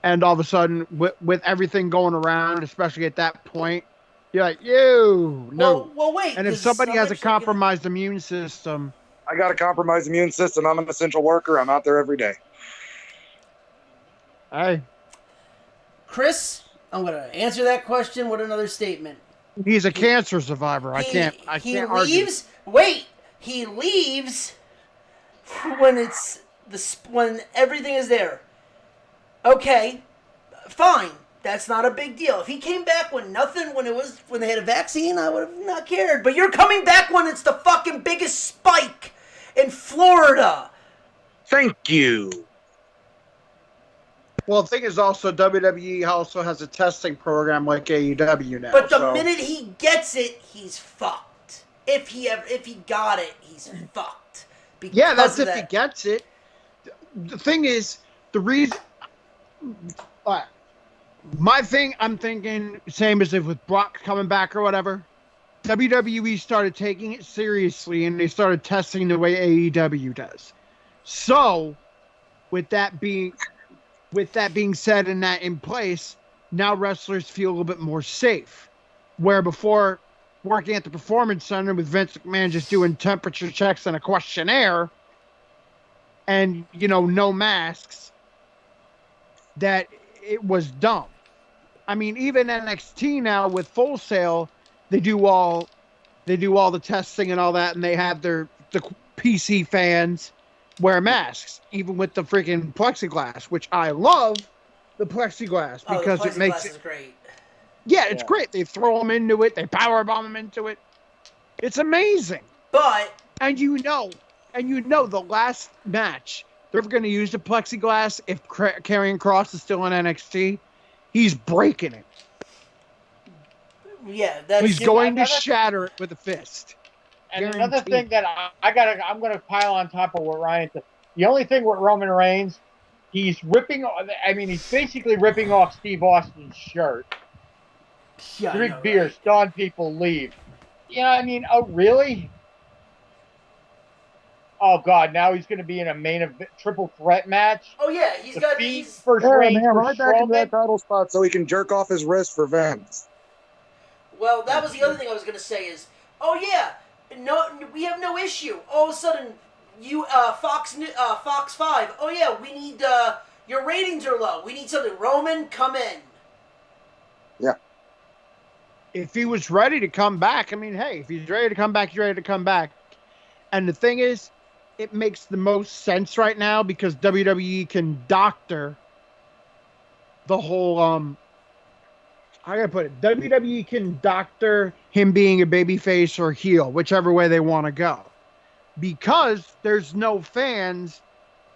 and all of a sudden, with everything going around, especially at that point, you're like, no. Well, wait. And if somebody has a compromised immune system. I got a compromised immune system. I'm an essential worker. I'm out there every day. Hey. Chris, I'm going to answer that question with another statement. He's a cancer survivor. I can't argue. He leaves when everything is there. Okay, fine. That's not a big deal. If he came back when they had a vaccine, I would have not cared. But you're coming back when it's the fucking biggest spike in Florida. Thank you. Well, the thing is also WWE also has a testing program like AEW now. But the minute he gets it, he's fucked. If he got it, he's fucked. Yeah, that's if he gets it. The thing is, the reason. My thing, I'm thinking, same as if with Brock coming back or whatever. WWE started taking it seriously and they started testing the way AEW does. So, with that being said and that in place, now wrestlers feel a little bit more safe. Where before, working at the Performance Center with Vince McMahon just doing temperature checks and a questionnaire, and, no masks, that it was dumb. I mean, even NXT now with Full Sail, they do all the testing and all that, and they have the PC fans wear masks, even with the freaking plexiglass, which I love the plexiglass because the it makes it great. Yeah, it's great. They throw them into it, they power bomb them into it. It's amazing. But the last match they're going to use the plexiglass if Karrion Kross is still in NXT. He's breaking it. Yeah, he's going to shatter it with a fist. And another thing that I'm going to pile on top of what Ryan said. The only thing with Roman Reigns, he's basically ripping off Steve Austin's shirt. Yeah, Drink beer, right? Stun people, leave. Oh, really? Oh, God, now he's going to be in a triple threat match? Oh, yeah, he's got these... right back into that title spot so he can jerk off his wrist for Vince. Well, that was the other thing I was going to say is, oh, yeah, no, we have no issue. All of a sudden, Fox 5, oh, yeah, we need, your ratings are low. We need something. Roman, come in. Yeah. If he was ready to come back, hey, if he's ready to come back, he's ready to come back. And the thing is, it makes the most sense right now because WWE can doctor the whole, I gotta put it, WWE can doctor him being a babyface or heel, whichever way they want to go. Because there's no fans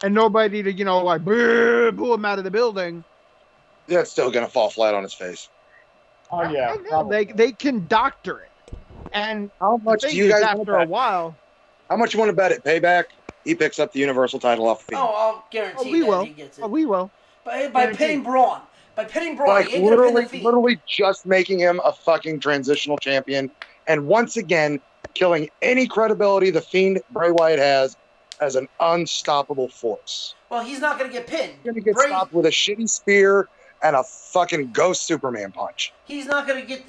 and nobody to, boo him out of the building. Yeah, it's still gonna fall flat on his face. Oh, yeah. They can doctor it. And how much do you guys after a while? How much you want to bet it? Payback, he picks up the Universal title off Fiend. Oh, I'll guarantee he gets it. Oh, we will. By pitting Braun. He ain't gonna pin the Fiend. Literally just making him a fucking transitional champion. And once again, killing any credibility the Fiend Bray Wyatt has as an unstoppable force. Well, he's not going to get pinned. He's going to get stopped with a shitty spear and a fucking ghost Superman punch. He's not going to eat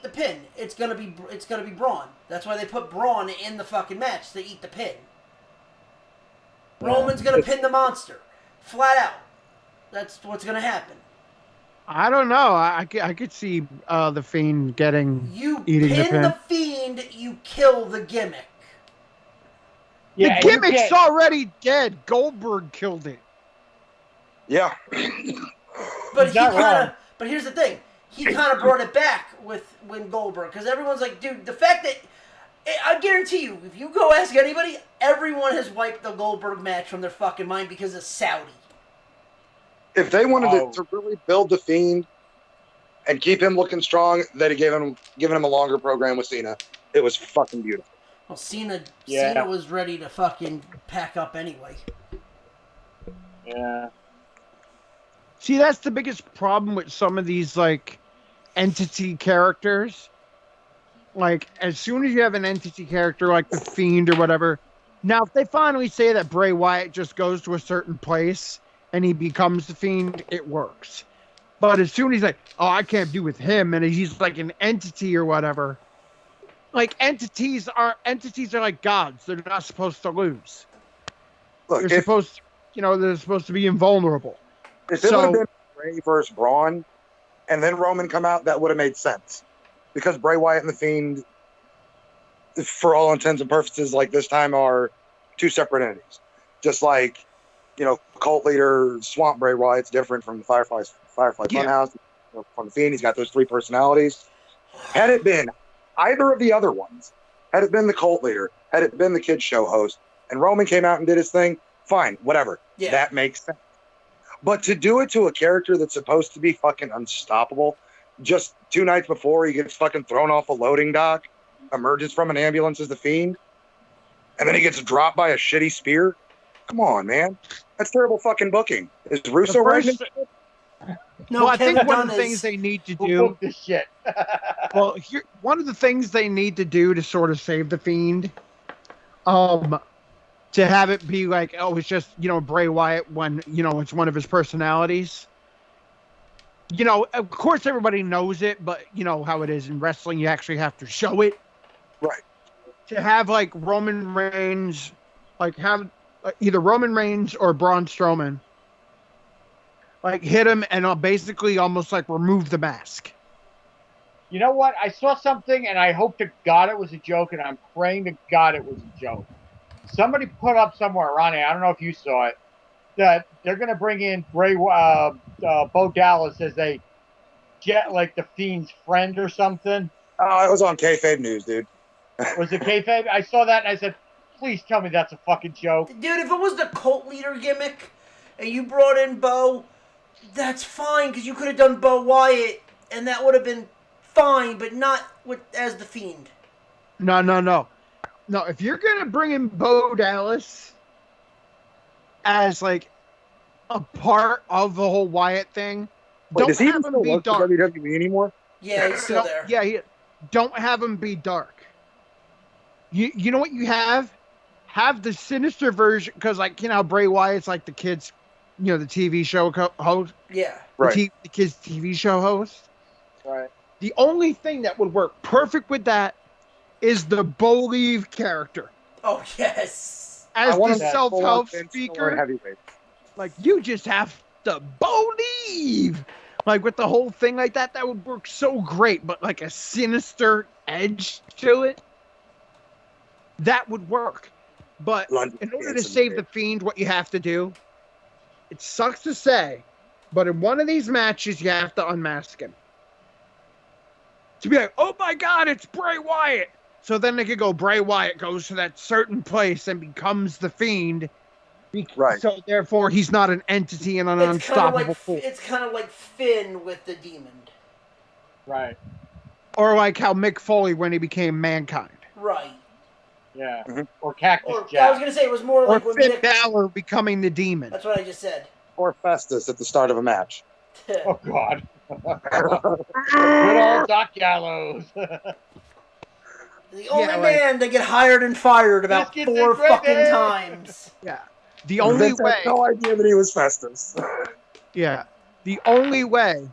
the pin. It's going to be Braun. That's why they put Braun in the fucking match to eat the pin. Roman's going to pin the monster. Flat out. That's what's going to happen. I don't know. I could see the Fiend eating the pin. You pin the Fiend, you kill the gimmick. Yeah, the gimmick's already dead. Goldberg killed it. Yeah. But here's the thing. he kind of brought it back when Goldberg, because everyone's like, dude, the fact that I guarantee you, if you go ask anybody, everyone has wiped the Goldberg match from their fucking mind because of Saudi. If they wanted to really build the Fiend and keep him looking strong, they'd have given him a longer program with Cena. It was fucking beautiful. Well, Cena was ready to fucking pack up anyway. Yeah. See, that's the biggest problem with some of these, like, entity characters. Like, as soon as you have an entity character like the Fiend or whatever, now if they finally say that Bray Wyatt just goes to a certain place and he becomes the Fiend, it works. But as soon as he's like, oh, I can't do with him, and he's like an entity or whatever, like entities are like gods. They're not supposed to lose. Look, they're supposed to be invulnerable. If it would have been Bray versus Braun, and then Roman come out, that would have made sense. Because Bray Wyatt and the Fiend, for all intents and purposes, like this time, are two separate entities. Just like, cult leader Swamp Bray Wyatt's different from the Firefly Funhouse. From the Fiend, he's got those three personalities. Had it been either of the other ones, had it been the cult leader, had it been the kids show host, and Roman came out and did his thing, fine, whatever. Yeah. That makes sense. But to do it to a character that's supposed to be fucking unstoppable, just 2 nights before he gets fucking thrown off a loading dock, emerges from an ambulance as the Fiend, and then he gets dropped by a shitty spear? Come on, man. That's terrible fucking booking. Is Russo right? No, I think one of the things they need to do. This shit. Well, one of the things they need to do to sort of save the Fiend, to have it be like, oh, it's just Bray Wyatt when it's one of his personalities. Of course everybody knows it, but you know how it is in wrestling. You actually have to show it. Right. To have like Roman Reigns, like have either Roman Reigns or Braun Strowman. Like, hit him and basically almost, like, remove the mask. You know what? I saw something, and I hope to God it was a joke, and I'm praying to God it was a joke. Somebody put up somewhere, Ronnie, I don't know if you saw it, that they're going to bring in Bo Dallas as the Fiend's friend or something. Oh, it was on kayfabe news, dude. Was it kayfabe? I saw that, and I said, please tell me that's a fucking joke. Dude, if it was the cult leader gimmick, and you brought in Bo... That's fine, because you could have done Bo Wyatt, and that would have been fine, but not as the Fiend. No. No, if you're going to bring in Bo Dallas as, like, a part of the whole Wyatt thing, don't have him be dark. WWE anymore? Yeah, he's still there. Yeah, don't have him be dark. You know what you have? Have the sinister version, because, like, Bray Wyatt's like the kids... the TV show host. Yeah. Right. The kids' TV show host. Right. The only thing that would work perfect with that is the Bolieve character. Oh, yes. As the self-help speaker. Like, you just have to believe. Like, with the whole thing like that would work so great. But, like, a sinister edge to it, that would work. But in order to save the Fiend, what you have to do, it sucks to say, but in one of these matches, you have to unmask him. To be like, oh my God, it's Bray Wyatt. So then they could go, Bray Wyatt goes to that certain place and becomes the Fiend. Right. So therefore, he's not an entity and an unstoppable force. It's kind of like Finn with the demon. Right. Or like how Mick Foley when he became Mankind. Right. Yeah. Mm-hmm. Or Cactus Jack. I was going to say it was more like when Finn Balor becoming the demon. That's what I just said. Or Festus at the start of a match. Oh, God. Good old Doc Gallows. The only man to get hired and fired about 4 fucking times. Yeah. The only way. I had no idea that he was Festus. Yeah. The only way.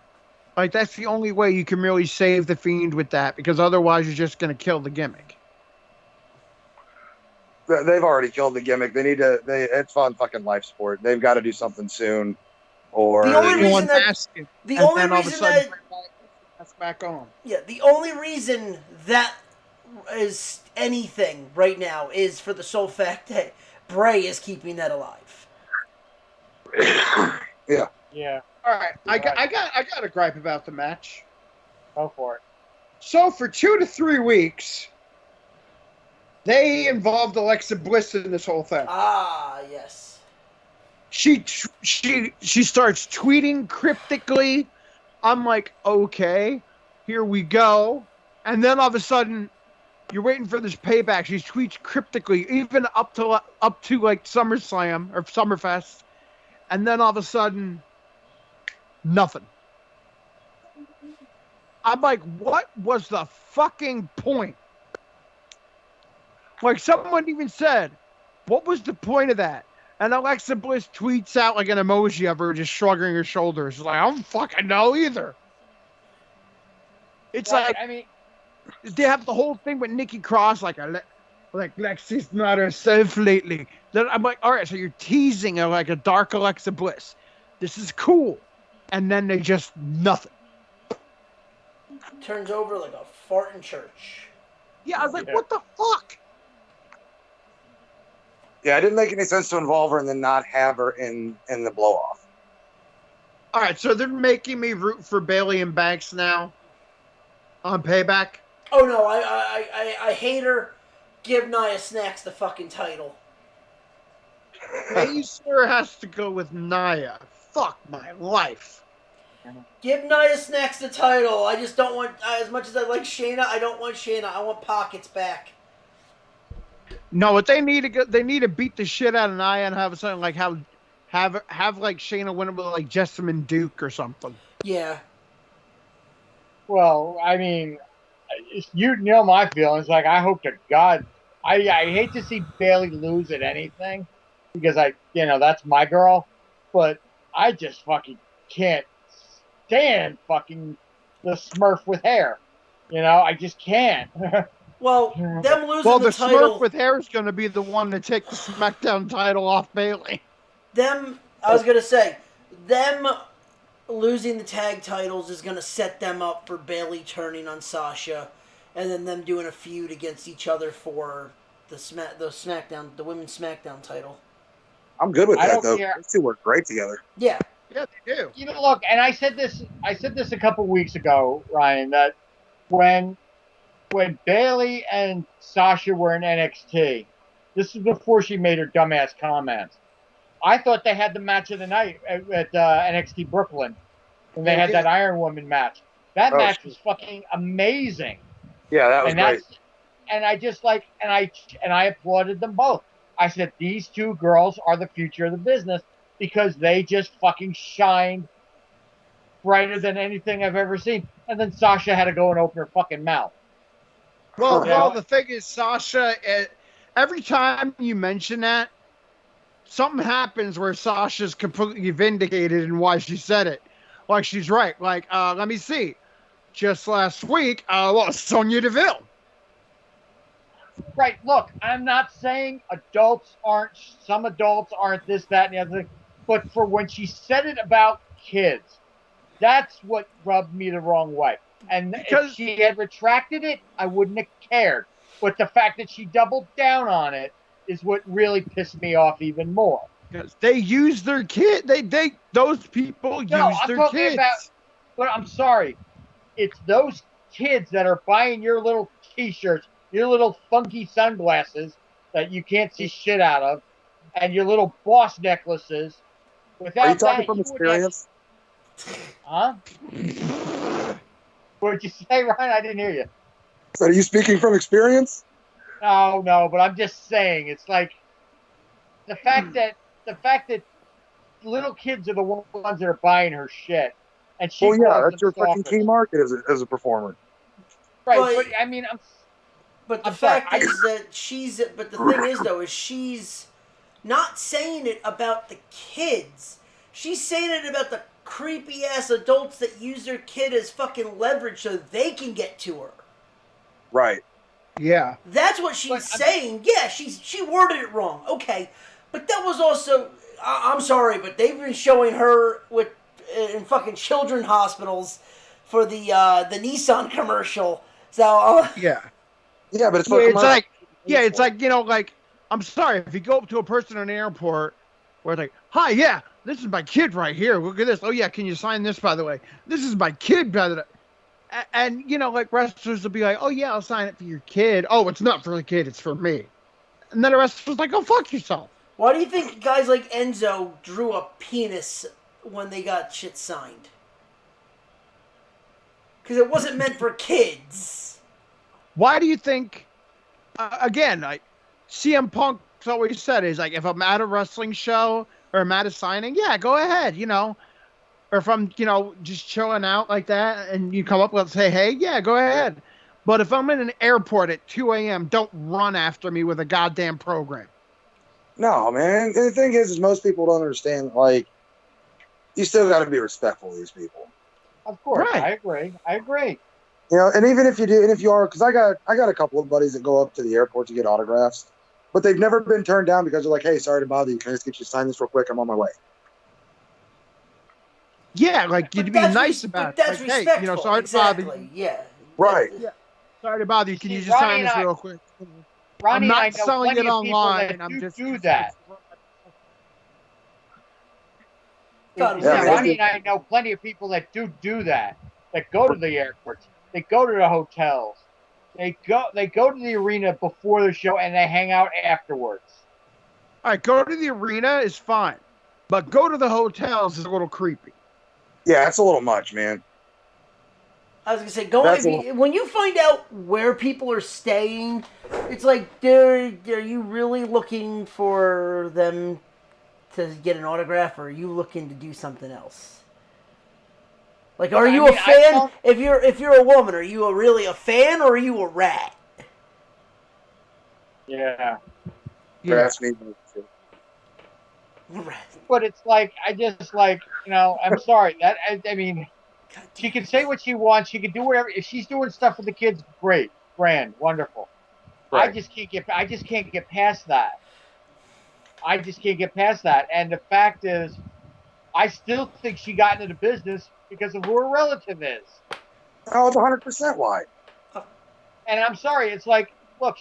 Like, that's the only way you can really save the Fiend with that, because otherwise you're just going to kill the gimmick. They've already killed the gimmick. They need to. It's fun fucking life sport. They've got to do something soon. Or the only reason back on. Yeah, the only reason that is anything right now is for the sole fact that Bray is keeping that alive. Yeah. Yeah. All right, I got a gripe about the match. Go for it. So for 2 to 3 weeks, they involved Alexa Bliss in this whole thing. Ah, yes. She starts tweeting cryptically. I'm like, okay, here we go. And then all of a sudden, you're waiting for this payback. She tweets cryptically, even up to like SummerSlam or Summerfest, and then all of a sudden, nothing. I'm like, what was the fucking point? Like someone even said, what was the point of that? And Alexa Bliss tweets out like an emoji of her just shrugging her shoulders. Like, I don't fucking know either. It's like, I mean, they have the whole thing with Nikki Cross, like Lexi's not herself lately. Then I'm like, all right, so you're teasing her like a dark Alexa Bliss. This is cool. And then they just nothing. Turns over like a fart in church. Yeah, I was like, what the fuck? Yeah, it didn't make any sense to involve her and then not have her in the blow off. All right, so they're making me root for Bayley and Banks now on Payback. Oh no, I hate her. Give Nia Snax the fucking title. Baszler has to go with Nia. Fuck my life. Give Nia Snax the title. I just don't want, as much as I like Shayna, I don't want Shayna. I want Pockets back. No, what they need to beat the shit out of Nia and have something like have like Shayna win it with like Jessamine Duke or something. Yeah. well, I mean, you know my feelings. Like, I hope to God, I hate to see Bayley lose at anything because that's my girl. But I just fucking can't stand fucking the Smurf with hair. I just can't. Well, them losing the title. Smurf with hair is going to be the one to take the SmackDown title off Bayley. I was going to say, them losing the tag titles is going to set them up for Bayley turning on Sasha, and then them doing a feud against each other for the women's SmackDown title. I'm good with that though. Care. Those two work great together. Yeah. Yeah, they do. Look, and I said this a couple weeks ago, Ryan, that when Bayley and Sasha were in NXT, this was before she made her dumbass comments. I thought they had the match of the night at NXT Brooklyn when they had that Iron Woman match. That match was fucking amazing. Yeah, that was great. And I just I applauded them both. I said, these two girls are the future of the business because they just fucking shined brighter than anything I've ever seen. And then Sasha had to go and open her fucking mouth. Well, the thing is, Sasha, every time you mention that, something happens where Sasha's completely vindicated in why she said it. Like, she's right. Like, let me see. Just last week, Sonya Deville. Right. Look, I'm not saying some adults aren't this, that, and the other thing. But for when she said it about kids, that's what rubbed me the wrong way. And if she had retracted it, I wouldn't have cared. But the fact that she doubled down on it is what really pissed me off even more. Because they use their kid. Those people use their kids. But I'm sorry. It's those kids that are buying your little T-shirts, your little funky sunglasses that you can't see shit out of, and your little boss necklaces. Without Are you talking from experience? Huh? What did you say, Ryan? I didn't hear you. So are you speaking from experience? No, but I'm just saying, it's like the fact that little kids are the ones that are buying her shit, and she. Well, yeah, that's your fucking key market as a performer. Right, but I mean, But the fact is that But the thing is, though, is she's not saying it about the kids. She's saying it about the creepy ass adults that use their kid as fucking leverage so they can get to her. Right. Yeah. That's what she's saying. Yeah, she worded it wrong. Okay. But that was also, I'm sorry, but they've been showing her in fucking children's hospitals for the Nissan commercial. So yeah, but it's like I'm sorry, if you go up to a person in an airport where it's like, hi, yeah, this is my kid right here. Look at this. Oh yeah, can you sign this, by the way? This is my kid, by the way. And like wrestlers will be like, "Oh yeah, I'll sign it for your kid." Oh, it's not for the kid; it's for me. And then the wrestler's like, "Oh, fuck yourself." Why do you think guys like Enzo drew a penis when they got shit signed? Because it wasn't meant for kids. Why do you think? Again, CM Punk's always said is like, if I'm at a wrestling show or I'm at a signing, yeah, go ahead, or if I'm, just chilling out like that and you come up and say, hey, yeah, go ahead. But if I'm in an airport at 2 a.m., don't run after me with a goddamn program. No, man. And the thing is most people don't understand, like, you still got to be respectful of these people. Of course. Right. I agree. And even if you do, and if you are, because I got a couple of buddies that go up to the airport to get autographs, but they've never been turned down because they're like, hey, sorry to bother you. Can I just get you to sign this real quick? I'm on my way. Yeah, like you'd be nice about it. That's like, respectful. Hey, sorry exactly. to bother you. Yeah. Right. Yeah. Sorry to bother you. Can you just Ronnie sign this real quick? Ronnie I'm not and I know selling plenty it of people online. that I'm just do that. God, Yeah, Yeah, Ronnie and I know plenty of people that do that. That go to the airports. They go to the hotels. They go to the arena before the show and they hang out afterwards. All right, go to the arena is fine, but go to the hotels is a little creepy. Yeah, it's a little much, man. I was gonna say, when you find out where people are staying, it's like, dude, are you really looking for them to get an autograph, or are you looking to do something else? Like, are you a fan? If you're a woman, are you really a fan, or are you a rat? Yeah. That's me. But it's like I'm sorry that I mean, she can say what she wants. She can do whatever. If she's doing stuff for the kids, great, grand, wonderful. Right. I just can't get past that. I just can't get past that. And the fact is, I still think she got into the business because of who her relative is. Oh, it's 100% why. And I'm sorry, it's like, look,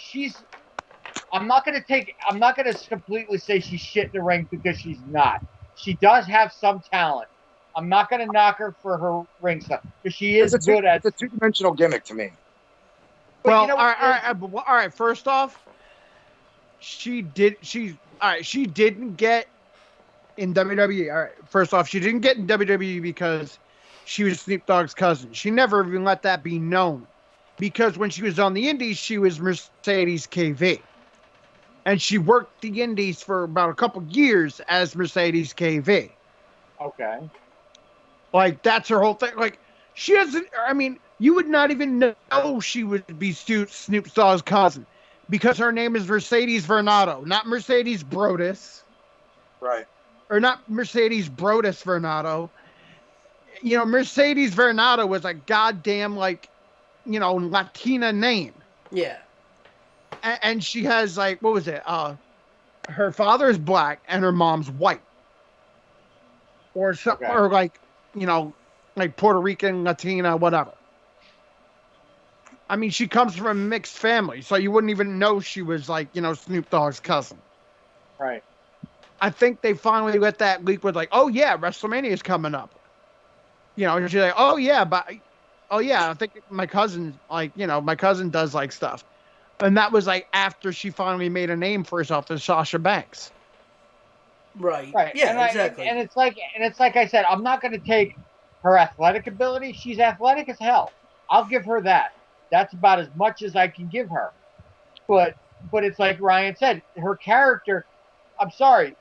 I'm not going to completely say she's shit in the ring because she's not. She does have some talent. I'm not going to knock her for her ring stuff because she is good at. It's a two-dimensional gimmick to me. Well, all right. First off, she didn't get in WWE. All right. First off, she didn't get in WWE because she was Snoop Dogg's cousin. She never even let that be known. Because when she was on the Indies, she was Mercedes KV. And she worked the Indies for about a couple years as Mercedes KV. Okay. Like, that's her whole thing. Like, she doesn't, I mean, you would not even know she would be Snoop Dogg's cousin because her name is Mercedes Varnado, not Mercedes Brodus. Right. Or not Mercedes Brodus Varnado. Mercedes Varnado was a goddamn, Latina name. Yeah. And she has, what was it? Her father is black and her mom's white. Or something, okay. Or like Puerto Rican, Latina, whatever. I mean, she comes from a mixed family, so you wouldn't even know she was Snoop Dogg's cousin. Right. I think they finally let that leak with oh yeah, WrestleMania is coming up. And she's like, oh yeah, I think my cousin my cousin does stuff. And that was after she finally made a name for herself as Sasha Banks. Right. Yeah, exactly. And it's like I said, I'm not going to take her athletic ability. She's athletic as hell. I'll give her that. That's about as much as I can give her. But it's like Ryan said, her character. I'm sorry,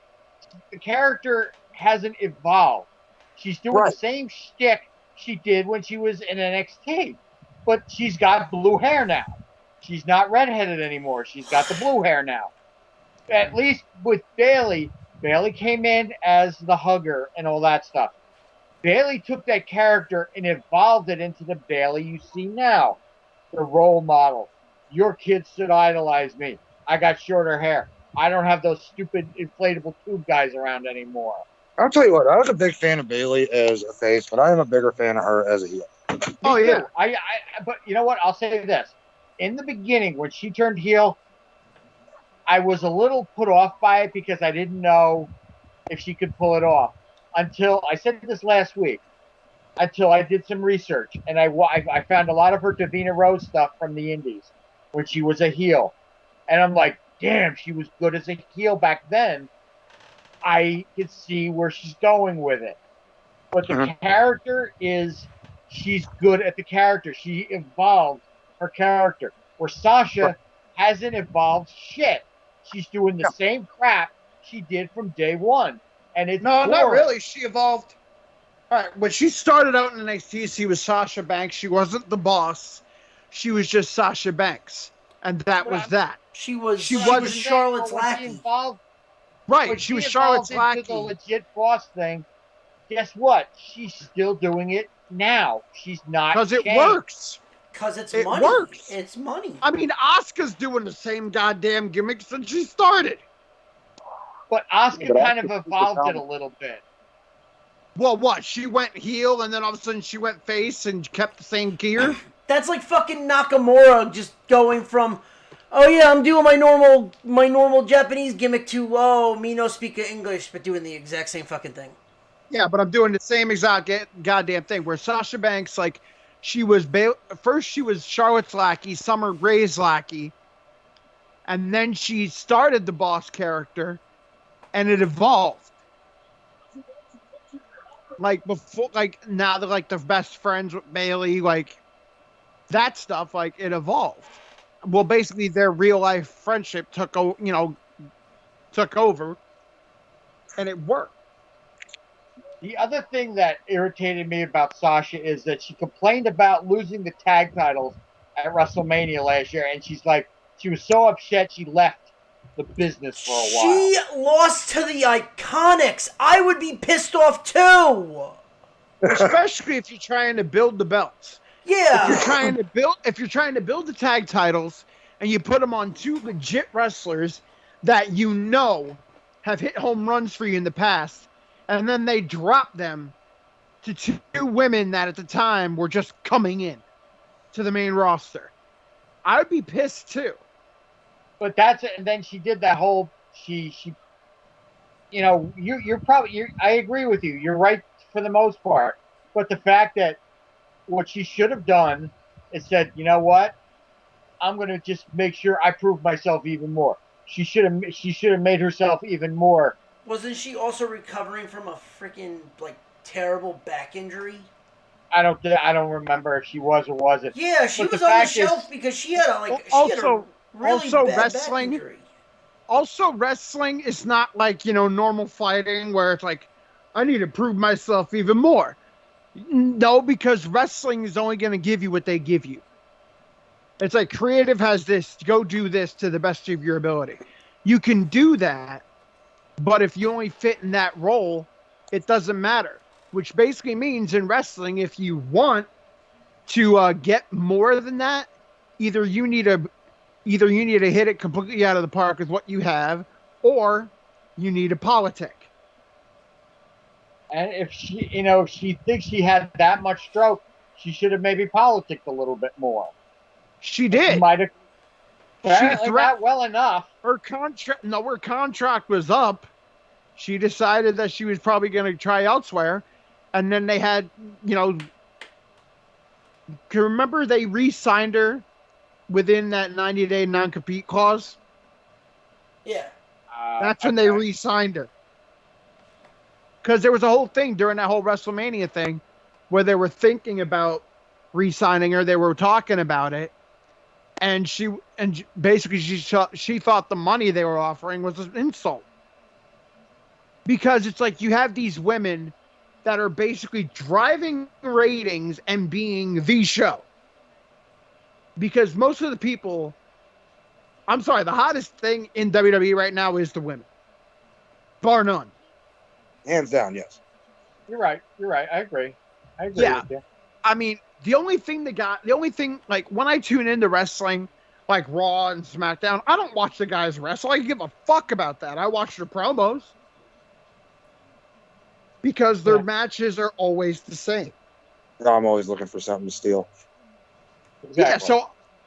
the character hasn't evolved. She's doing the same shtick she did when she was in NXT, but she's got blue hair now. She's not redheaded anymore. She's got the blue hair now. At least with Bayley came in as the hugger and all that stuff. Bayley took that character and evolved it into the Bayley you see now. The role model. Your kids should idolize me. I got shorter hair. I don't have those stupid inflatable tube guys around anymore. I'll tell you what, I was a big fan of Bayley as a face, but I am a bigger fan of her as a heel. Me too. But you know what? I'll say this. In the beginning, when she turned heel, I was a little put off by it because I didn't know if she could pull it off. Until I said this last week. until I did some research, and I found a lot of her Davina Rose stuff from the Indies when she was a heel, and I'm like, damn, she was good as a heel back then. I could see where she's going with it, but the character is she's good at the character. She evolved her character, where Sasha hasn't evolved shit. She's doing the same crap she did from day one, and it's boring. Not really. She evolved. All right, when she started out in NXT, she was Sasha Banks. She wasn't the boss. She was just Sasha Banks, and that was that. She was Charlotte's lackey. Right, she was Charlotte's lackey. Into the legit boss thing. Guess what? She's still doing it now. She's not because it works. Because it money. Works. It's money. I mean, Asuka's doing the same goddamn gimmick since she started. But Asuka kind of evolved it a little bit. Well, what? She went heel, and then all of a sudden she went face and kept the same gear? That's like fucking Nakamura just going from, oh yeah, I'm doing my normal Japanese gimmick to, oh, me no speak English, but doing the exact same fucking thing. Yeah, but I'm doing the same exact goddamn thing. Where Sasha Banks, like, first she was Charlotte's lackey, Summer Rae's lackey, and then she started the boss character, and it evolved. Like before, like now they're like the best friends with Bailey, like that stuff. Like it evolved. Well, basically, their real life friendship took over, and it worked. The other thing that irritated me about Sasha is that she complained about losing the tag titles at WrestleMania last year, and she's like, she was so upset she left the business for a while. She lost to the Iconics. I would be pissed off too. Especially if you're trying to build the belts. Yeah. If you're trying to build the tag titles and you put them on two legit wrestlers that you know have hit home runs for you in the past, and then they drop them to two women that at the time were just coming in to the main roster, I would be pissed too. But that's it. And then she did that whole she you're probably I agree with you. You're right for the most part. But the fact that what she should have done is said, you know what? I'm going to just make sure I prove myself even more. She should have made herself even more. Wasn't she also recovering from a freaking like terrible back injury? I don't remember if she was or wasn't. Yeah, she was on the shelf because she had a really bad wrestling. Back injury. Also, wrestling is not like, normal fighting where it's like, I need to prove myself even more. No, because wrestling is only going to give you what they give you. It's like creative has this, go do this to the best of your ability. You can do that, but if you only fit in that role, it doesn't matter. Which basically means in wrestling, if you want to get more than that, either you need to hit it completely out of the park with what you have, or you need a politic. And if she thinks she had that much stroke, she should have maybe politicked a little bit more. She did. She might have. Apparently not well enough. Her contract was up. She decided that she was probably going to try elsewhere, and then they had, remember they re-signed her within that 90-day non-compete clause? Yeah. That's when they re-signed her. Because there was a whole thing during that whole WrestleMania thing where they were thinking about re-signing her. They were talking about it. And she thought the money they were offering was an insult. Because it's like you have these women that are basically driving ratings and being the show. Because most of the people, the hottest thing in WWE right now is the women. Bar none. Hands down, yes. You're right. I agree with you. I mean, the only thing, like, when I tune into wrestling, like Raw and SmackDown, I don't watch the guys wrestle. I give a fuck about that. I watch their promos. Because their matches are always the same. I'm always looking for something to steal. Exactly.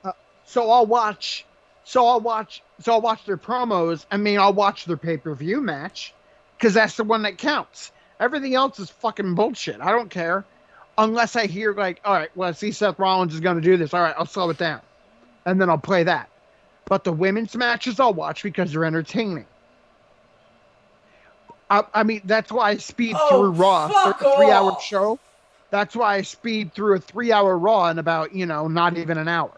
Yeah, so I'll watch their promos. I mean, I'll watch their pay-per-view match because that's the one that counts. Everything else is fucking bullshit. I don't care. unless I hear like, all right, well, I see Seth Rollins is going to do this. All right, I'll slow it down, and then I'll play that. But the women's matches I'll watch because they're entertaining. I mean, that's why I speed through Raw. Fuck A 3-hour off. show. That's why I speed through a 3-hour Raw in about, not even an hour.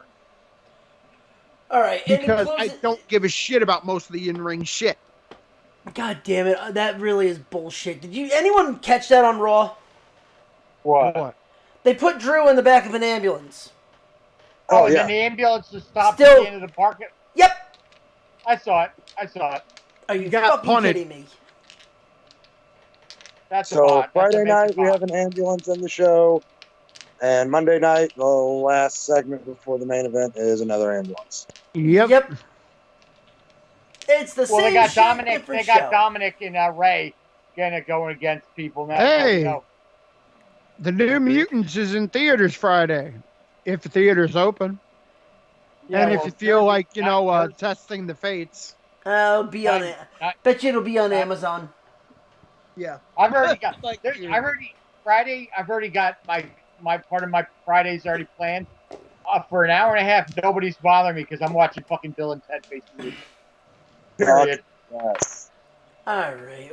All right. Because I don't give a shit about most of the in-ring shit. God damn it. That really is bullshit. Did anyone catch that on Raw? What? They put Drew in the back of an ambulance. Oh, yeah. And then the ambulance just stopped at the end of the parking. Yep. I saw it. Are you fucking kidding me? So Friday night we have an ambulance in the show, and Monday night the last segment before the main event is another ambulance. Yep. It's the same. They got shit, Dominic. They got Dominic and Ray going against people now. Hey, the New Mutants is in theaters Friday, if the theater's open. Yeah, and if you feel like testing the fates, I'll be on it. Bet you it'll be on Amazon. Yeah, I've already got. Friday. I've already got my part of my Fridays already planned. For an hour and a half, nobody's bothering me because I'm watching fucking Bill and Ted Face the Music. Period. Yes. All right,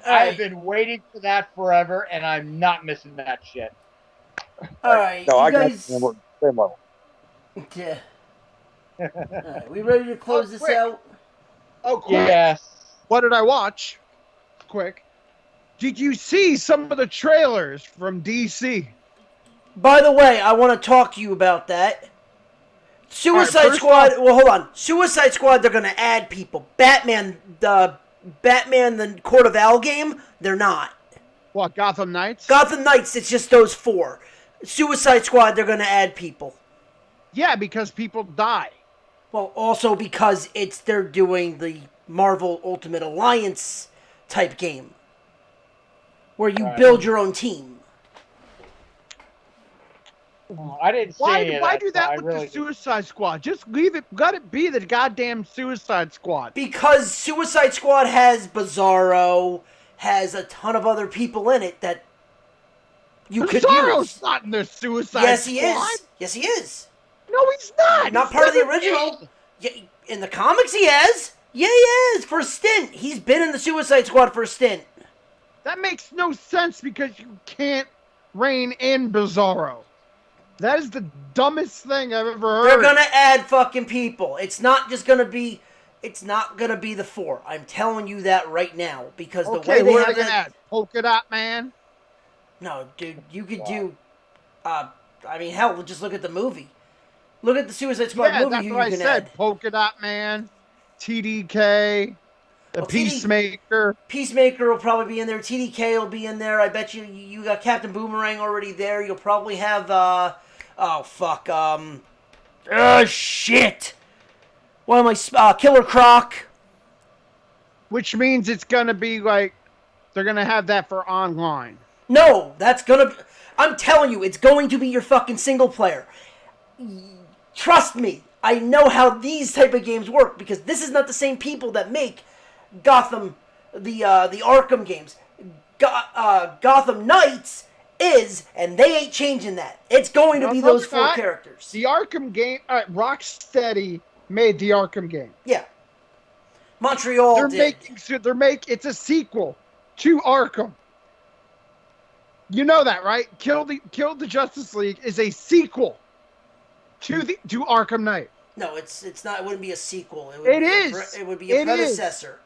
I've been waiting for that forever, and I'm not missing that shit. All right, no, I guys. got the same level. Yeah. All right, we ready to close this out? Oh, quick. Yes. What did I watch? Quick. Did you see some of the trailers from DC? By the way, I want to talk to you about that. Suicide Squad. Well, hold on. Suicide Squad. They're going to add people. Batman. The Court of Owl game. They're not. What? Gotham Knights. Gotham Knights. It's just those 4. Suicide Squad. They're going to add people. Yeah, because people die. Well, also because they're doing the Marvel Ultimate Alliance type game, where you build your own team. I didn't see any of Why do that with the Suicide Squad? Just leave it. Let it be the goddamn Suicide Squad. Because Suicide Squad has Bizarro, has a ton of other people in it that you could use. Bizarro's not in the Suicide Squad. Yes, he is. Yes, he is. No, he's not. Not part of the original. Yeah, in the comics, he is. Yeah, he is. For a stint. He's been in the Suicide Squad for a stint. That makes no sense because you can't rein in Bizarro. That is the dumbest thing I've ever heard. They're gonna add fucking people. It's not gonna be the 4. I'm telling you that right now because the way they have that. Polka Dot Man. No, dude, you could do. I mean, hell, just look at the movie. Look at the Suicide Squad movie. That's what I said. Add. Polka Dot Man, TDK, Peacemaker. Peacemaker will probably be in there. TDK will be in there. I bet you got Captain Boomerang already there. You'll probably have shit. What am I? Killer Croc. Which means it's gonna be like they're gonna have that for online. No, I'm telling you, it's going to be your fucking single player. Trust me, I know how these type of games work because this is not the same people that make Gotham, the Arkham games. Gotham Knights is, and they ain't changing that. It's going to be those 4 characters. The Arkham game, Rocksteady made the Arkham game. Yeah. Montreal did. It's a sequel to Arkham. You know that, right? Kill the Justice League is a sequel to Arkham Knight. No, it's not. It wouldn't be a sequel. It is. It would be a predecessor.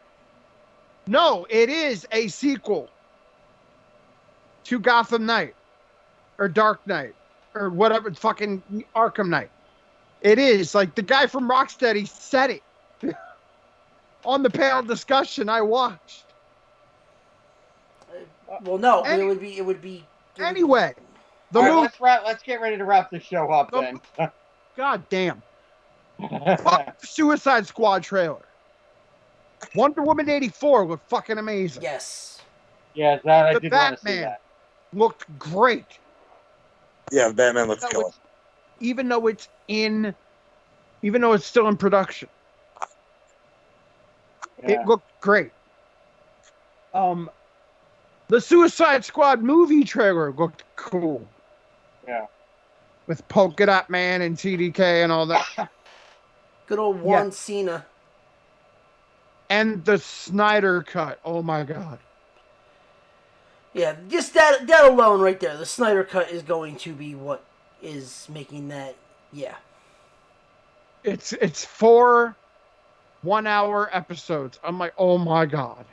No, it is a sequel to Gotham Knight or Dark Knight or whatever fucking Arkham Knight. It is. Like the guy from Rocksteady said it on the panel discussion I watched. Well, no, it would be. Anyway, let's get ready to wrap the show up then. God damn. Fuck the Suicide Squad trailer. Wonder Woman 84 looked fucking amazing. Yes. Yeah, that I did want to see that. Looked great. Yeah, Batman looks killer. Even though it's still in production. Yeah. It looked great. The Suicide Squad movie trailer looked cool. Yeah. With Polka Dot Man and TDK and all that. Good old Juan Cena. And the Snyder Cut. Oh my God. Yeah, just that alone right there. The Snyder Cut is going to be what is making that. Yeah. It's 4 1-hour episodes. I'm like, oh my God.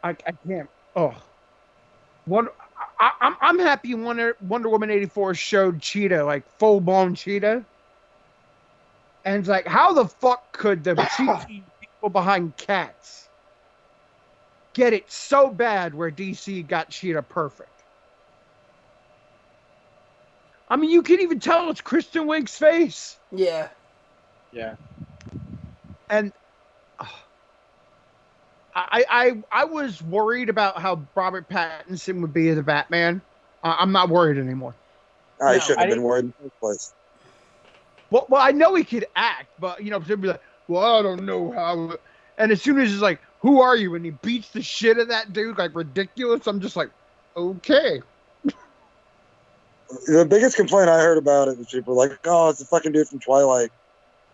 I can't. Oh. I'm happy Wonder Woman 84 showed Cheetah, like full blown Cheetah. And it's like, how the fuck could the CG people behind Cats get it so bad where DC got Cheetah perfect? I mean, you can even tell it's Kristen Wiig's face. Yeah. Yeah. And I was worried about how Robert Pattinson would be as a Batman. I'm not worried anymore. I shouldn't have been worried in the first place. Well, I know he could act, but to be like, well, I don't know how. And as soon as he's like, "Who are you?" and he beats the shit of that dude like ridiculous, I'm just like, okay. The biggest complaint I heard about it was people were like, "Oh, it's the fucking dude from Twilight,"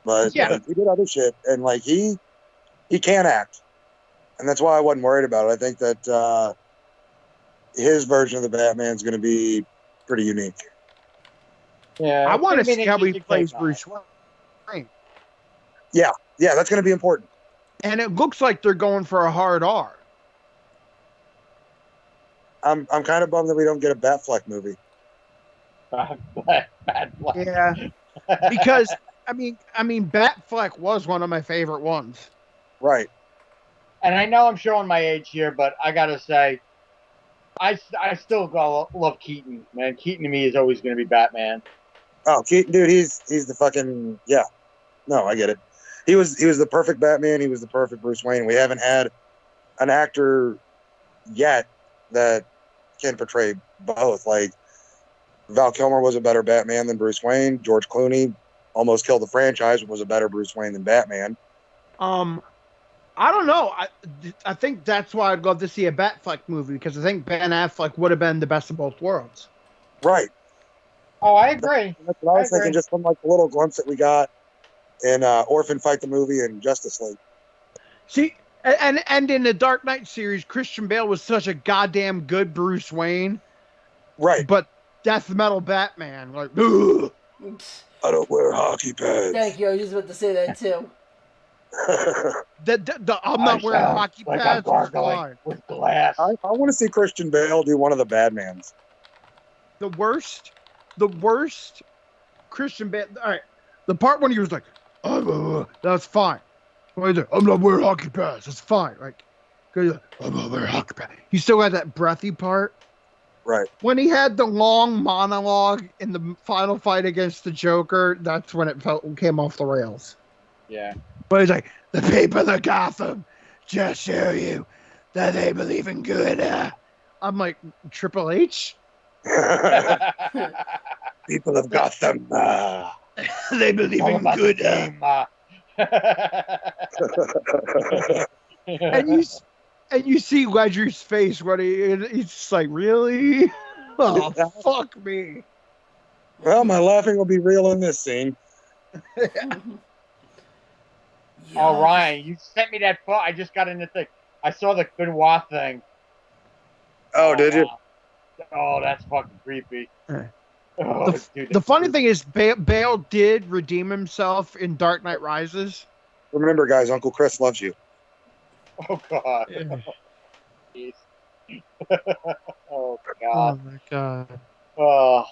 but like, he did other shit, and like he can act, and that's why I wasn't worried about it. I think that his version of the Batman is going to be pretty unique. Yeah, I want to see how he plays Bruce Wayne. Yeah, that's going to be important. And it looks like they're going for a hard R. I'm kind of bummed that we don't get a Batfleck movie. Batfleck. Yeah, because I mean, Batfleck was one of my favorite ones. Right. And I know I'm showing my age here, but I gotta say, I still love Keaton, man. Keaton to me is always going to be Batman. Oh, Keaton, dude, he's the fucking No, I get it. He was the perfect Batman. He was the perfect Bruce Wayne. We haven't had an actor yet that can portray both. Like Val Kilmer was a better Batman than Bruce Wayne. George Clooney almost killed the franchise, but was a better Bruce Wayne than Batman. I don't know. I think that's why I'd love to see a Batfleck movie, because I think Ben Affleck would have been the best of both worlds. Right. Oh, I agree. That's what I was thinking, just from like the little glimpse that we got in Orphan Fight the movie and Justice League. See, and in the Dark Knight series, Christian Bale was such a goddamn good Bruce Wayne. Right. But Death Metal Batman, like, ugh. I don't wear hockey pads. Thank you. I was just about to say that too. I'm not wearing hockey like pads. I'm gargling with glass. I want to see Christian Bale do one of the Batmans. The worst Christian Bale. All right, the part when he was like, that's fine. I'm not wearing hockey pads. That's fine. Like, I'm not wearing hockey pads. He still had that breathy part. Right. When he had the long monologue in the final fight against the Joker, that's when it came off the rails. Yeah. But he's like, the people of Gotham just show you that they believe in good. I'm like, Triple H? People of Gotham. They believe in good. And you see Ledger's face when he's just like, really? Oh, fuck me. Well, my laughing will be real in this scene. Oh, Ryan, you sent me that photo. I just got in the thing. I saw the Benoit thing. Oh, did you? Oh, that's fucking creepy. The funny thing is, Bale did redeem himself in Dark Knight Rises. Remember, guys, Uncle Chris loves you. Oh, God. Yeah. Oh, God. Oh, my God. Oh,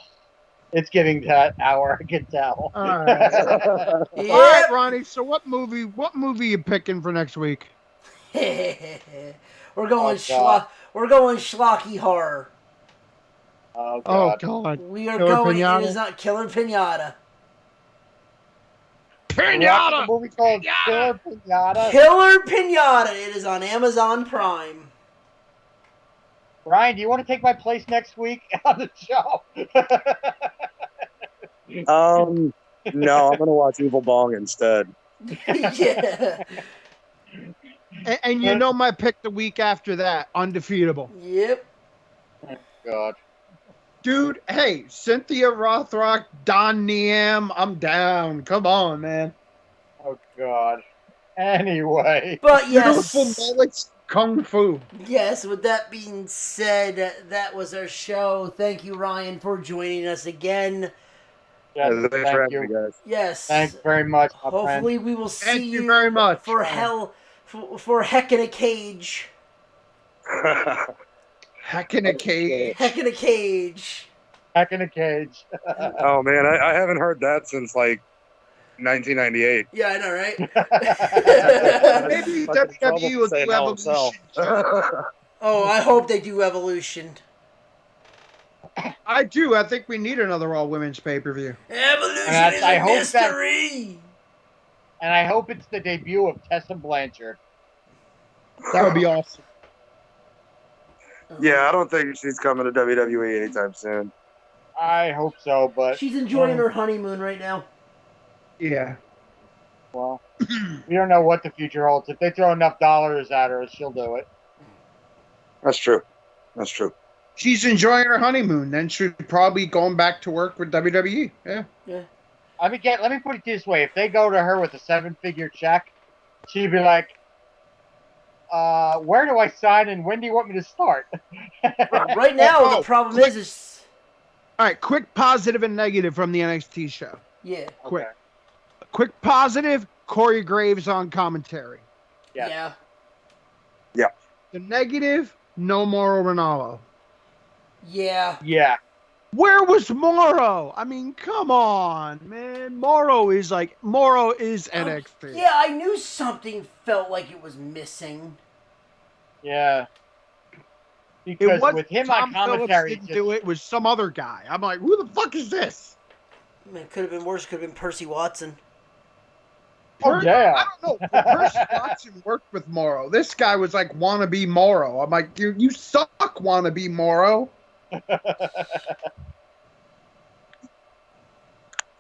it's getting that hour, I can tell. All right. Yep. All right, Ronnie. So what movie you picking for next week? We're going schlocky horror. Oh, God. Oh, God. We are Killer going. Pinata? It is not Killer Pinata. Pinata! A movie called Killer Pinata. Killer Pinata. It is on Amazon Prime. Ryan, do you want to take my place next week on the show? No, I'm gonna watch Evil Bong instead. Yeah. And you know my pick the week after that, Undefeatable. Yep. God. Dude, hey, Cynthia Rothrock, Don Niam, I'm down. Come on, man. Oh, God. Anyway. But Beautiful yes. mullets, kung fu. Yes, with that being said, that was our show. Thank you, Ryan, for joining us again. Yes, Thanks for having me, guys. Yes. Thanks very much, my Hopefully friend. we will see Thank you very much, for Ryan. for Heck in a Cage. Heck in a cage. Heck in a Cage. Heck in a cage. Oh man, I haven't heard that since like 1998. Yeah, I know, right? Maybe WWE will do Evolution. Oh, I hope they do Evolution. I do. I think we need another all women's pay-per-view. Evolution is a mystery. And I hope it's the debut of Tessa Blanchard. That would be awesome. Yeah, I don't think she's coming to WWE anytime soon. I hope so, but she's enjoying her honeymoon right now. Yeah. Well, we don't know what the future holds. If they throw enough dollars at her, she'll do it. That's true. That's true. She's enjoying her honeymoon. Then she'll probably going back to work with WWE. Yeah. Yeah. Let me put it this way: if they go to her with a 7-figure check, she'd be like, "Where do I sign and when do you want me to start?" Right now, the problem is. All right, quick positive and negative from the NXT show. Yeah. Quick. Okay. Quick positive, Corey Graves on commentary. Yes. Yeah. The negative, no Mauro Ranallo. Yeah. Yeah. Where was Mauro? I mean, come on, man. Mauro is NXT. Yeah, I knew something felt like it was missing. Yeah. Because with him Tom on commentary, Phillips didn't do it. It was some other guy. I'm like, who the fuck is this? I mean, it could have been worse. Could have been Percy Watson. Oh, yeah. I don't know. Percy Watson worked with Mauro. This guy was like wannabe Mauro. I'm like, you suck, wannabe Mauro.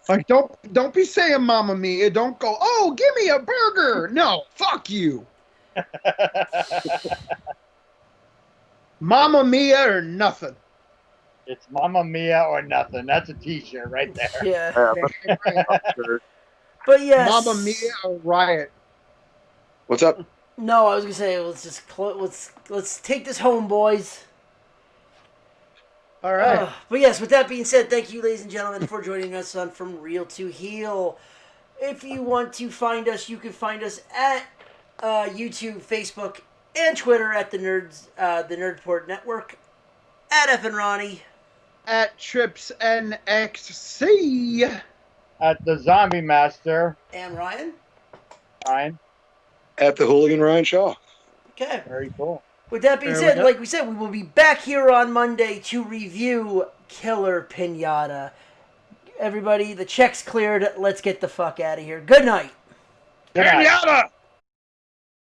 Like, don't be saying Mamma Mia. Don't go, oh, give me a burger. No, fuck you. Mamma Mia or nothing. It's Mamma Mia or nothing. That's a T-shirt right there. Yeah. Sure. But yes. Mamma Mia or riot. What's up? No, I was gonna say let's just let's take this home, boys. All right. But yes, with that being said, thank you, ladies and gentlemen, for joining us on From Real to Heel. If you want to find us, you can find us at YouTube, Facebook, and Twitter at the Nerdport Network. At F and Ronnie. At Trips NXC. At the Zombie Master. And Ryan. Ryan. At the Hooligan Ryan Shaw. Okay. Very cool. With that being said, like we said, we will be back here on Monday to review Killer Pinata. Everybody, the check's cleared. Let's get the fuck out of here. Good night. Pinata!